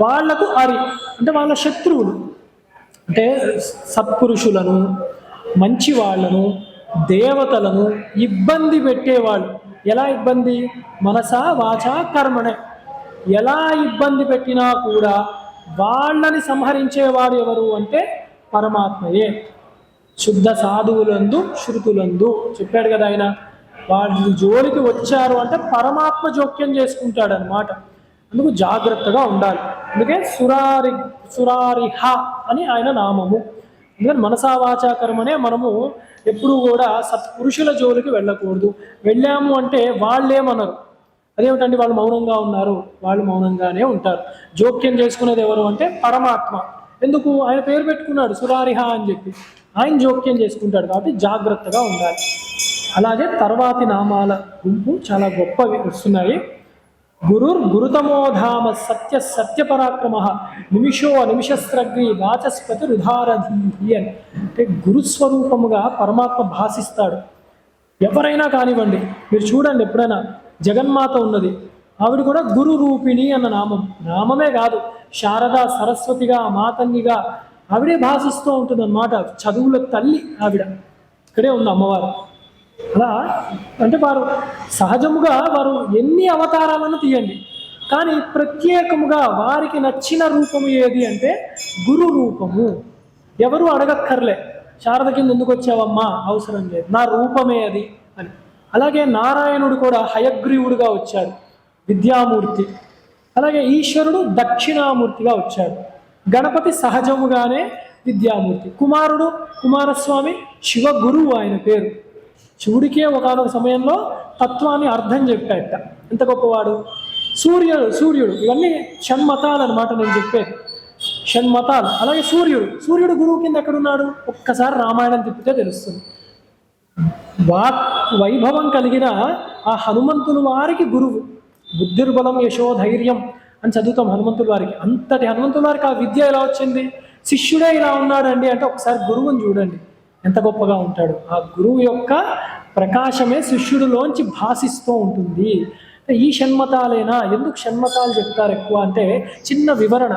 వాళ్లకు అరి అంటే వాళ్ళ శత్రువులు, అంటే సత్పురుషులను, మంచి వాళ్ళను, దేవతలను ఇబ్బంది పెట్టేవాళ్ళు. ఎలా ఇబ్బంది? మనసా వాచా కర్మనే. ఎలా ఇబ్బంది పెట్టినా కూడా వాళ్ళని సంహరించేవాడు ఎవరు అంటే పరమాత్మయే. శుద్ధ సాధువులందు శృతులందు చెప్పాడు కదా ఆయన. వాళ్ళు జోలికి వచ్చారు అంటే పరమాత్మ జోక్యం చేసుకుంటాడు అన్నమాట. అందుకు జాగ్రత్తగా ఉండాలి. అందుకే సురారిహ అని ఆయన నామము. అందుకని మనసా వాచా కర్మనే మనము ఎప్పుడు కూడా సత్పురుషుల జోలికి వెళ్ళకూడదు. వెళ్ళాము అంటే వాళ్ళేమనరు, అదేమిటండి వాళ్ళు మౌనంగా ఉన్నారు, వాళ్ళు మౌనంగానే ఉంటారు. జోక్యం చేసుకునేది ఎవరు అంటే పరమాత్మ. ఎందుకు? ఆయన పేరు పెట్టుకున్నాడు సురారిహ అని చెప్పి, ఆయన జోక్యం చేసుకుంటాడు. కాబట్టి జాగ్రత్తగా ఉండాలి. అలాగే తర్వాతి నామాల గుంపు చాలా గొప్పవి వస్తున్నాయి. గురుతమోధామ సత్య సత్యపరాక్రమ నిమిషో నిమిషస్త్రగ్రి వాచస్పతి రుధారధీ అని. అంటే గురుస్వరూపముగా పరమాత్మ భాషిస్తాడు. ఎవరైనా కానివ్వండి, మీరు చూడండి, ఎప్పుడైనా జగన్మాత ఉన్నది, ఆవిడ కూడా గురు రూపిణి అన్న నామం. నామమే కాదు, శారదా సరస్వతిగా మాతన్నిగా ఆవిడే భాషిస్తూ ఉంటుంది అన్నమాట. చదువుల తల్లి ఆవిడ. ఇక్కడే ఉంది అమ్మవారు. అలా అంటే వారు సహజముగా వారు ఎన్ని అవతారాలను తీయండి, కానీ ప్రత్యేకముగా వారికి నచ్చిన రూపము ఏది అంటే గురు రూపము. ఎవరు అడగక్కర్లే, శారద కింద ఎందుకు వచ్చావమ్మా, అవసరం లేదు, నా రూపమే అది అని. అలాగే నారాయణుడు కూడా హయగ్రీవుడుగా వచ్చాడు, విద్యామూర్తి. అలాగే ఈశ్వరుడు దక్షిణామూర్తిగా వచ్చాడు. గణపతి సహజముగానే విద్యామూర్తి. కుమారస్వామి శివ గురువు, ఆయన పేరు. శివుడికే ఒకనొక సమయంలో తత్వాన్ని అర్థం చెప్పాట. ఎంత గొప్పవాడు. సూర్యుడు ఇవన్నీ షణ్మతాలు అనమాట నేను చెప్పేది, షణ్మతాలు. అలాగే సూర్యుడు గురువు కింద ఎక్కడున్నాడు? ఒక్కసారి రామాయణం తిప్పితే తెలుస్తుంది. వైభవం కలిగిన ఆ హనుమంతుల వారికి గురువు. బుద్ధిర్బలం యశోధైర్యం అని చదువుతాం హనుమంతుల వారికి. అంతటి హనుమంతుల వారికి ఆ విద్య ఎలా వచ్చింది? శిష్యుడే ఇలా ఉన్నాడండి అంటే ఒకసారి గురువుని చూడండి ఎంత గొప్పగా ఉంటాడు. ఆ గురువు యొక్క ప్రకాశమే శిష్యుడిలోంచి భాషిస్తూ ఉంటుంది. ఈ షణ్మతాలేనా? ఎందుకు షణ్మతాలు చెప్తారు ఎక్కువ అంటే చిన్న వివరణ.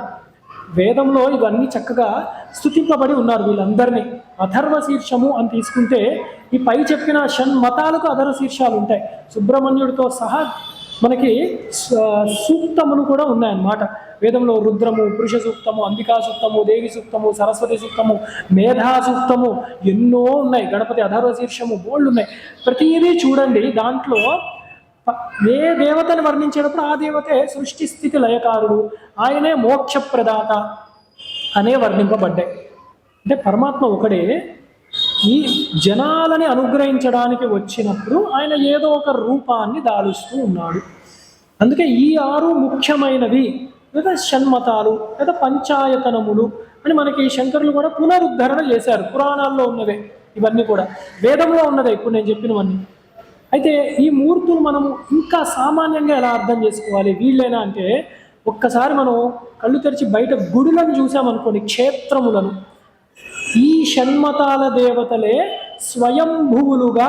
వేదంలో ఇవన్నీ చక్కగా స్తుతింపబడి ఉన్నారు వీళ్ళందరినీ. అథర్వ శీర్షము అని తీసుకుంటే ఈ పై చెప్పిన షణ్మతాలకు అథర్వ శీర్షాలు ఉంటాయి. సుబ్రహ్మణ్యుడితో సహా మనకి సూక్తములు కూడా ఉన్నాయన్నమాట వేదంలో. రుద్రము, పురుష సూక్తము, అంబికా సూక్తము, దేవి సూక్తము, సరస్వతి సూక్తము, మేధా సూక్తము, ఎన్నో ఉన్నాయి. గణపతి అథర్వ శీర్షము బోళ్ళు ఉన్నాయి. ప్రతిదీ చూడండి, దాంట్లో ఏ దేవతను వర్ణించేటప్పుడు ఆ దేవతే సృష్టి స్థితి లయకారుడు, ఆయనే మోక్షప్రదాత అనే వర్ణింపబడ్డాయి. అంటే పరమాత్మ ఒకడే. ఈ జనాలని అనుగ్రహించడానికి వచ్చినప్పుడు ఆయన ఏదో ఒక రూపాన్ని దాలుస్తూ ఉన్నాడు. అందుకే ఈ 6 ముఖ్యమైనవి, లేదా షణ్మతాలు లేదా పంచాయతనములు అని మనకి శంకరులు కూడా పునరుద్ధరణ చేశారు. పురాణాల్లో ఉన్నవే ఇవన్నీ కూడా, వేదంలో ఉన్నదే ఇప్పుడు నేను చెప్పినవన్నీ. అయితే ఈ మూర్తులు మనము ఇంకా సామాన్యంగా ఎలా అర్థం చేసుకోవాలి? వీళ్ళైనా అంటే ఒక్కసారి మనం కళ్ళు తెరిచి బయట గుడులను చూసామనుకోండి, క్షేత్రములను, ఈ షణ్మతాల దేవతలే స్వయంభువులుగా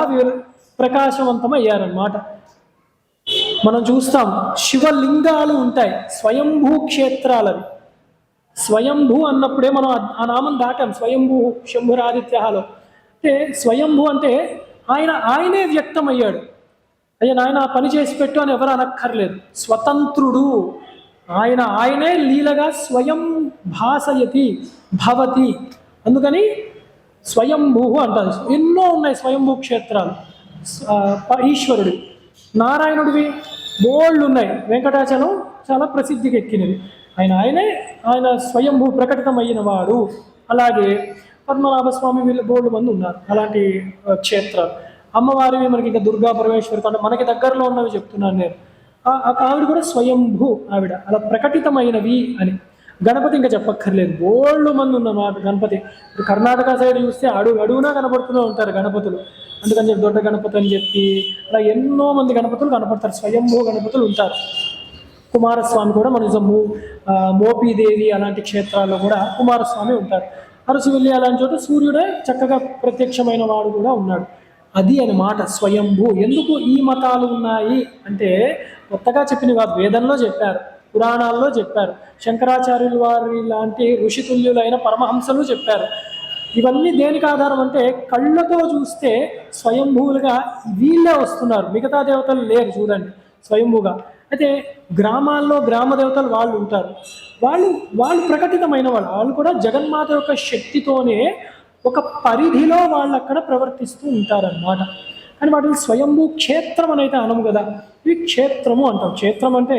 ప్రకాశవంతమయ్యారన్నమాట. మనం చూస్తాం శివలింగాలు ఉంటాయి, స్వయంభూ క్షేత్రాలవి. స్వయంభూ అన్నప్పుడే మనం ఆ నామం దాటాం. స్వయంభూ శంభురాదిత్యాలో అంటే స్వయంభూ అంటే ఆయనే వ్యక్తమయ్యాడు. అయ్యా నాయన ఆ పని చేసి పెట్టు అని ఎవరు అనక్కర్లేదు. స్వతంత్రుడు ఆయనే లీలగా స్వయం భాసయతి భవతి. అందుకని స్వయంభూ అంటారు. ఎన్నో ఉన్నాయి స్వయంభూ క్షేత్రాలు. ఈశ్వరుడు, నారాయణుడివి బోళ్ళు ఉన్నాయి. వెంకటాచలం చాలా ప్రసిద్ధికి ఎక్కినవి. ఆయన స్వయంభూ ప్రకటితమైన వాడు. అలాగే పద్మనాభస్వామి వీళ్ళు బోళ్ళు మంది ఉన్నారు అలాంటి క్షేత్రాలు. అమ్మవారివి మనకి ఇంకా దుర్గా పరమేశ్వరి అంటే మనకి దగ్గరలో ఉన్నవి చెప్తున్నాను నేను. ఆవిడ కూడా స్వయంభూ, ఆవిడ అలా ప్రకటితమైనవి అని. గణపతి ఇంకా చెప్పక్కర్లేదు, బోళ్ళు మంది ఉన్నారు గణపతి. కర్ణాటక సైడ్ చూస్తే అడుగునా కనపడుతూనే ఉంటారు గణపతులు. అందుకని చెప్పి దొడ్డ గణపతి అని చెప్పి అలా ఎన్నో మంది గణపతులు కనపడతారు, స్వయంభూ గణపతులు ఉంటారు. కుమారస్వామి కూడా మన మోపీదేవి అలాంటి క్షేత్రాల్లో కూడా కుమారస్వామి ఉంటారు. అరసివెల్లి అలాంటి చోట సూర్యుడే చక్కగా ప్రత్యక్షమైన వాడు కూడా ఉన్నాడు. అది అన్నమాట స్వయంభూ. ఎందుకు ఈ మతాలు ఉన్నాయి అంటే కొత్తగా చెప్పిన కాదు, వేదంలో చెప్పారు, పురాణాల్లో చెప్పారు, శంకరాచార్యుల వారి లాంటి ఋషితుల్యులైన పరమహంసలు చెప్పారు. ఇవన్నీ దేనికి ఆధారం అంటే కళ్ళతో చూస్తే స్వయంభూలుగా వీళ్ళే వస్తున్నారు, మిగతా దేవతలు లేరు చూడండి స్వయంభూగా. అయితే గ్రామాల్లో గ్రామ దేవతలు వాళ్ళు ఉంటారు, వాళ్ళు ప్రకటితమైన వాళ్ళు కూడా జగన్మాత యొక్క శక్తితోనే ఒక పరిధిలో వాళ్ళు అక్కడ ప్రవర్తిస్తూ ఉంటారన్నమాట. కానీ వాటిని స్వయంభూ క్షేత్రం అని అయితే అనము కదా, ఇవి క్షేత్రము అంటాం. క్షేత్రం అంటే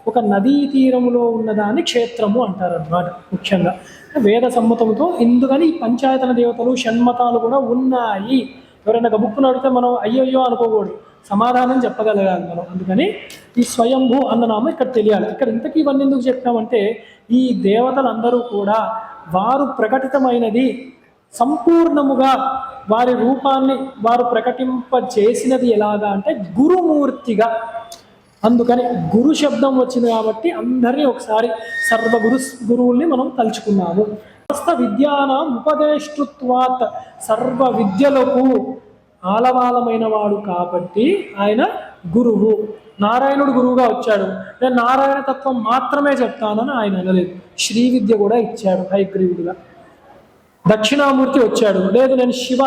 ఒక నదీ తీరములో ఉన్నదాన్ని క్షేత్రము అంటారన్నమాట ముఖ్యంగా వేద సమ్మతంతో. ఎందుకని ఈ పంచాయతన దేవతలు షణ్మతాలు కూడా ఉన్నాయి. ఎవరైనా గబుక్కుని అడిగితే మనం అయ్యయ్యో అనుకోకూడదు, సమాధానం చెప్పగలగాలి మనం. అందుకని ఈ స్వయంభూ అన్న నామం ఇక్కడ తెలియాలి. ఇక్కడ ఇంతకీ ఇవన్నీ ఎందుకు చెప్పామంటే ఈ దేవతలందరూ కూడా వారు ప్రకటితమైనది సంపూర్ణముగా వారి రూపాన్ని వారు ప్రకటింపజేసినది ఎలాగా అంటే గురుమూర్తిగా. అందుకని గురు శబ్దం వచ్చింది కాబట్టి అందరినీ ఒకసారి గురువుల్ని మనం తలుచుకున్నాము. సమస్త విద్యానాం ఉపదేష్టృత్వాత్, సర్వ విద్యలకు ఆలవాలమైన వాడు కాబట్టి ఆయన గురువు. నారాయణుడు గురువుగా వచ్చాడు, నేను నారాయణ తత్వం మాత్రమే చెప్తానని ఆయన అనలేదు. శ్రీ విద్య కూడా ఇచ్చాడు హయగ్రీవుడిగా. దక్షిణామూర్తి వచ్చాడు, లేదు నేను శివ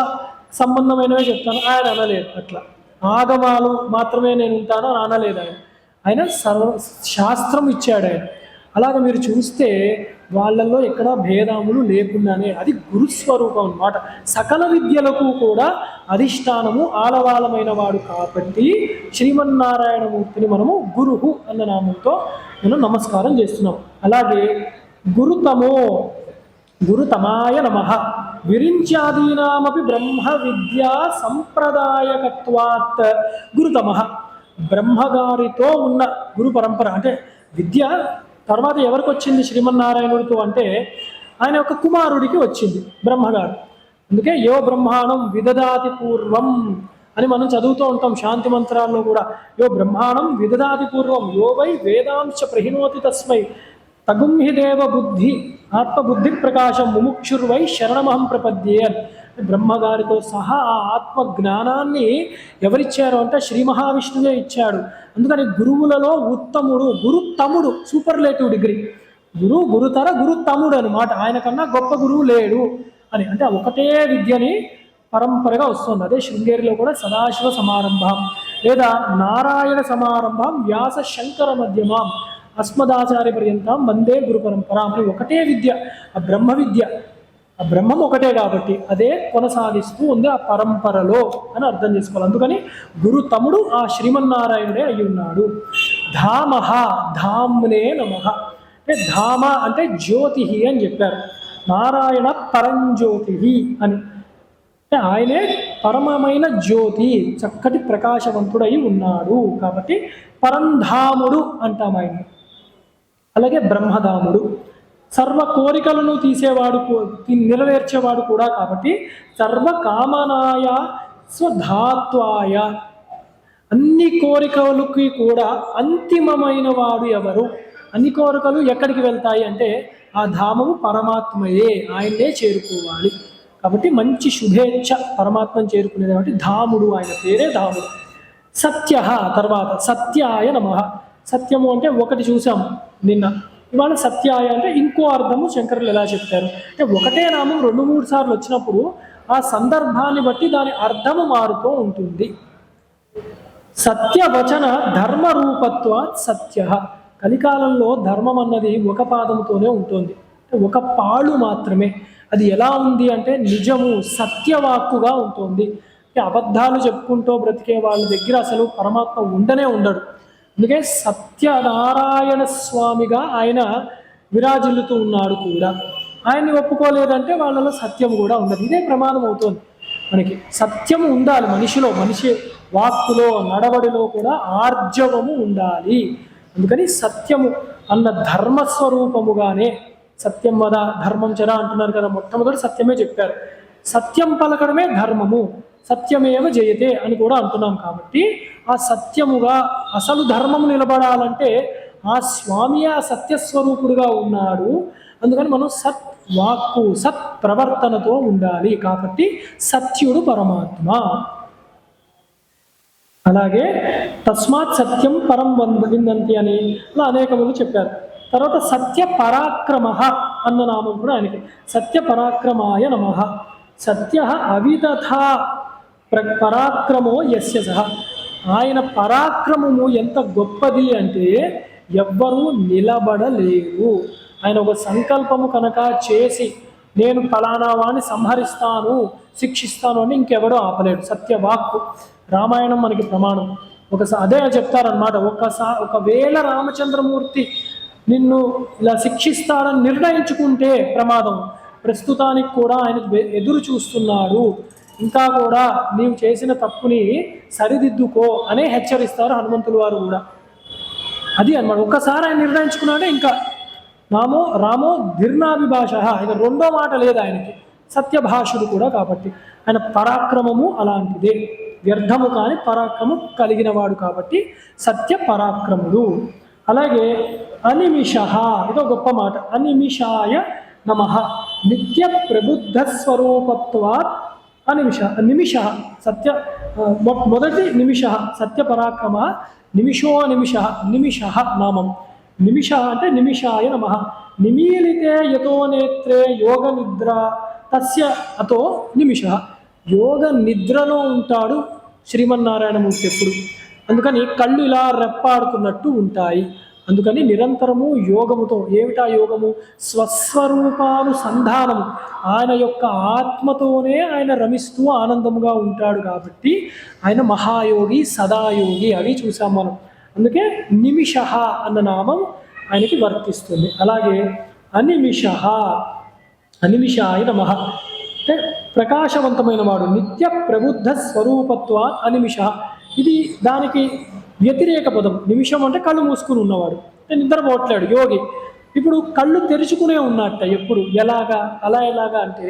సంబంధమైనవే చెప్తాను ఆయన అనలేదు. అట్లా ఆగమాలు మాత్రమే నేను ఉంటాను అని అనలేదు ఆయన శాస్త్రం ఇచ్చాడు ఆయన. అలాగే మీరు చూస్తే వాళ్ళల్లో ఎక్కడ భేదములు లేకుండానే అది గురుస్వరూపం అన్నమాట. సకల విద్యలకు కూడా అధిష్టానము ఆలవాలమైన వాడు కాబట్టి శ్రీమన్నారాయణమూర్తిని మనము గురువు అన్న నామంతో మనం నమస్కారం చేస్తున్నాం. అలాగే గురుతమాయ నమః విరించాదీనామపి బ్రహ్మ విద్యా సంప్రదాయకత్వాత్ గురుతమః. బ్రహ్మగారితో ఉన్న గురు పరంపర అంటే విద్య తర్వాత ఎవరికి వచ్చింది శ్రీమన్నారాయణుడితో అంటే ఆయన యొక్క కుమారుడికి వచ్చింది బ్రహ్మగారు. అందుకే యో బ్రహ్మాణం విదదాతి పూర్వం అని మనం చదువుతూ ఉంటాం శాంతి మంత్రాల్లో కూడా. యో బ్రహ్మాణం విదదాతి పూర్వం యో వై వేదాంశ ప్రహిణోతి తస్మై తగుంహి దేవ బుద్ధి ఆత్మబుద్ధి ప్రకాశం ముముక్షుర్వై శరణమహం ప్రపద్యే అని. బ్రహ్మగారితో సహా ఆ ఆత్మ జ్ఞానాన్ని ఎవరిచ్చారు అంటే శ్రీ మహావిష్ణువే ఇచ్చాడు. అందుకని గురువులలో ఉత్తముడు గురుతముడు, సూపర్లేటివ్ డిగ్రీ. గురుతర గురుతముడు అనమాట. ఆయన కన్నా గొప్ప గురువు లేడు అని. అంటే ఒకటే విద్యని పరంపరగా వస్తుంది. అదే శృంగేరిలో కూడా సదాశివ సమారంభం లేదా నారాయణ సమారంభం వ్యాస శంకర మధ్యమం అస్మదాచార్య పర్యంతం వందే గురు పరంపర అని ఒకటే విద్య. ఆ బ్రహ్మ విద్య, ఆ బ్రహ్మం ఒకటే కాబట్టి అదే కొనసాగిస్తూ ఉంది ఆ పరంపరలో అని అర్థం చేసుకోవాలి. అందుకని గురు తమ్ముడు ఆ శ్రీమన్నారాయణుడే అయి ఉన్నాడు. ధామహ ధామ్నే నమః అంటే ధామ అంటే జ్యోతి అని చెప్పారు. నారాయణ పరంజ్యోతి అని అంటే ఆయనే పరమమైన జ్యోతి, చక్కటి ప్రకాశవంతుడై ఉన్నాడు కాబట్టి పరంధాముడు అంటాం ఆయన. అలాగే బ్రహ్మధాముడు సర్వ కోరికలను తీసేవాడు, నెరవేర్చేవాడు కూడా కాబట్టి సర్వకామనాయ స్వధాత్వాయ, అన్ని కోరికలకి కూడా అంతిమమైన వాడు ఎవరు? అన్ని కోరికలు ఎక్కడికి వెళ్తాయి అంటే ఆ ధామము పరమాత్మయే, ఆయన్నే చేరుకోవాలి. కాబట్టి మంచి శుభేచ్ఛ పరమాత్మను చేరుకునేది కాబట్టి ధాముడు, ఆయన పేరే ధాముడు. సత్య తర్వాత సత్యాయ నమః. సత్యము అంటే ఒకటి చూసాం నిన్న, ఇవాళ సత్యాయ అంటే ఇంకో అర్థము శంకరులు ఎలా చెప్తారు అంటే ఒకటే నామం 2-3 సార్లు వచ్చినప్పుడు ఆ సందర్భాన్ని బట్టి దాని అర్థము మారుతూ ఉంటుంది. సత్యవచన ధర్మరూపత్వాత్ సత్య. కలికాలంలో ధర్మం అన్నది ఒక పాదముతోనే ఉంటుంది, ఒక పాళ్ళు మాత్రమే. అది ఎలా ఉంది అంటే నిజము సత్యవాక్కుగా ఉంటుంది. అబద్ధాలు చెప్పుకుంటూ బ్రతికే వాళ్ళ దగ్గర అసలు పరమాత్మ ఉండడు. అందుకే సత్యనారాయణ స్వామిగా ఆయన విరాజిల్లుతూ ఉన్నాడు కూడా. ఆయన్ని ఒప్పుకోలేదంటే వాళ్ళలో సత్యం కూడా ఉండదు. ఇదే ప్రమాదం అవుతుంది మనకి. సత్యము ఉండాలి మనిషిలో, మనిషి వాక్కులో నడవడిలో కూడా ఆర్జవము ఉండాలి. అందుకని సత్యము అన్న ధర్మస్వరూపముగానే సత్యం వద ధర్మం చర అంటున్నారు కదా, మొట్టమొదటి సత్యమే చెప్పారు. సత్యం పలకడమే ధర్మము, సత్యమేవ జయతే అని కూడా అంటున్నాం. కాబట్టి ఆ సత్యముగా అసలు ధర్మము నిలబడాలంటే ఆ స్వామి ఆ సత్యస్వరూపుడుగా ఉన్నాడు. అందుకని మనం సత్ వాక్కు సత్ ప్రవర్తనతో ఉండాలి. కాబట్టి సత్యుడు పరమాత్మ. అలాగే తస్మాత్ సత్యం పరం విందంతి అని ఇలా అనేక మంది చెప్పారు. తర్వాత సత్య పరాక్రమ అన్న నామం కూడా ఆయనకి. సత్య పరాక్రమాయ నమః. సత్య అవితథా పరాక్రమో యస్య సహ. ఆయన పరాక్రమము ఎంత గొప్పది అంటే ఎవ్వరూ నిలబడలేరు. ఆయన ఒక సంకల్పము కనుక చేసి నేను ఫలానా వాణ్ణి సంహరిస్తాను, శిక్షిస్తాను అని ఇంకెవడో ఆపలేడు. సత్యవాక్కు. రామాయణం మనకి ప్రమాణం. అదే చెప్తారనమాట. ఒకవేళ రామచంద్రమూర్తి నిన్ను ఇలా శిక్షిస్తాడని నిర్ణయించుకుంటే ప్రమాదం. ప్రస్తుతానికి కూడా ఆయన ఎదురు చూస్తున్నాడు, ఇంకా కూడా నీవు చేసిన తప్పుని సరిదిద్దుకో అనే హెచ్చరిస్తారు హనుమంతులు వారు కూడా. అది అన్నమాట. ఒక్కసారి ఆయన నిర్ణయించుకున్నాడే ఇంకా రామో ధీర్ణాభిభాష. ఇక రెండో మాట లేదు ఆయనకి. సత్యభాషుడు కూడా కాబట్టి ఆయన పరాక్రమము అలాంటిదే. వ్యర్థము కాని పరాక్రమం కలిగిన వాడు కాబట్టి సత్య పరాక్రముడు. అలాగే అనిమిష, ఇదో గొప్ప మాట. అనిమిషాయ నమః. నిత్య ప్రబుద్ధ స్వరూపత్వాత్ నిమిష సత్య మొదటి నిమిష సత్య పరాక్రమ. నిమిష నామం. నిమిష అంటే నిమిషాయ నమః. నిమీలితే యతో నేత్రే యోగ నిద్ర తస్య అతో నిమిష. యోగ నిద్రలో ఉంటాడు శ్రీమన్నారాయణమూర్తి ఎప్పుడు. అందుకని కళ్ళు ఇలా రెప్పాడుతున్నట్టు ఉంటాయి. అందుకని నిరంతరము యోగముతో. ఏమిటా యోగము? స్వస్వరూపానుసంధానము. ఆయన యొక్క ఆత్మతోనే ఆయన రమిస్తూ ఆనందముగా ఉంటాడు కాబట్టి ఆయన మహాయోగి, సదాయోగి. అవి చూసాం మనం. అందుకే నిమిష అన్న నామం ఆయనకి వర్తిస్తుంది. అలాగే అనిమిషాయ నమః అంటే ప్రకాశవంతమైన వాడు. నిత్య ప్రబుద్ధ స్వరూపత్వ అనిమిష. ఇది దానికి వ్యతిరేక పదం. నిమిషం అంటే కళ్ళు మూసుకుని ఉన్నవాడు, నిద్రపోవట్లేడు యోగి. ఇప్పుడు కళ్ళు తెరుచుకునే ఉన్నట్ట ఎప్పుడు. ఎలాగా అంటే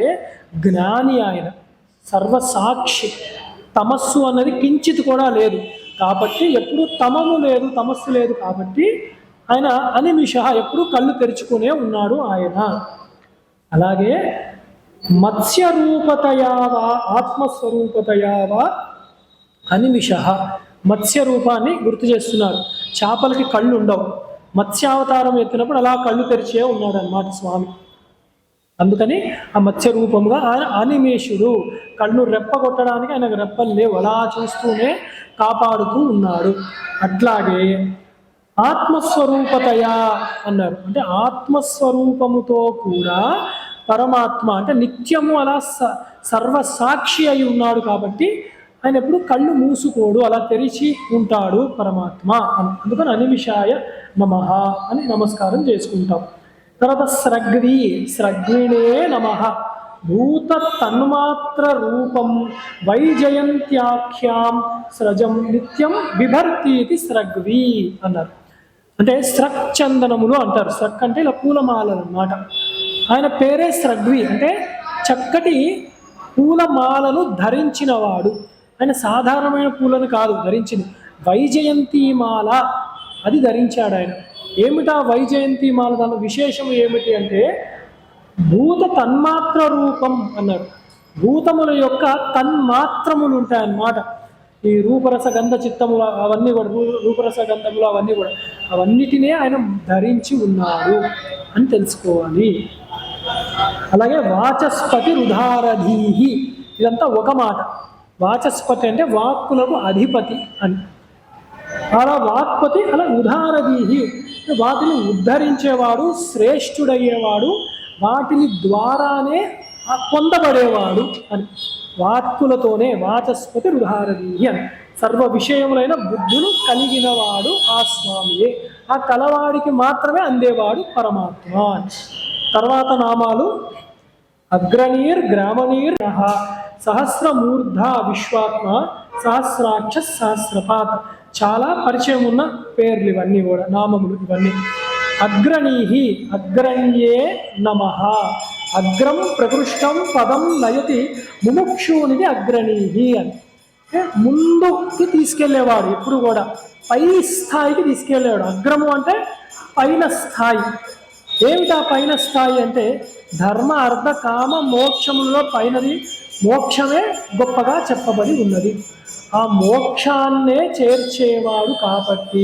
జ్ఞాని ఆయన, సర్వసాక్షి. తమస్సు అన్నది కించిత్ కూడా లేదు కాబట్టి, ఎప్పుడు తమస్సు లేదు కాబట్టి ఆయన అనిమిష, ఎప్పుడు కళ్ళు తెరుచుకునే ఉన్నాడు ఆయన. అలాగే మత్స్యరూపతయావా ఆత్మస్వరూపతయావా అనిమిష. మత్స్య రూపాన్ని గుర్తు చేస్తున్నారు. చేపలకి కళ్ళు ఉండవు. మత్స్యావతారం ఎత్తినప్పుడు అలా కళ్ళు తెరిచే ఉన్నాడు అన్నమాట స్వామి. అందుకని ఆ మత్స్య రూపంగా ఆయన అనిమేషుడు. కళ్ళు రెప్పగొట్టడానికి ఆయనకు రెప్పలు లేవు, అలా చూస్తూనే కాపాడుతూ ఉన్నాడు. అట్లాగే ఆత్మస్వరూపతయా అన్నారు. అంటే ఆత్మస్వరూపముతో కూడా పరమాత్మ అంటే నిత్యము అలా సర్వసాక్షి అయి ఉన్నాడు కాబట్టి ఆయన ఎప్పుడు కళ్ళు మూసుకోడు, అలా తెరిచి ఉంటాడు పరమాత్మ. అందుకని అనిమిషాయ నమః అని నమస్కారం చేసుకుంటాం. తర్వాత స్రగ్విణే నమః. భూత తన్మాత్ర రూపం వైజయంత్యాఖ్యాం స్రజం నిత్యం బిభర్తీతి స్రగ్వి అన్నారు. అంటే స్రక్ చందనములు అంటారు. స్రక్ అంటే ఇలా పూలమాలలు అన్నమాట. ఆయన పేరే స్రగ్వి. అంటే చక్కటి పూలమాలను ధరించినవాడు. ఆయన సాధారణమైన పూలను కాదు ధరించింది, వైజయంతిమాల అది ధరించాడు ఆయన. ఏమిటా వైజయంతిమాల? దాని విశేషం ఏమిటి అంటే భూత తన్మాత్ర రూపం అన్నారు. భూతముల యొక్క తన్మాత్రములు ఉంటాయన్నమాట. ఈ రూపరస గంధ చిత్తములు అవన్నీ కూడా, రూపరస గంధములు అవన్నీ కూడా, అవన్నిటినే ఆయన ధరించి ఉన్నాడు అని తెలుసుకోవాలి. అలాగే వాచస్పతి రుధారధీహి, ఇదంతా ఒక మాట. వాచస్పతి అంటే వాక్కులకు అధిపతి అని. అలా వాక్పతి, అలా ఉదారధీహి వాటిని ఉద్ధరించేవాడు, శ్రేష్ఠుడయ్యేవాడు, వాటిని ద్వారానే పొందబడేవాడు అని. వాక్కులతోనే వాచస్పతి రుధారధీహి అని. సర్వ విషయములైన బుద్ధులు కలిగినవాడు ఆ స్వామియే. ఆ కలవాడికి మాత్రమే అందేవాడు పరమాత్మ. తర్వాత నామాలు అగ్రణీర్ గ్రామణీర్ సహస్రమూర్ధ విశ్వాత్మ సహస్రాక్ష సహస్రపాత్. చాలా పరిచయం ఉన్న పేర్లు ఇవన్నీ కూడా, నామములు ఇవన్నీ. అగ్రణీహి అగ్రణ్యే నమః. అగ్రం ప్రకృష్టం పదం నయతి ముముక్షునిది అగ్రణీహి అని. ముందుకి తీసుకెళ్లేవాడు, ఎప్పుడు కూడా పై స్థాయికి తీసుకెళ్లేవాడు. అగ్రము అంటే పైన స్థాయి, ఏమిటా పైన స్థాయి అంటే ధర్మ అర్థ కామ మోక్షములలో పైనది మోక్షమే గొప్పగా చెప్పబడి ఉన్నది. ఆ మోక్షాన్నే చేర్చేవాడు కాబట్టి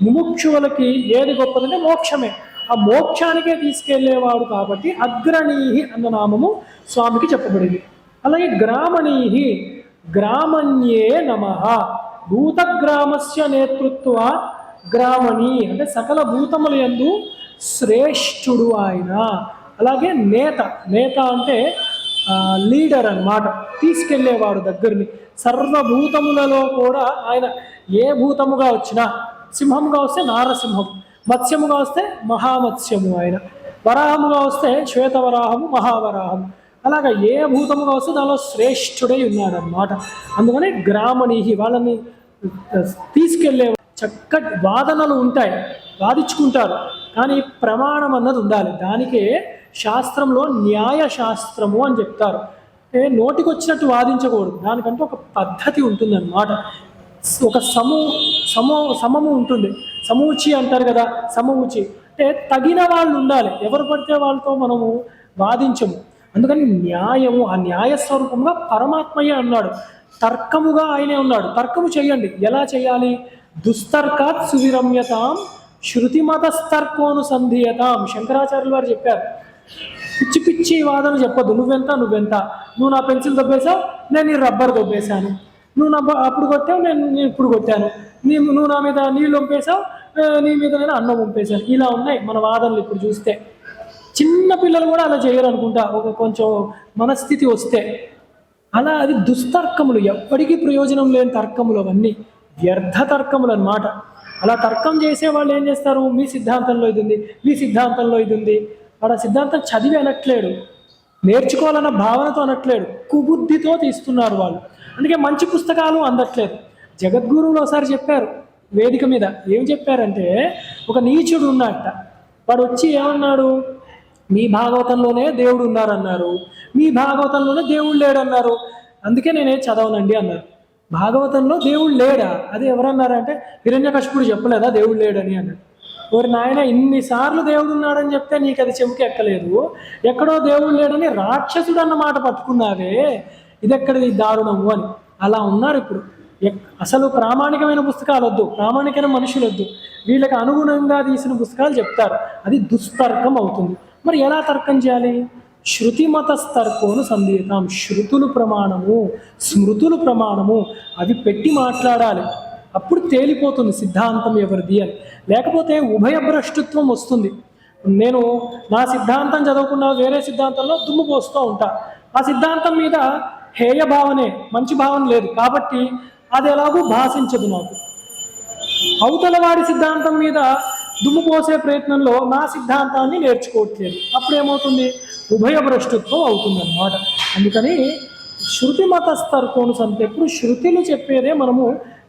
ముముక్షువులకి ఏది గొప్పదంటే మోక్షమే. ఆ మోక్షానికే తీసుకెళ్లేవాడు కాబట్టి అగ్రణీహి అన్న నామము స్వామికి చెప్పబడింది. అలాగే గ్రామణీహి గ్రామణ్యే నమః భూతగ్రామస్య నేతృత్వ గ్రామణి అంటే సకల భూతముల యందు శ్రేష్ఠుడు ఆయన. అలాగే నేత నేత అంటే లీడర్ అన్నమాట, తీసుకెళ్లేవాడు దగ్గరని. సర్వభూతములలో కూడా ఆయన ఏ భూతముగా వచ్చినా, సింహముగా వస్తే నారసింహం, మత్స్యముగా వస్తే మహామత్స్యము ఆయన, వరాహముగా వస్తే శ్వేతవరాహము మహావరాహము, అలాగా ఏ భూతముగా వస్తే దానిలో శ్రేష్ఠుడై ఉన్నాడనమాట. అందుకని గ్రామణీహి వాళ్ళని తీసుకెళ్లే చక్కటి వాదనలు ఉంటాయి, వాదించుకుంటారు, కానీ ప్రమాణం అన్నది ఉండాలి. దానికే శాస్త్రంలో న్యాయశాస్త్రము అని చెప్తారు. నోటికి వచ్చినట్టు వాదించకూడదు, దానికంటే ఒక పద్ధతి ఉంటుందన్నమాట. ఒక సమము ఉంటుంది, సమూచి అంటారు కదా, సమూచి అంటే తగిన వాళ్ళు ఉండాలి. ఎవరు పడితే వాళ్ళతో మనము వాదించము. అందుకని న్యాయము, ఆ న్యాయస్వరూపంగా పరమాత్మయ్య అన్నాడు. తర్కముగా ఆయనే ఉన్నాడు. తర్కము చేయండి. ఎలా చేయాలి? దుస్తర్కాత్ సువిరమ్యతాం శృతిమతస్తర్కోనుసంధీయతాం. శంకరాచార్యులు వారు చెప్పారు. పిచ్చి పిచ్చి వాదన చెప్పొద్దు. నువ్వెంత, నువ్వు నా పెన్సిల్ దొబ్బేశావు, నేను నీ రబ్బర్ దొబ్బేశాను, నువ్వు నా అప్పుడు కొట్టావు, నేను ఇప్పుడు కొట్టాను, నువ్వు నా మీద నీళ్ళు వంపేశావు, నీ మీద నేను అన్నం వంపేశాను. ఇలా ఉన్నాయి మన వాదనలు. ఇప్పుడు చూస్తే చిన్న పిల్లలు కూడా అలా చేయరు అనుకుంటా, ఒక కొంచెం మనస్థితి వస్తే. అలా అది దుస్తర్కములు, ఎప్పటికీ ప్రయోజనం లేని తర్కములు, అవన్నీ వ్యర్థ తర్కములు అన్నమాట. అలా తర్కం చేసే వాళ్ళు ఏం చేస్తారు? మీ సిద్ధాంతంలో ఇది ఉంది, మీ సిద్ధాంతంలో ఇది ఉంది. వాడు ఆ సిద్ధాంతం చదివి అనట్లేడు, నేర్చుకోవాలన్న భావనతో అనట్లేడు, కుబుద్ధితో తీస్తున్నారు వాళ్ళు. అందుకే మంచి పుస్తకాలు అందట్లేదు. జగద్గురువులు ఒకసారి చెప్పారు వేదిక మీద. ఏం చెప్పారంటే, ఒక నీచుడు ఉన్నట్ట. వాడు వచ్చి ఏమన్నాడు? మీ భాగవతంలోనే దేవుడు ఉన్నారన్నారు, మీ భాగవతంలోనే దేవుడు లేడన్నారు, అందుకే నేనే చదవనండి అన్నారు. భాగవతంలో దేవుడు లేడా? అది ఎవరన్నారంటే హిరణ్యకశిపుడు చెప్పలేదా దేవుడు లేడని అన్నాడు. ఎవరి నాయన, ఇన్నిసార్లు దేవుడు ఉన్నాడని చెప్తే నీకు అది చెవికి ఎక్కలేదు, ఎక్కడో దేవుడు లేడని రాక్షసుడు అన్న మాట పట్టుకున్నావే, ఇదెక్కడిది దారుణము అని. అలా ఉన్నారు ఇప్పుడు. అసలు ప్రామాణికమైన పుస్తకాలు వద్దు, ప్రామాణికమైన మనుషులు వద్దు, వీళ్ళకి అనుగుణంగా తీసిన పుస్తకాలు చెప్తారు. అది దుస్తర్కం అవుతుంది. మరి ఎలా తర్కం చేయాలి? శృతిమతస్తర్కోను సంధీయతాం. శృతులు ప్రమాణము, స్మృతులు ప్రమాణము, అవి పెట్టి మాట్లాడాలి. అప్పుడు తేలిపోతుంది సిద్ధాంతం ఎవరిది అని. లేకపోతే ఉభయభ్రష్టుత్వం వస్తుంది. నేను నా సిద్ధాంతం చదవకుండా వేరే సిద్ధాంతంలో దుమ్ము పోస్తూ ఉంటా. ఆ సిద్ధాంతం మీద హేయ భావనే, మంచి భావన లేదు కాబట్టి అది ఎలాగూ భాషించదు నాకు. అవతల వాడి సిద్ధాంతం మీద దుమ్ము పోసే ప్రయత్నంలో నా సిద్ధాంతాన్ని నేర్చుకోవట్లేదు. అప్పుడు ఏమవుతుంది? ఉభయభ్రష్టుత్వం అవుతుంది అన్నమాట. అందుకని శృతిమతస్తర్కోను సంత, ఎప్పుడు శృతులు చెప్పేదే మనము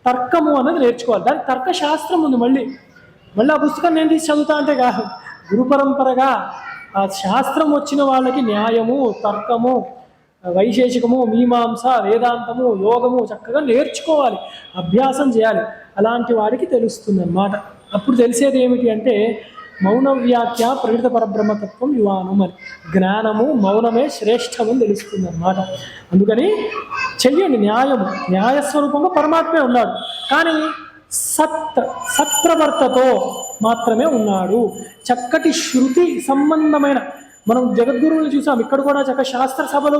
తర్కము అనేది నేర్చుకోవాలి. దానికి తర్కశాస్త్రం ఉంది. మళ్ళీ ఆ పుస్తకం నేను తీసి చదువుతా అంటే కాదు, గురు పరంపరగా ఆ శాస్త్రం వచ్చిన వాళ్ళకి న్యాయము, తర్కము, వైశేషికము, మీమాంస, వేదాంతము, యోగము చక్కగా నేర్చుకోవాలి, అభ్యాసం చేయాలి. అలాంటి వాడికి తెలుస్తుంది అన్నమాట. అప్పుడు తెలిసేది ఏమిటి అంటే మౌన వ్యాఖ్య ప్రకృత పరబ్రహ్మతత్వం యువానం అని. జ్ఞానము మౌనమే శ్రేష్టమని తెలుస్తుంది అన్నమాట. అందుకని చెయ్యండి న్యాయము. న్యాయస్వరూపంగా పరమాత్మే ఉన్నాడు, కానీ సత్ప్రవర్తతో మాత్రమే ఉన్నాడు. చక్కటి శృతి సంబంధమైన, మనం జగద్గురువులు చూసాం, ఇక్కడ కూడా చక్కగా శాస్త్ర సభలు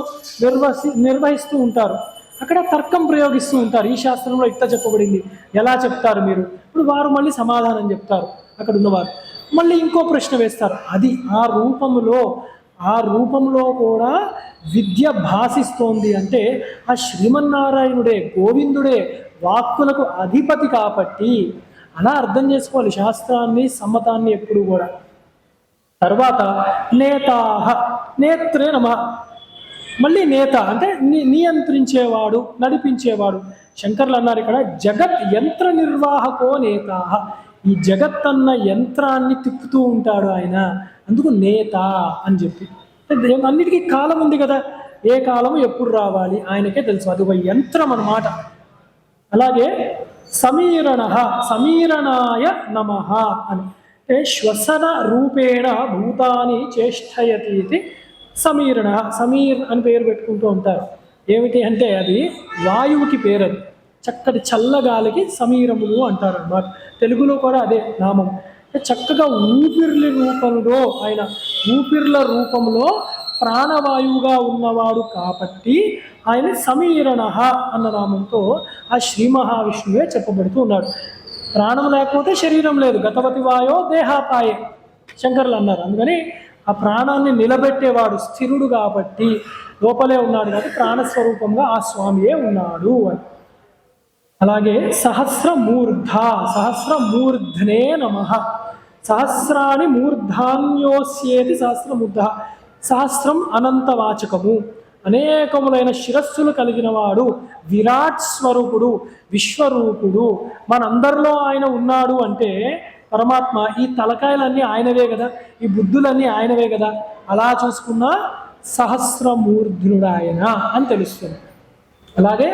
నిర్వహిస్తూ ఉంటారు. అక్కడ తర్కం ప్రయోగిస్తూ ఉంటారు. ఈ శాస్త్రంలో ఇట్లా చెప్పబడింది, ఎలా చెప్తారు మీరు? ఇప్పుడు వారు మళ్ళీ సమాధానం చెప్తారు, అక్కడ ఉన్నవారు మళ్ళీ ఇంకో ప్రశ్న వేస్తారు. అది ఆ రూపంలో కూడా విద్య భాషిస్తోంది అంటే ఆ శ్రీమన్నారాయణుడే, గోవిందుడే వాక్కులకు అధిపతి కాబట్టి అలా అర్థం చేసుకోవాలి శాస్త్రాన్ని, సమ్మతాన్ని ఎప్పుడు కూడా. తర్వాత నేతాహ, నేత్రే నమః. మళ్ళీ నేత అంటే నియంత్రించేవాడు, నడిపించేవాడు. శంకర్లు అన్నారు ఇక్కడ జగత్ యంత్ర నిర్వాహకో నేతాహ. ఈ జగత్ అన్న యంత్రాన్ని తిప్పుతూ ఉంటాడు ఆయన, అందుకు నేత అని చెప్పి. అన్నిటికీ కాలం ఉంది కదా, ఏ కాలము ఎప్పుడు రావాలి ఆయనకే తెలుసు, అది ఒక యంత్రం అన్నమాట. అలాగే సమీరణ, సమీరణాయ నమః అని. అంటే శ్వసన రూపేణ భూతాని చేష్టయతి ఇది సమీరణ. సమీర్ అని పేరు పెట్టుకుంటూ ఉంటారు. ఏమిటి అంటే అది వాయువుకి పేరు. అది చక్కటి చల్లగాలికి సమీరములు అంటారు అన్నమాట. తెలుగులో కూడా అదే నామం. చక్కగా ఊపిర్ల రూపంలో ఆయన ఊపిర్ల రూపంలో ప్రాణవాయువుగా ఉన్నవాడు కాబట్టి ఆయన సమీరణ అన్న నామంతో ఆ శ్రీ మహావిష్ణువే చెప్పబడుతూ ఉన్నాడు. ప్రాణం లేకపోతే శరీరం లేదు. గతవతి వాయో దేహాపాయే శంకర్లు అన్నారు. అందుకని ఆ ప్రాణాన్ని నిలబెట్టేవాడు స్థిరుడు కాబట్టి లోపలే ఉన్నాడు కాబట్టి ప్రాణస్వరూపంగా ఆ స్వామియే ఉన్నాడు అని. అలాగే సహస్రమూర్ధ, సహస్రమూర్ధనే నమః. సహస్రాణి మూర్ధాన్యోస్యేతి సహస్రమూర్ధ. సహస్రం అనంతవాచకము, అనేకములైన శిరస్సులు కలిగిన వాడు, విరాట్ స్వరూపుడు, విశ్వరూపుడు. మనందరిలో ఆయన ఉన్నాడు అంటే పరమాత్మ ఈ తలకాయలన్నీ ఆయనవే కదా, ఈ బుద్ధులన్నీ ఆయనవే కదా. అలా చూసుకున్న సహస్రమూర్ధుడు ఆయన అని తెలుస్తుంది. అలాగే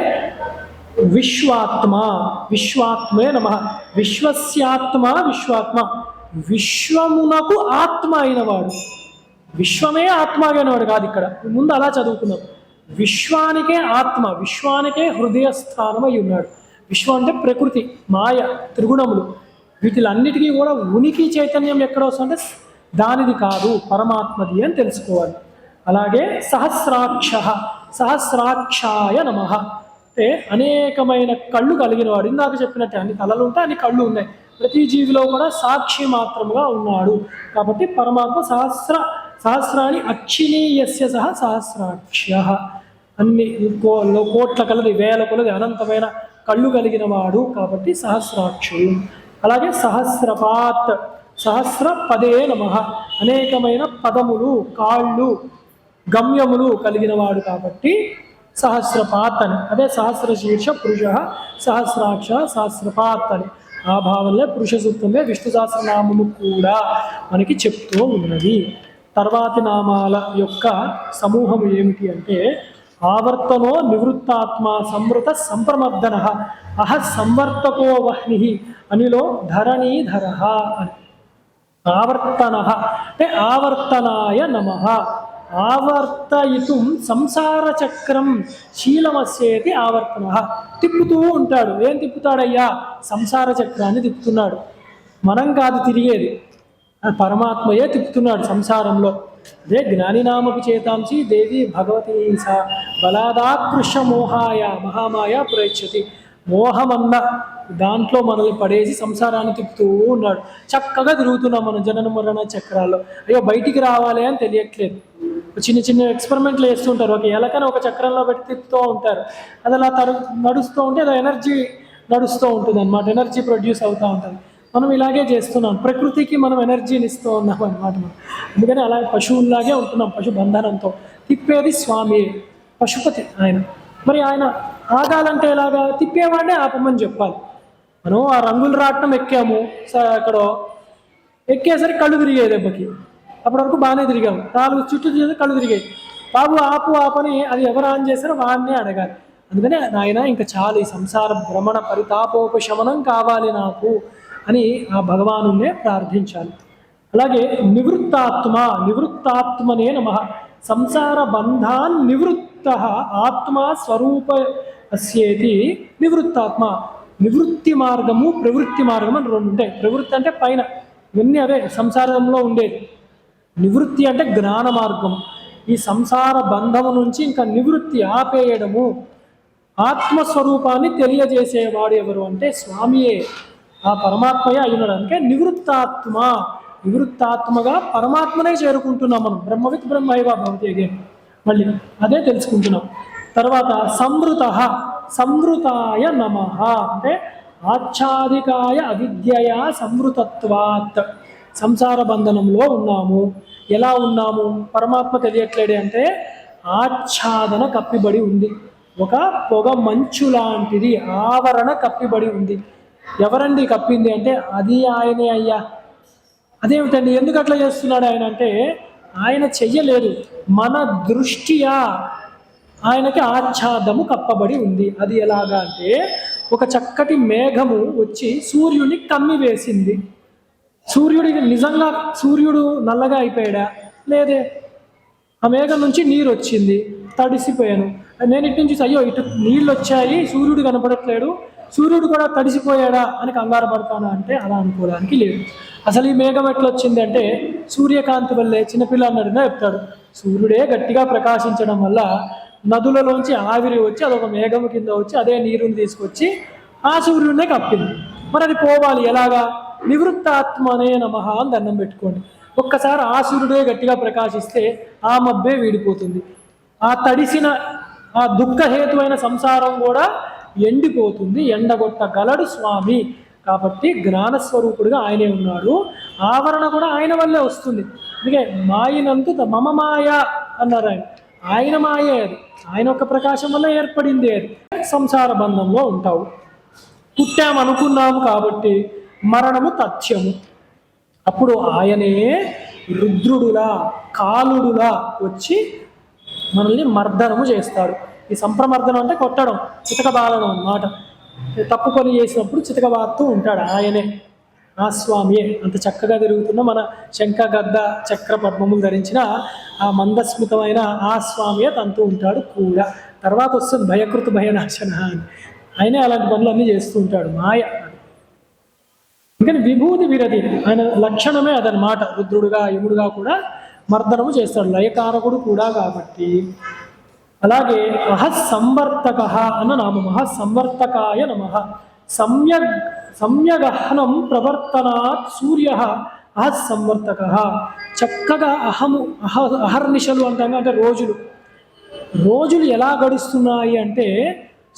విశ్వాత్మ, విశ్వాత్మే నమః. విశ్వస్యాత్మ విశ్వాత్మ, విశ్వమునకు ఆత్మ అయినవాడు. విశ్వమే ఆత్మగానేవాడు కాదు. ఇక్కడ ముందు అలా చదువుకున్నాం. విశ్వానికే ఆత్మ, విశ్వానికే హృదయ స్థానమై ఉన్నాడు. విశ్వం అంటే ప్రకృతి, మాయ, త్రిగుణములు, వీటిలన్నిటికీ కూడా ఉనికి చైతన్యం ఎక్కడ వస్తుందంటే దానిది కాదు, పరమాత్మది అని తెలుసుకోవాలి. అలాగే సహస్రాక్ష, సహస్రాక్షాయ నమః. అంటే అనేకమైన కళ్ళు కలిగిన వాడు. ఇందాక చెప్పినట్టే అన్ని తలలు ఉంటాయి, అన్ని కళ్ళు ఉన్నాయి. ప్రతి జీవిలో కూడా సాక్షి మాత్రముగా ఉన్నాడు కాబట్టి పరమాత్మ సహస్రాన్ని అక్షిణీయస్య సహ సహస్రాక్ష్య. అన్ని కోట్ల కలది, వేల కొలది, అనంతమైన కళ్ళు కలిగిన వాడు కాబట్టి సహస్రాక్షుడు. అలాగే సహస్రపాత్, సహస్రపదే నమః. అనేకమైన పదములు, కాళ్ళు, గమ్యములు కలిగిన వాడు కాబట్టి సహస్రపాత్ అని. అదే సహస్ర శీర్ష పురుష సహస్రాక్ష సహస్రపాత్ అని. ఆ భావనలో పురుష సూక్తమే విష్ణు సహస్రనామము కూడా మనకి చెప్తూ ఉన్నది. తర్వాతి నామాల యొక్క సమూహము ఏమిటి అంటే ఆవర్తనో నివృత్తాత్మ సంవృత సంప్రమర్దన అహ సంవర్తకో వహ్ని అనిలో ధరణీధర అని. ఆవర్తన అంటే ఆవర్తనాయ నమః. ఆవర్తయితుం సంసార చక్రం శీలమస్యేతి ఆవర్తన. తిప్పుతూ ఉంటాడు. ఏం తిప్పుతాడయ్యా? సంసార చక్రాన్ని తిప్పుతున్నాడు. మనం కాదు తిరిగేది, పరమాత్మయే తిప్పుతున్నాడు సంసారంలో. అదే జ్ఞానినామకు చేతాంసి దేవి భగవతి సా బలాదాకృష్య మోహాయ మహామాయ ప్రేక్షతి. మోహమన్న దాంట్లో మనల్ని పడేసి సంసారాన్ని తిప్పుతూ ఉన్నాడు. చక్కగా తిరుగుతున్నాం మనం జనన మరణ చక్రాల్లో. అయ్యో బయటికి రావాలి అని తెలియట్లేదు. చిన్న చిన్న ఎక్స్పెరిమెంట్లు వేస్తుంటారు. ఒక ఎలకని ఒక చక్రంలో పెట్టి తిప్పుతూ ఉంటారు. అది అలా నడుస్తూ ఉంటే అది ఎనర్జీ నడుస్తూ ఉంటుంది అన్నమాట. ఎనర్జీ ప్రొడ్యూస్ అవుతూ ఉంటుంది. మనం ఇలాగే చేస్తున్నాం. ప్రకృతికి మనం ఎనర్జీని ఇస్తూ ఉన్నాం అన్నమాట. మనం అందుకని అలా పశువుల్లాగే ఉంటున్నాం. పశు బంధనంతో తిప్పేది స్వామి, పశుపతి ఆయన. మరి ఆయన ఆగాలంటే ఎలాగా? తిప్పేవాడే ఆపమని చెప్పాలి. మనం ఆ రంగులు రాట్నం ఎక్కాము, అక్కడ ఎక్కేసరికి కళ్ళు తిరిగాయి దెబ్బకి. అప్పటి వరకు బాగానే తిరిగాము. 4 చుట్టూ చేసి కళ్ళు తిరిగాయి. బాబు ఆపు ఆపని అది ఎవరు ఆన్ చేశారో వాడినే అడగాలి. అందుకనే నాయన ఇంకా చాలు, ఈ సంసార భ్రమణ పరితాపోపశమనం కావాలి నాకు అని ఆ భగవానునే ప్రార్థించాలి. అలాగే నివృత్తాత్మ, నివృత్తాత్మనే నమః. సంసార బంధాన్ నివృత్త ఆత్మ స్వరూప అస్యేతి నివృత్తాత్మ. నివృత్తి మార్గము, ప్రవృత్తి మార్గం అని 2 ఉంటాయి. ప్రవృత్తి అంటే పైన ఇవన్నీ అవే సంసారంలో ఉండేది. నివృత్తి అంటే జ్ఞాన మార్గం. ఈ సంసార బంధము నుంచి ఇంకా నివృత్తి, ఆపేయడము. ఆత్మస్వరూపాన్ని తెలియజేసేవాడు ఎవరు అంటే స్వామియే, ఆ పరమాత్మయే అయినాడు. అందుకే నివృత్తాత్మ. నివృత్తాత్మగా పరమాత్మనే చేరుకుంటున్నాం మనం. బ్రహ్మవిత్ బ్రహ్మైవ భవతి అగైన్ మళ్ళీ అదే తెలుసుకుంటున్నాం. తర్వాత సంవృత, సంవృతాయ నమః. అంటే ఆచ్ఛాదికాయ అవిద్యయా సంవృతత్వాత్. సంసార బంధనంలో ఉన్నాము. ఎలా ఉన్నాము? పరమాత్మ తెలియట్లేడే అంటే ఆచ్ఛాదన కప్పిబడి ఉంది. ఒక పొగ మంచు లాంటిది ఆవరణ కప్పిబడి ఉంది. ఎవరండి కప్పింది అంటే అది ఆయనే అయ్యా. అదేమిటండి, ఎందుకు అట్లా చేస్తున్నాడు ఆయన అంటే ఆయన చెయ్యలేదు, మన దృష్ట్యా ఆయనకి ఆచ్ఛాదము కప్పబడి ఉంది. అది ఎలాగా అంటే ఒక చక్కటి మేఘము వచ్చి సూర్యుని కమ్మి వేసింది. సూర్యుడికి నిజంగా సూర్యుడు నల్లగా అయిపోయాడా? లేదే. ఆ మేఘం నుంచి నీరు వచ్చింది, తడిసిపోయాను. నేను ఇటు నుంచి అయ్యో ఇటు నీళ్ళు వచ్చాయి, సూర్యుడు కనపడట్లేడు, సూర్యుడు కూడా తడిసిపోయాడా అని కంగారు పడతానా అంటే అలా అనుకోవడానికి లేదు. అసలు ఈ మేఘం ఎట్లా వచ్చింది అంటే సూర్యకాంతి వల్లే. చిన్నపిల్లన్నడినా చెప్తాడు, సూర్యుడే గట్టిగా ప్రకాశించడం వల్ల నదులలోంచి ఆవిరి వచ్చి అదొక మేఘం కింద వచ్చి అదే నీరుని తీసుకొచ్చి ఆ సూర్యుడినే కప్పింది. మరి అది పోవాలి ఎలాగా? నివృత్తాత్మనే నమః అని దండం పెట్టుకోండి. ఒక్కసారి ఆ సూర్యుడే గట్టిగా ప్రకాశిస్తే ఆ మబ్బే వీడిపోతుంది, ఆ తడిసిన ఆ దుఃఖహేతువైన సంసారం కూడా ఎండిపోతుంది, ఎండగొట్టగలడు స్వామి. కాబట్టి జ్ఞానస్వరూపుడుగా ఆయనే ఉన్నాడు, ఆవరణ కూడా ఆయన వల్లే వస్తుంది. అందుకే మాయనంతు మమ మాయ అన్నారు ఆయన. ఆయన మాయే అది, ఆయన యొక్క ప్రకాశం వల్ల ఏర్పడింది అది. సంసార బంధంలో ఉంటావు, పుట్టామనుకున్నాము కాబట్టి మరణము తథ్యము. అప్పుడు ఆయనే రుద్రుడులా కాలుడులా వచ్చి మనల్ని మర్దనము చేస్తాడు. ఈ సంప్రమర్దనం అంటే కొట్టడం, చితకబాలడం అన్నమాట. తప్పు పని చేసినప్పుడు చితకబారుతూ ఉంటాడు ఆయనే, ఆ స్వామియే. అంత చక్కగా తిరుగుతున్న మన శంఖ గద్ద చక్ర పద్మములు ధరించిన ఆ మందస్మితమైన ఆ స్వామియే తంతూ ఉంటాడు కూడా. తర్వాత వస్తుంది భయకృత భయనాశన అని, ఆయనే అలాంటి పనులన్నీ చేస్తూ ఉంటాడు, మాయ. అందుకని విభూతి విరతి ఆయన లక్షణమే అదనమాట. రుద్రుడుగా యముడుగా కూడా మర్దనము చేస్తాడు, లయకారకుడు కూడా కాబట్టి. అలాగే అహస్సంవర్తక అన్న నామం, అహస్సంవర్తకాయ నమః. సమ్యగహనం ప్రవర్తనాత్ సూర్య అహస్సంవర్తక. చక్కగా అహర్నిశలు అంటాం అంటే రోజులు ఎలా గడుస్తున్నాయి అంటే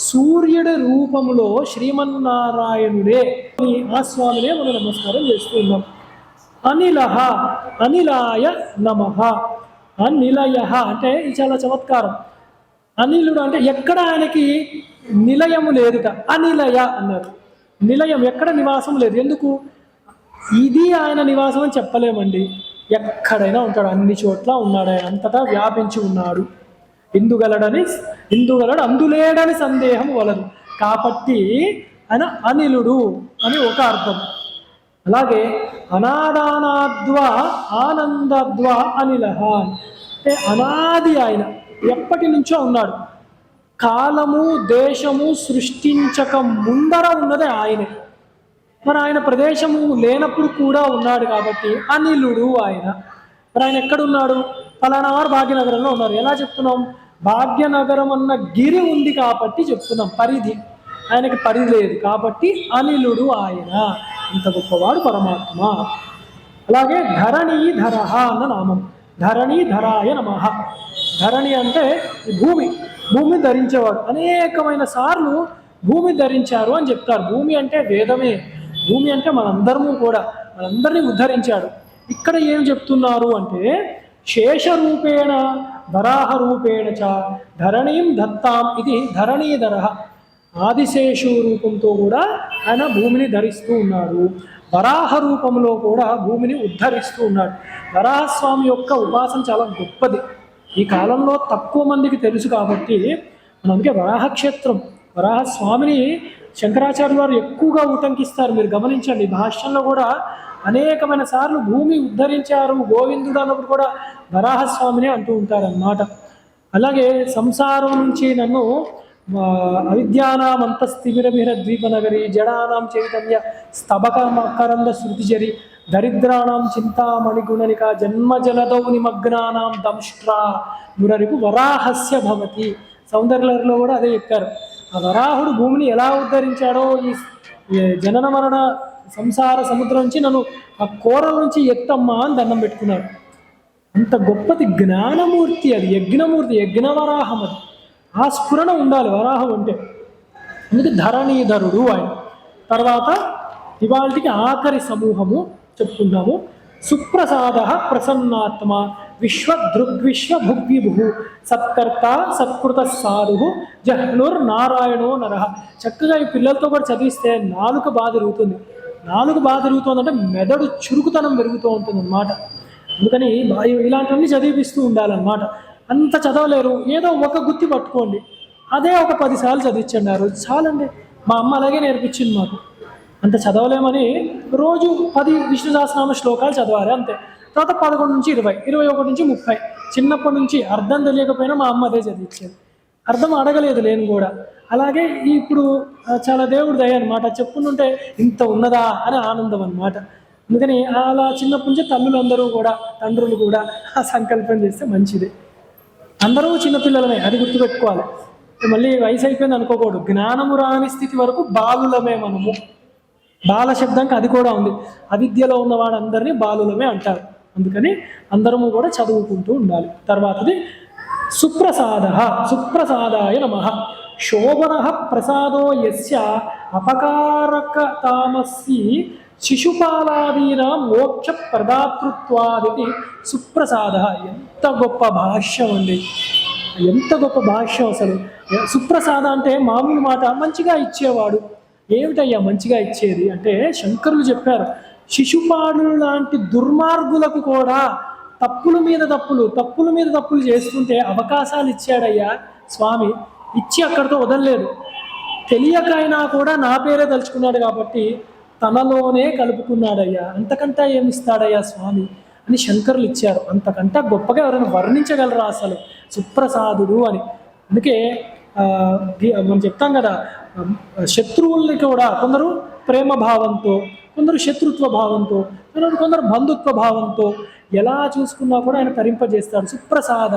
సూర్యుడి రూపంలో శ్రీమన్నారాయణుడే, ఆ స్వామినే మనం నమస్కారం చేస్తూ ఉన్నాం. అనిలహ అనిలాయ నమః. అనిలయ అంటే ఇది చాలా చమత్కారం. అనిలుడు అంటే ఎక్కడ ఆయనకి నిలయము లేదుట, అనిలయ అన్నారు. నిలయం ఎక్కడ నివాసం లేదు. ఎందుకు? ఇది ఆయన నివాసం అని చెప్పలేమండి, ఎక్కడైనా ఉంటాడు, అన్ని చోట్ల ఉన్నాడు ఆయన, అంతటా వ్యాపించి ఉన్నాడు. ఇందుగలడు అందులేడని సందేహం వలదు. కాబట్టి ఆయన అనిలుడు అని ఒక అర్థం. అలాగే అనాదానాద్వా ఆనందద్వా అనిలహ అంటే అనాది, ఆయన ఎప్పటి నుంచో ఉన్నాడు. కాలము దేశము సృష్టించక ముందర ఉన్నదే ఆయనే. మరి ఆయన ప్రదేశము లేనప్పుడు కూడా ఉన్నాడు కాబట్టి అనిలుడు ఆయన. మరి ఆయన ఎక్కడున్నాడు? ఫలానా వారు భాగ్యనగరంలో ఉన్నారు. ఎలా చెప్తున్నాం? భాగ్యనగరం అన్న గిరి ఉంది కాబట్టి చెప్తున్నాం, పరిధి. ఆయనకి పరిధి లేదు కాబట్టి అనిలుడు ఆయన. ఇంత గొప్పవాడు పరమాత్మ. అలాగే ధరణీధర అన్న నామం, ధరణీధరాయ నమః. ధరణి అంటే భూమి ధరించేవాడు. అనేకమైన సార్లు భూమి ధరించారు అని చెప్తారు. భూమి అంటే వేదమే, భూమి అంటే మనందరము కూడా, మనందరినీ ఉద్ధరించాడు. ఇక్కడ ఏం చెప్తున్నారు అంటే శేషరూపేణ వరాహ రూపేణ చ ధరణీం దత్తాం ఇది ధరణీధర. ఆదిశేషు రూపంతో కూడా ఆయన భూమిని ధరిస్తూ ఉన్నాడు, వరాహ రూపంలో కూడా భూమిని ఉద్ధరిస్తూ ఉన్నాడు. వరాహస్వామి యొక్క ఉపాసన చాలా గొప్పది. ఈ కాలంలో తక్కువ మందికి తెలుసు కాబట్టి మనం అందుకే వరాహక్షేత్రం, వరాహస్వామిని శంకరాచార్యులు వారు ఎక్కువగా ఉటంకిస్తారు. మీరు గమనించండి, భాష్యంలో కూడా అనేకమైన సార్లు భూమి ఉద్ధరించారు గోవిందుడు అన్నప్పుడు కూడా వరాహస్వామిని అంటూ ఉంటారన్నమాట. అలాగే సంసారం నుంచి నన్ను అవిద్యానాం అంతస్థిమిరమిర ద్వీపనగరి జడానాం చైతన్య స్తబక మకరంద శృతిజరి దరిద్రాణం చింతామణిగుణనిక జన్మ జలదౌ నిమగ్నానాం దంష్ట్రా మురరిపు వరాహస్య భవతి. సౌందర్యలో కూడా అదే చెప్పారు. ఆ వరాహుడు భూమిని ఎలా ఉద్ధరించాడో ఈ జనన మరణ సంసార సముద్రం నుంచి నన్ను ఆ కోరల నుంచి ఎత్తమ్మా అని దండం పెట్టుకున్నాడు. అంత గొప్పది జ్ఞానమూర్తి, అది యజ్ఞమూర్తి, యజ్ఞవరాహం. అది ఆ స్ఫురణ ఉండాలి వరాహం అంటే. అందుకే ధరణీధరుడు ఆయన. తర్వాత ఇవాళకి ఆఖరి సమూహము చెప్పుకున్నాము. సుప్రసాద ప్రసన్నాత్మ విశ్వదృగ్విశ్వభుగ్విభు సత్కర్త సత్కృత సాధు జహ్నుర్నారాయణో నరః. చక్కగా ఈ పిల్లలతో కూడా చదివిస్తే నాలుక బాధ తిరుగుతుంది. నాలుగు బాధ తిరుగుతుందంటే మెదడు చురుకుతనం పెరుగుతూ ఉంటుంది అన్నమాట. అందుకని ఇలాంటివన్నీ చదివిస్తూ ఉండాలన్నమాట. అంత చదవలేరు, ఏదో ఒక గుత్తి పట్టుకోండి, అదే ఒక 10 సార్లు చదివించండి. ఆ రోజు చాలండి. మా అమ్మ అలాగే నేర్పించింది మాకు. అంత చదవలేమని రోజు 10 విష్ణు సహస్రనామ శ్లోకాలు చదవాలి అంతే. తర్వాత 11 నుంచి 20, 21 నుంచి 30. చిన్నప్పటి నుంచి అర్థం తెలియకపోయినా మా అమ్మ అదే చదివించేది, అర్థం అడగలేదు నేను కూడా. అలాగే ఇప్పుడు చాలా దేవుడి దయ అనమాట, చెప్పుకుంటుంటే ఇంత ఉన్నదా అని ఆనందం అనమాట. అందుకని అలా చిన్నప్పటి నుంచి తల్లులందరూ కూడా తండ్రులు కూడా ఆ సంకల్పం చేస్తే మంచిది. అందరూ చిన్నపిల్లలమే, అది గుర్తుపెట్టుకోవాలి. మళ్ళీ వయసు అయిపోయింది అనుకోకూడదు. జ్ఞానము రాని స్థితి వరకు బాలులమే మనము. బాల శబ్దానికి అది కూడా ఉంది. అవిద్యలో ఉన్నవాడు అందరినీ బాలులమే అంటారు. అందుకని అందరము కూడా చదువుకుంటూ ఉండాలి. తర్వాతది సుప్రసాద. సుప్రసాదాయ నమః. శోభన ప్రసాదో యస్య అపకారక తామస్సి శిశుపాలాదీనా మోక్ష ప్రదాతృత్వాది సుప్రసాద. ఎంత గొప్ప భాష్యం అండి, ఎంత గొప్ప భాష్యం అసలు. సుప్రసాద అంటే మామూలు మాట, మంచిగా ఇచ్చేవాడు. ఏమిటయ్యా మంచిగా ఇచ్చేది అంటే శంకరులు చెప్పారు, శిశుపాలుడు లాంటి దుర్మార్గులకు కూడా తప్పుల మీద తప్పులు చేస్తుంటే అవకాశాలు ఇచ్చాడయ్యా స్వామి. ఇచ్చి అక్కడితో వదలలేదు. తెలియకైనా కూడా నా పేరే తలుచుకున్నాడు కాబట్టి తనలోనే కలుపుకున్నాడయ్యా. అంతకంటే ఏమిస్తాడయ్యా స్వామి అని శంకరులు ఇచ్చారు. అంతకంటే గొప్పగా ఎవరైనా వర్ణించగలరా అసలు సుప్రసాదుడు అని. అందుకే మనం చెప్తాం కదా, శత్రువుల్ని కూడా కొందరు ప్రేమ భావంతో, కొందరు శత్రుత్వ భావంతో, కొందరు బంధుత్వ భావంతో ఎలా చూసుకున్నా కూడా ఆయన తరింపజేస్తాడు. సుప్రసాద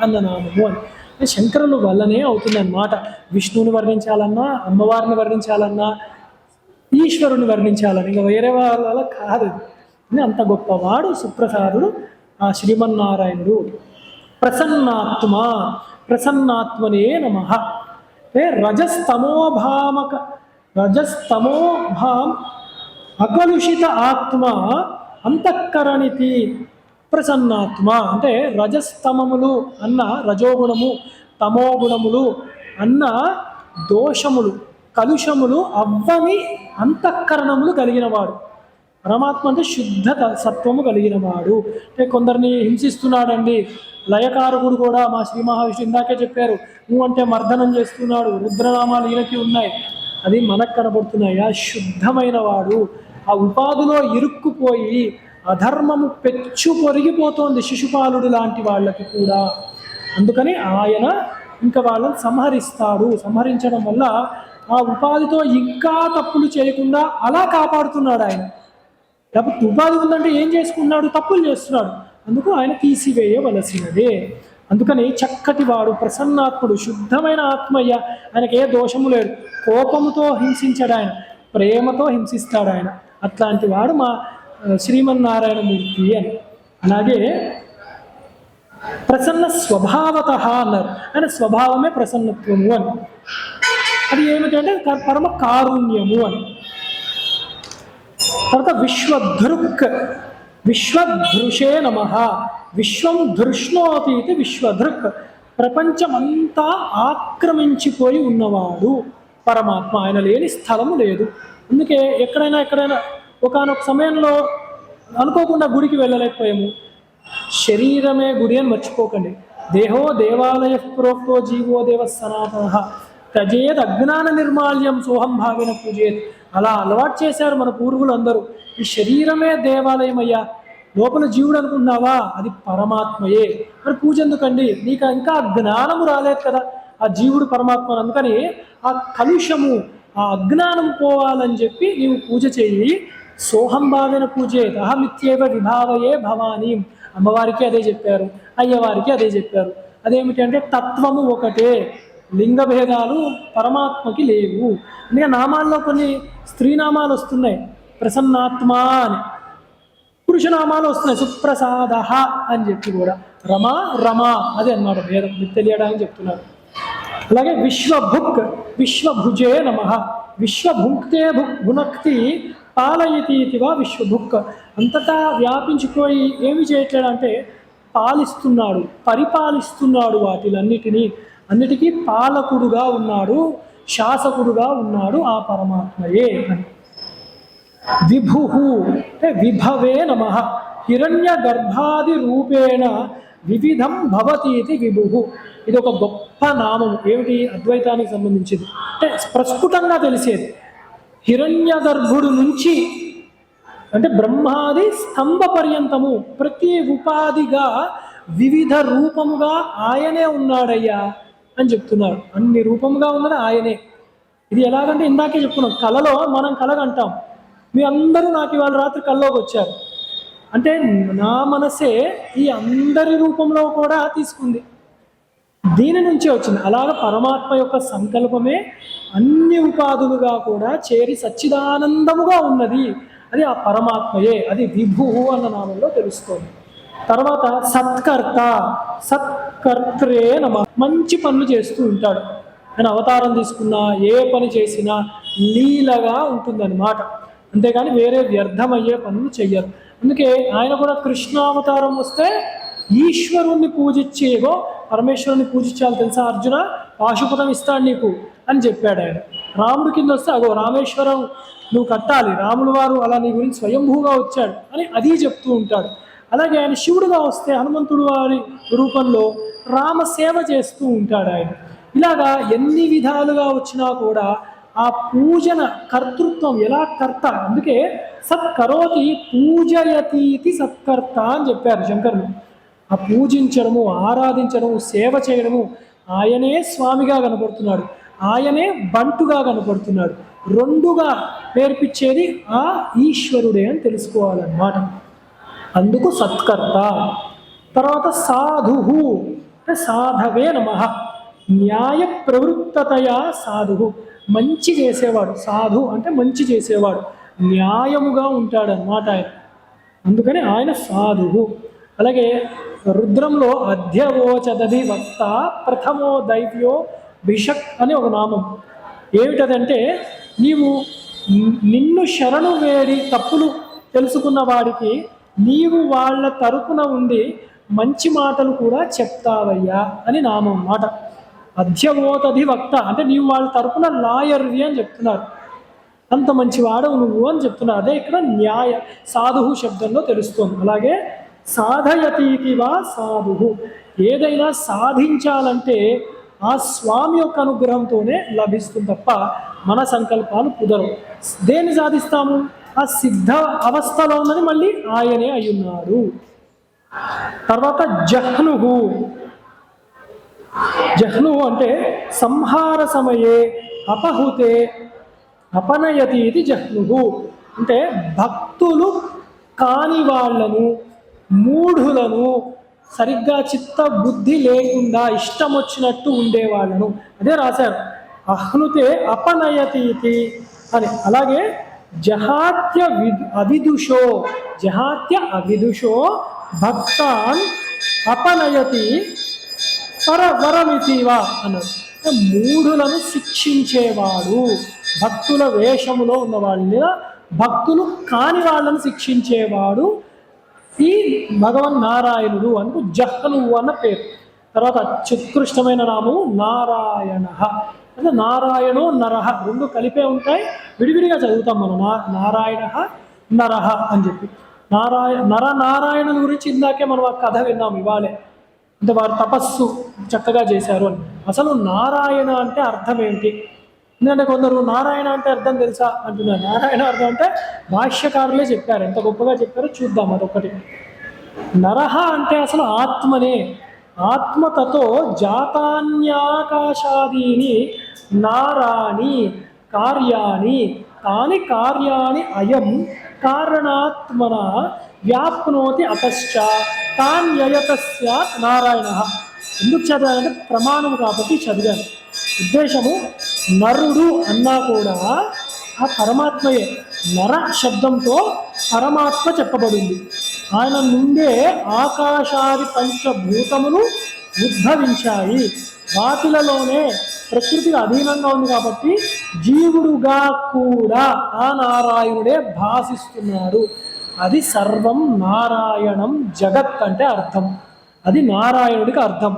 అన్న నామము అని శంకరుల వల్లనే అవుతుందన్నమాట. విష్ణువుని వర్ణించాలన్నా, అమ్మవారిని వర్ణించాలన్నా, ఈశ్వరుని వర్ణించాలని, ఇంకా వేరే వాళ్ళ కాదు. అంత గొప్పవాడు సుప్రసాదుడు ఆ శ్రీమన్నారాయణుడు. ప్రసన్నాత్మనే నమః. అంటే రజస్తమోభాం అకలుషిత ఆత్మ అంతఃకరణితి ప్రసన్నాత్మ. అంటే రజస్తమములు అన్న రజోగుణము, తమోగుణములు అన్న దోషములు, కలుషములు అవ్వని అంతఃకరణములు కలిగినవాడు. పరమాత్మ అంటే శుద్ధ సత్వము కలిగినవాడు. అంటే కొందరిని హింసిస్తున్నాడండి, లయకారకుడు కూడా మా శ్రీ మహావిష్ణువు ఇందాకే చెప్పారు, నువ్వు అంటే మర్దనం చేస్తున్నాడు, రుద్రనామాలు ఈయనకి ఉన్నాయి, అది మనకు కనబడుతున్నాయి. ఆ శుద్ధమైన వాడు. ఆ ఉపాధిలో ఇరుక్కుపోయి అధర్మము పెచ్చు పొరిగిపోతోంది శిశుపాలుడు లాంటి వాళ్ళకి కూడా. అందుకని ఆయన ఇంకా వాళ్ళని సంహరిస్తాడు. సంహరించడం వల్ల ఆ ఉపాధితో ఇంకా తప్పులు చేయకుండా అలా కాపాడుతున్నాడు ఆయన. లేకపోతే ఉపాధి ఉందంటే ఏం చేసుకున్నాడు, తప్పులు చేస్తున్నాడు. అందుకు ఆయన తీసివేయవలసినదే. అందుకని చక్కటి వాడు, ప్రసన్నాత్ముడు, శుద్ధమైన ఆత్మయ్య. ఆయనకి ఏ దోషము లేదు. కోపముతో హింసించాడు ఆయన, ప్రేమతో హింసిస్తాడు ఆయన. అట్లాంటి వాడు మా శ్రీమన్నారాయణమూర్తి అని. అలాగే ప్రసన్న స్వభావత అన్నారు. ఆయన స్వభావమే ప్రసన్నత్వము అని. అది ఏమిటంటే పరమ కారుణ్యము అని. తర్వాత విశ్వధృషే నమః. విశ్వం ధృష్ణోతి ఇది విశ్వధృక్. ప్రపంచమంతా ఆక్రమించిపోయి ఉన్నవాడు పరమాత్మ. ఆయన లేని స్థలము లేదు. అందుకే ఎక్కడైనా ఒకానొక సమయంలో అనుకోకుండా గుడికి వెళ్ళలేకపోయాము. శరీరమే గుడి అని మర్చిపోకండి. దేహో దేవాలయ ప్రోక్తో జీవో దేవ సనాతన తజేద్ అజ్ఞాన నిర్మాల్యం సోహం భావిన పూజేత్. అలా అలవాటు చేశారు మన పూర్వులు అందరూ. ఈ శరీరమే దేవాలయం అయ్యా, లోపల జీవుడు అనుకున్నావా, అది పరమాత్మయే. మరి పూజ ఎందుకండి, నీకు ఇంకా జ్ఞానము రాలేదు కదా ఆ జీవుడు పరమాత్మ. అందుకని ఆ కలుషము, ఆ అజ్ఞానం పోవాలని చెప్పి నీవు పూజ చేయి. సోహం భావిన పూజే అహమిత్యేవ విభావయే భవానీ. అమ్మవారికి అదే చెప్పారు, అయ్యవారికి అదే చెప్పారు. అదేమిటి అంటే తత్వము ఒకటే, లింగ భేదాలు పరమాత్మకి లేవు. అందుకే నామాల్లో కొన్ని స్త్రీనామాలు వస్తున్నాయి, ప్రసన్నాత్మ అని. పురుషనామాలు వస్తున్నాయి, సుప్రసాద అని చెప్పి కూడా. రమ అదే అన్నమాట భేదం, మీకు తెలియడానికి చెప్తున్నారు. అలాగే విశ్వభుజే నమః. విశ్వభుక్తే భునక్తి పాలయతీతివా విశ్వభుక్. అంతటా వ్యాపించిపోయి ఏమి చేయట్లేడంటే పాలిస్తున్నాడు, పరిపాలిస్తున్నాడు అన్నిటికీ పాలకుడుగా ఉన్నాడు, శాసకుడుగా ఉన్నాడు ఆ పరమాత్మయే అని. అంటే విభవే నమః. హిరణ్య గర్భాది రూపేణ వివిధం భవతీతి విభు. ఇది ఒక గొప్ప నామం. ఏమిటి, అద్వైతానికి సంబంధించింది. అంటే ప్రస్ఫుటంగా తెలిసేది. హిరణ్యగర్భుడు నుంచి అంటే బ్రహ్మాది స్తంభ పర్యంతము ప్రతి ఉపాధిగా వివిధ రూపముగా ఆయనే ఉన్నాడయ్యా అని చెప్తున్నారు. అన్ని రూపముగా ఉన్నది ఆయనే. ఇది ఎలాగంటే ఇందాకే చెప్పుకున్నాం, కళలో మనం కలగంటాం. మీ అందరూ నాకు ఇవాళ రాత్రి కల్లోకి వచ్చారు అంటే నా మనసే ఈ అందరి రూపంలో కూడా తీసుకుంది, దీని నుంచే వచ్చింది. అలాగ పరమాత్మ యొక్క సంకల్పమే అన్ని ఉపాధులుగా కూడా చేరి సచ్చిదానందముగా ఉన్నది. అది ఆ పరమాత్మయే, అది విభువు అన్న నామంలో తెలుస్తోంది. తర్వాత సత్కర్త, సత్కర్త్రే నమ. మంచి పనులు చేస్తూ ఉంటాడు. ఆయన అవతారం తీసుకున్నా ఏ పని చేసినా లీలగా ఉంటుందన్నమాట. అంతేగాని వేరే వ్యర్థమయ్యే పనులు చెయ్యరు. అందుకే ఆయన కూడా కృష్ణావతారం వస్తే ఈశ్వరుణ్ణి పూజించేగో పరమేశ్వరుని పూజించాలి తెలుసా అర్జున, పాశుపతం ఇస్తాడు నీకు అని చెప్పాడు ఆయన. రాముడి కింద వస్తే అగో రామేశ్వరం నువ్వు కట్టాలి, రాముడు వారు అలా నీ గురించి స్వయంభూగా వచ్చాడు అని అది చెప్తూ ఉంటాడు. అలాగే ఆయన శివుడుగా వస్తే హనుమంతుడు వారి రూపంలో రామ సేవ చేస్తూ ఉంటాడు ఆయన. ఇలాగా ఎన్ని విధాలుగా వచ్చినా కూడా ఆ పూజన కర్తృత్వం ఎలా కర్త, అందుకే సత్కరోతి పూజయతీతి సత్కర్త అని చెప్పారు శంకరులు. ఆ పూజించడము, ఆరాధించడము, సేవ చేయడము, ఆయనే స్వామిగా కనపడుతున్నాడు, ఆయనే బంటుగా కనపడుతున్నాడు. రెండుగా నేర్పించేది ఆ ఈశ్వరుడే అని తెలుసుకోవాలన్నమాట. అందుకు సత్కర్త. తర్వాత సాధుహు అంటే సాధవే నమః. న్యాయ ప్రవృత్తతయా సాధువు, మంచి చేసేవాడు. సాధు అంటే మంచి చేసేవాడు, న్యాయముగా ఉంటాడన్నమాట ఆయన. అందుకని ఆయన సాధువు. అలాగే రుద్రంలో అధ్యవోచదది వక్త ప్రథమో దైవ్యో భిషక్ అని ఒక నామం. ఏమిటదంటే నీవు నిన్ను శరణు వేడి తప్పులు తెలుసుకున్న వాడికి నీవు వాళ్ళ తరపున ఉండి మంచి మాటలు కూడా చెప్తావయ్యా అని నామం అన్నమాట. అధ్యవోతది వక్త అంటే నీవు వాళ్ళ తరపున లాయర్వి అని చెప్తున్నారు, అంత మంచివాడవు నువ్వు అని చెప్తున్నారు. అదే ఇక్కడ న్యాయ సాధువు శబ్దంలో తెలుస్తుంది. అలాగే సాధయతీతి వా సాధువు, ఏదైనా సాధించాలంటే ఆ స్వామి యొక్క అనుగ్రహంతోనే లభిస్తుంది తప్ప మన సంకల్పాలు కుదరవు. దేన్ని సాధిస్తాము? ఆ సిద్ధ అవస్థలో ఉన్నది మళ్ళీ ఆయనే అయ్యున్నాడు. తర్వాత జహ్నుహు. జహ్నువు అంటే సంహార సమయే అపహుతే అపనయతి ఇది జహ్నువు. అంటే భక్తులు కాని వాళ్ళను, మూఢులను, సరిగ్గా చిత్త బుద్ధి లేకుండా ఇష్టం వచ్చినట్టు ఉండేవాళ్ళను అదే రాశారు, అహ్నుతే అపనయతీతి అని. అలాగే జహాత్య అవిదుషో, జహాత్య అవిదుషో భక్తాన్ అపనయతి పరవరమితివా అన్నారు. మూఢులను శిక్షించేవాడు, భక్తుల వేషములో ఉన్నవాళ్ళు లేదా భక్తులు కాని వాళ్ళను శిక్షించేవాడు ఈ భగవన్నారాయణుడు అందుకు జహ్నువు అన్న పేరు. తర్వాత అత్యుత్కృష్టమైన నామము నారాయణ. అంటే నారాయణో నరహ రెండు కలిపే ఉంటాయి, విడివిడిగా చదువుతాం మనం నారాయణ నరహ అని చెప్పి. నారాయణుని గురించి ఇందాకే మనం ఆ కథ విన్నాం ఇవాళే. అంటే వారు తపస్సు చక్కగా చేశారు అని. అసలు నారాయణ అంటే అర్థం ఏంటి? ఎందుకంటే కొందరు నారాయణ అంటే అర్థం తెలుసా అంటున్నారు. నారాయణ అర్థం అంటే భాష్యకారులే చెప్పారు, ఎంత గొప్పగా చెప్పారో చూద్దాం. అదొకటి. నరహ అంటే అసలు ఆత్మనే. ఆత్మతతో జాతాన్యాకాశాదీని నారాణి కార్యాణి తాని కార్యాణి అయం కారణాత్మన వ్యాప్నోతి అతశ్చ తాన్యయత స్యాత్ నారాయణ. ఎందుకు చదివానంటే ప్రమాణం కాబట్టి చదివాను. ఉద్దేశము నరుడు అన్నా కూడా ఆ పరమాత్మయే. నర శబ్దంతో పరమాత్మ చెప్పబడింది. ఆయన నుండే ఆకాశాది పంచభూతములు ఉద్భవించాయి. వాటిలలోనే ప్రకృతికి అధీనంగా ఉంది కాబట్టి జీవుడుగా కూడా ఆ నారాయణుడే భాసిస్తున్నాడు. అది సర్వం నారాయణం జగత్ అంటే అర్థం. అది నారాయణుడికి అర్థం.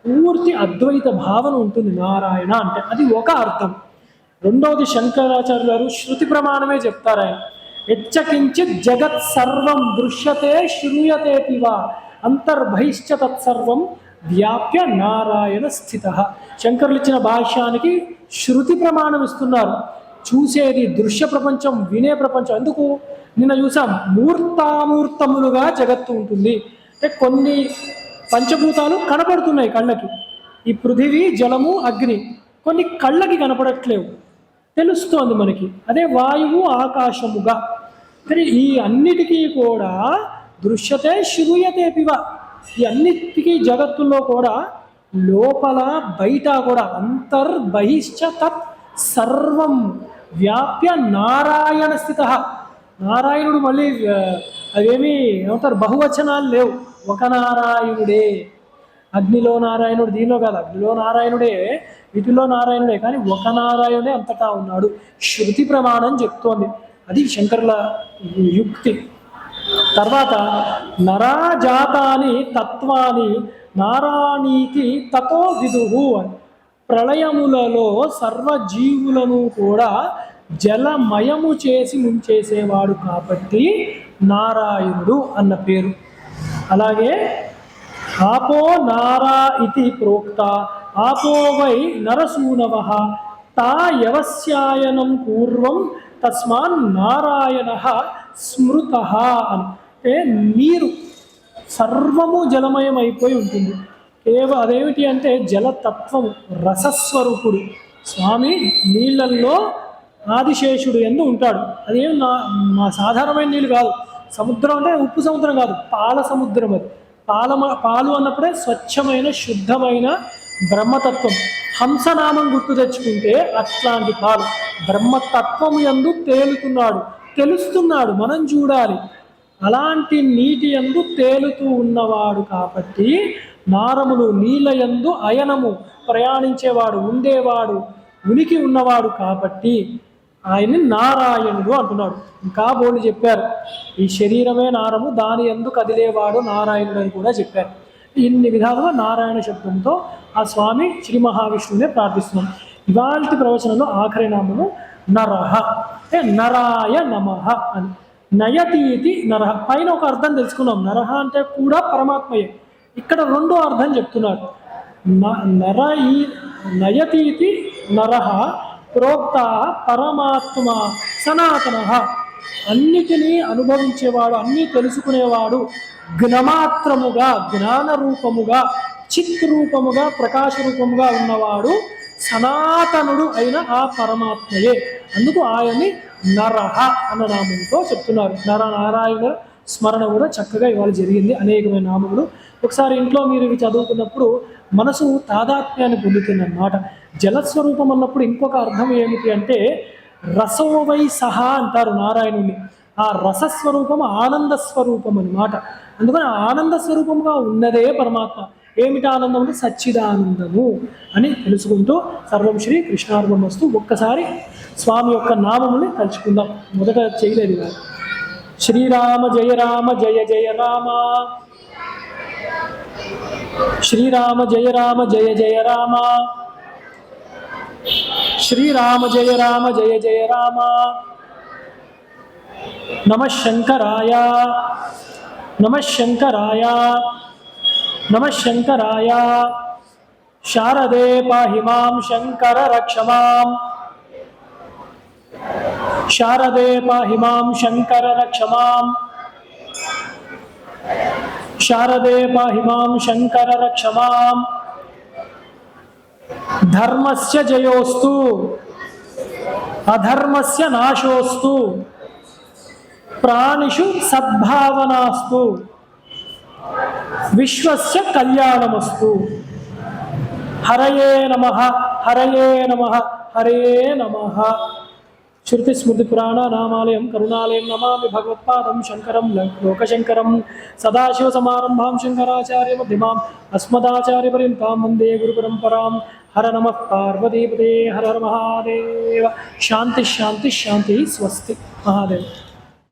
పూర్తి అద్వైత భావన ఉంటుంది నారాయణ అంటే, అది ఒక అర్థం. రెండవది శంకరాచార్య గారు శృతి ప్రమాణమే చెప్తారు ఆయన. యచ్చకించిత్ జగత్ సర్వం దృశ్యతే శ్రూయతేపివా అంతర్బహిశ్చ తత్సర్వం వ్యాప్య నారాయణ స్థిత. శంకరులు ఇచ్చిన భాష్యానికి శృతి ప్రమాణం ఇస్తున్నారు. చూసేది దృశ్య ప్రపంచం, వినే ప్రపంచం. ఎందుకు నిన్న చూసాం, మూర్తామూర్తములుగా జగత్తు ఉంటుంది. అంటే కొన్ని పంచభూతాలు కనపడుతున్నాయి కళ్ళకి, ఈ పృథివీ, జలము, అగ్ని. కొన్ని కళ్ళకి కనపడట్లేవు, తెలుస్తోంది మనకి. అదే వాయువు, ఆకాశముగా. కానీ ఈ అన్నిటికీ కూడా దృశ్యతే శ్రూయతే పివ, ఈ అన్నిటికీ జగత్తుల్లో కూడా లోపల బయట కూడా అంతర్బహిశ్చ తత్ సర్వం వ్యాప్య నారాయణ స్థిత. నారాయణుడు మళ్ళీ అవేమి ఏమంటారు, బహువచనాలు లేవు, ఒక నారాయణుడే. అగ్నిలో నారాయణుడు, దీనిలో కాదు, అగ్నిలో నారాయణుడే, వీటిలో నారాయణుడే, కానీ ఒక నారాయణుడే అంతటా ఉన్నాడు. శృతి ప్రమాణం చెప్తోంది. అది శంకరుల యుక్తి. తర్వాత నరాజాతాని తత్వాని నారాయణీతి తతో విదుహు అని. ప్రళయములలో సర్వజీవులను కూడా జలమయము చేసి ముంచేసేవాడు కాబట్టి నారాయణుడు అన్న పేరు. అలాగే ఆపో నారా ఇతి ప్రోక్త ఆపో వై నరసూనవః తా యవస్యాయనం పూర్వం తస్మాన్ నారాయణ స్మృతః అంటే నీరు సర్వము జలమయం అయిపోయి ఉంటుంది. అదేమిటి అంటే జలతత్వము, రసస్వరూపుడు స్వామి నీళ్ళల్లో ఆదిశేషుడు ఎందు ఉంటాడు. అదేం మా సాధారణమైన నీళ్ళు కాదు, సముద్రం అంటే ఉప్పు సముద్రం కాదు, పాల సముద్రం. అది పాలు అన్నప్పుడే స్వచ్ఛమైన శుద్ధమైన బ్రహ్మతత్వం. హంసనామం గుర్తు తెచ్చుకుంటే అట్లాంటి పాలు బ్రహ్మతత్వము యందు తేలుతున్నాడు, తెలుస్తున్నాడు, మనం చూడాలి. అలాంటి నీటి యందు తేలుతూ ఉన్నవాడు కాబట్టి నారములు నీళ్ళ యందు అయనము, ప్రయాణించేవాడు, ఉండేవాడు, ఉనికి ఉన్నవాడు కాబట్టి ఆయన్ని నారాయణుడు అంటున్నాడు. ఇంకా బోళ్ళు చెప్పారు, ఈ శరీరమే నారము, దాని యందు కదిలేవాడు నారాయణుడు అని కూడా చెప్పారు. ఇన్ని విధాలుగా నారాయణ శబ్దంతో ఆ స్వామి శ్రీ మహావిష్ణువునే ప్రార్థిస్తున్నాం. ఇవాల్టి ప్రవచనంలో ఆఖరి నామము నరహ, అంటే నరాయ నమః అని. నయతీతి నరహ, పైన ఒక అర్థం తెలుసుకున్నాం, నరహ అంటే కూడా పరమాత్మయే. ఇక్కడ రెండో అర్థం చెప్తున్నారు. నయతీతి నరహ ప్రోక్త పరమాత్మ సనాతన, అన్నిటినీ అనుభవించేవాడు, అన్నీ తెలుసుకునేవాడు, జ్ఞమాత్రముగా, జ్ఞాన రూపముగా, చిత్ రూపముగా, ప్రకాశ రూపముగా ఉన్నవాడు సనాతనుడు అయిన ఆ పరమాత్మయే. అందుకు ఆయన్ని నరహ అన్న నామంతో చెప్తున్నారు. నారాయణ స్మరణ కూడా చక్కగా ఇవాళ జరిగింది, అనేకమైన నామములు. ఒకసారి ఇంట్లో మీరు ఇవి చదువుకున్నప్పుడు మనసు తాదాత్మ్యాన్ని పొందుతుందన్నమాట. జలస్వరూపం అన్నప్పుడు ఇంకొక అర్థం ఏమిటి అంటే రసోవై సహా అంటారు నారాయణుని. ఆ రసస్వరూపం ఆనంద స్వరూపం అన్నమాట. అందుకని ఆనంద స్వరూపంగా ఉన్నదే పరమాత్మ. ఏమిటి ఆనందం అంటే సచ్చిదానందము అని తెలుసుకుంటూ సర్వం శ్రీ కృష్ణార్పణమస్తు. ఒక్కసారి స్వామి యొక్క నామముని తలుచుకుందాం. మొదట చేయలేదు కాదు. శ్రీరామ జయ రామ జయ జయ రామ, శ్రీరామ జయ రామ జయ జయ రామ, శ్రీరామ జయ రామ జయ జయ రామ. నమః శంకరాయ, నమః శంకరాయ, నమః శంకరాయ. శారదే పాహి మాం శంకర రక్ష మాం, శారదే పాహి మాం శంకర రక్ష మాం, శారదే పాహి మాం శంకర రక్ష మాం. ధర్మస్య జయోస్తు అధర్మస్య నాశోస్తు, ప్రాణిషు సద్భావనాస్తు, విశ్వస్య కళ్యాణమస్తు. హరయే నమః, హరయే నమః, హరే నమః. శృతి స్మృతి పురాణ నామాలయం కరుణాలయం నమామి భగవత్పాదం శంకరం లోకశంకరం. సదాశివ సమారంభాం శంకరాచార్య మధ్యమాం అస్మదాచార్య పర్యంతాం వందే గురు పరంపరాం. హర నమః పార్వతీపతే, హర హర మహాదేవ. శాంతి శాంతి శాంతి. స్వస్తి. మహాదేవ.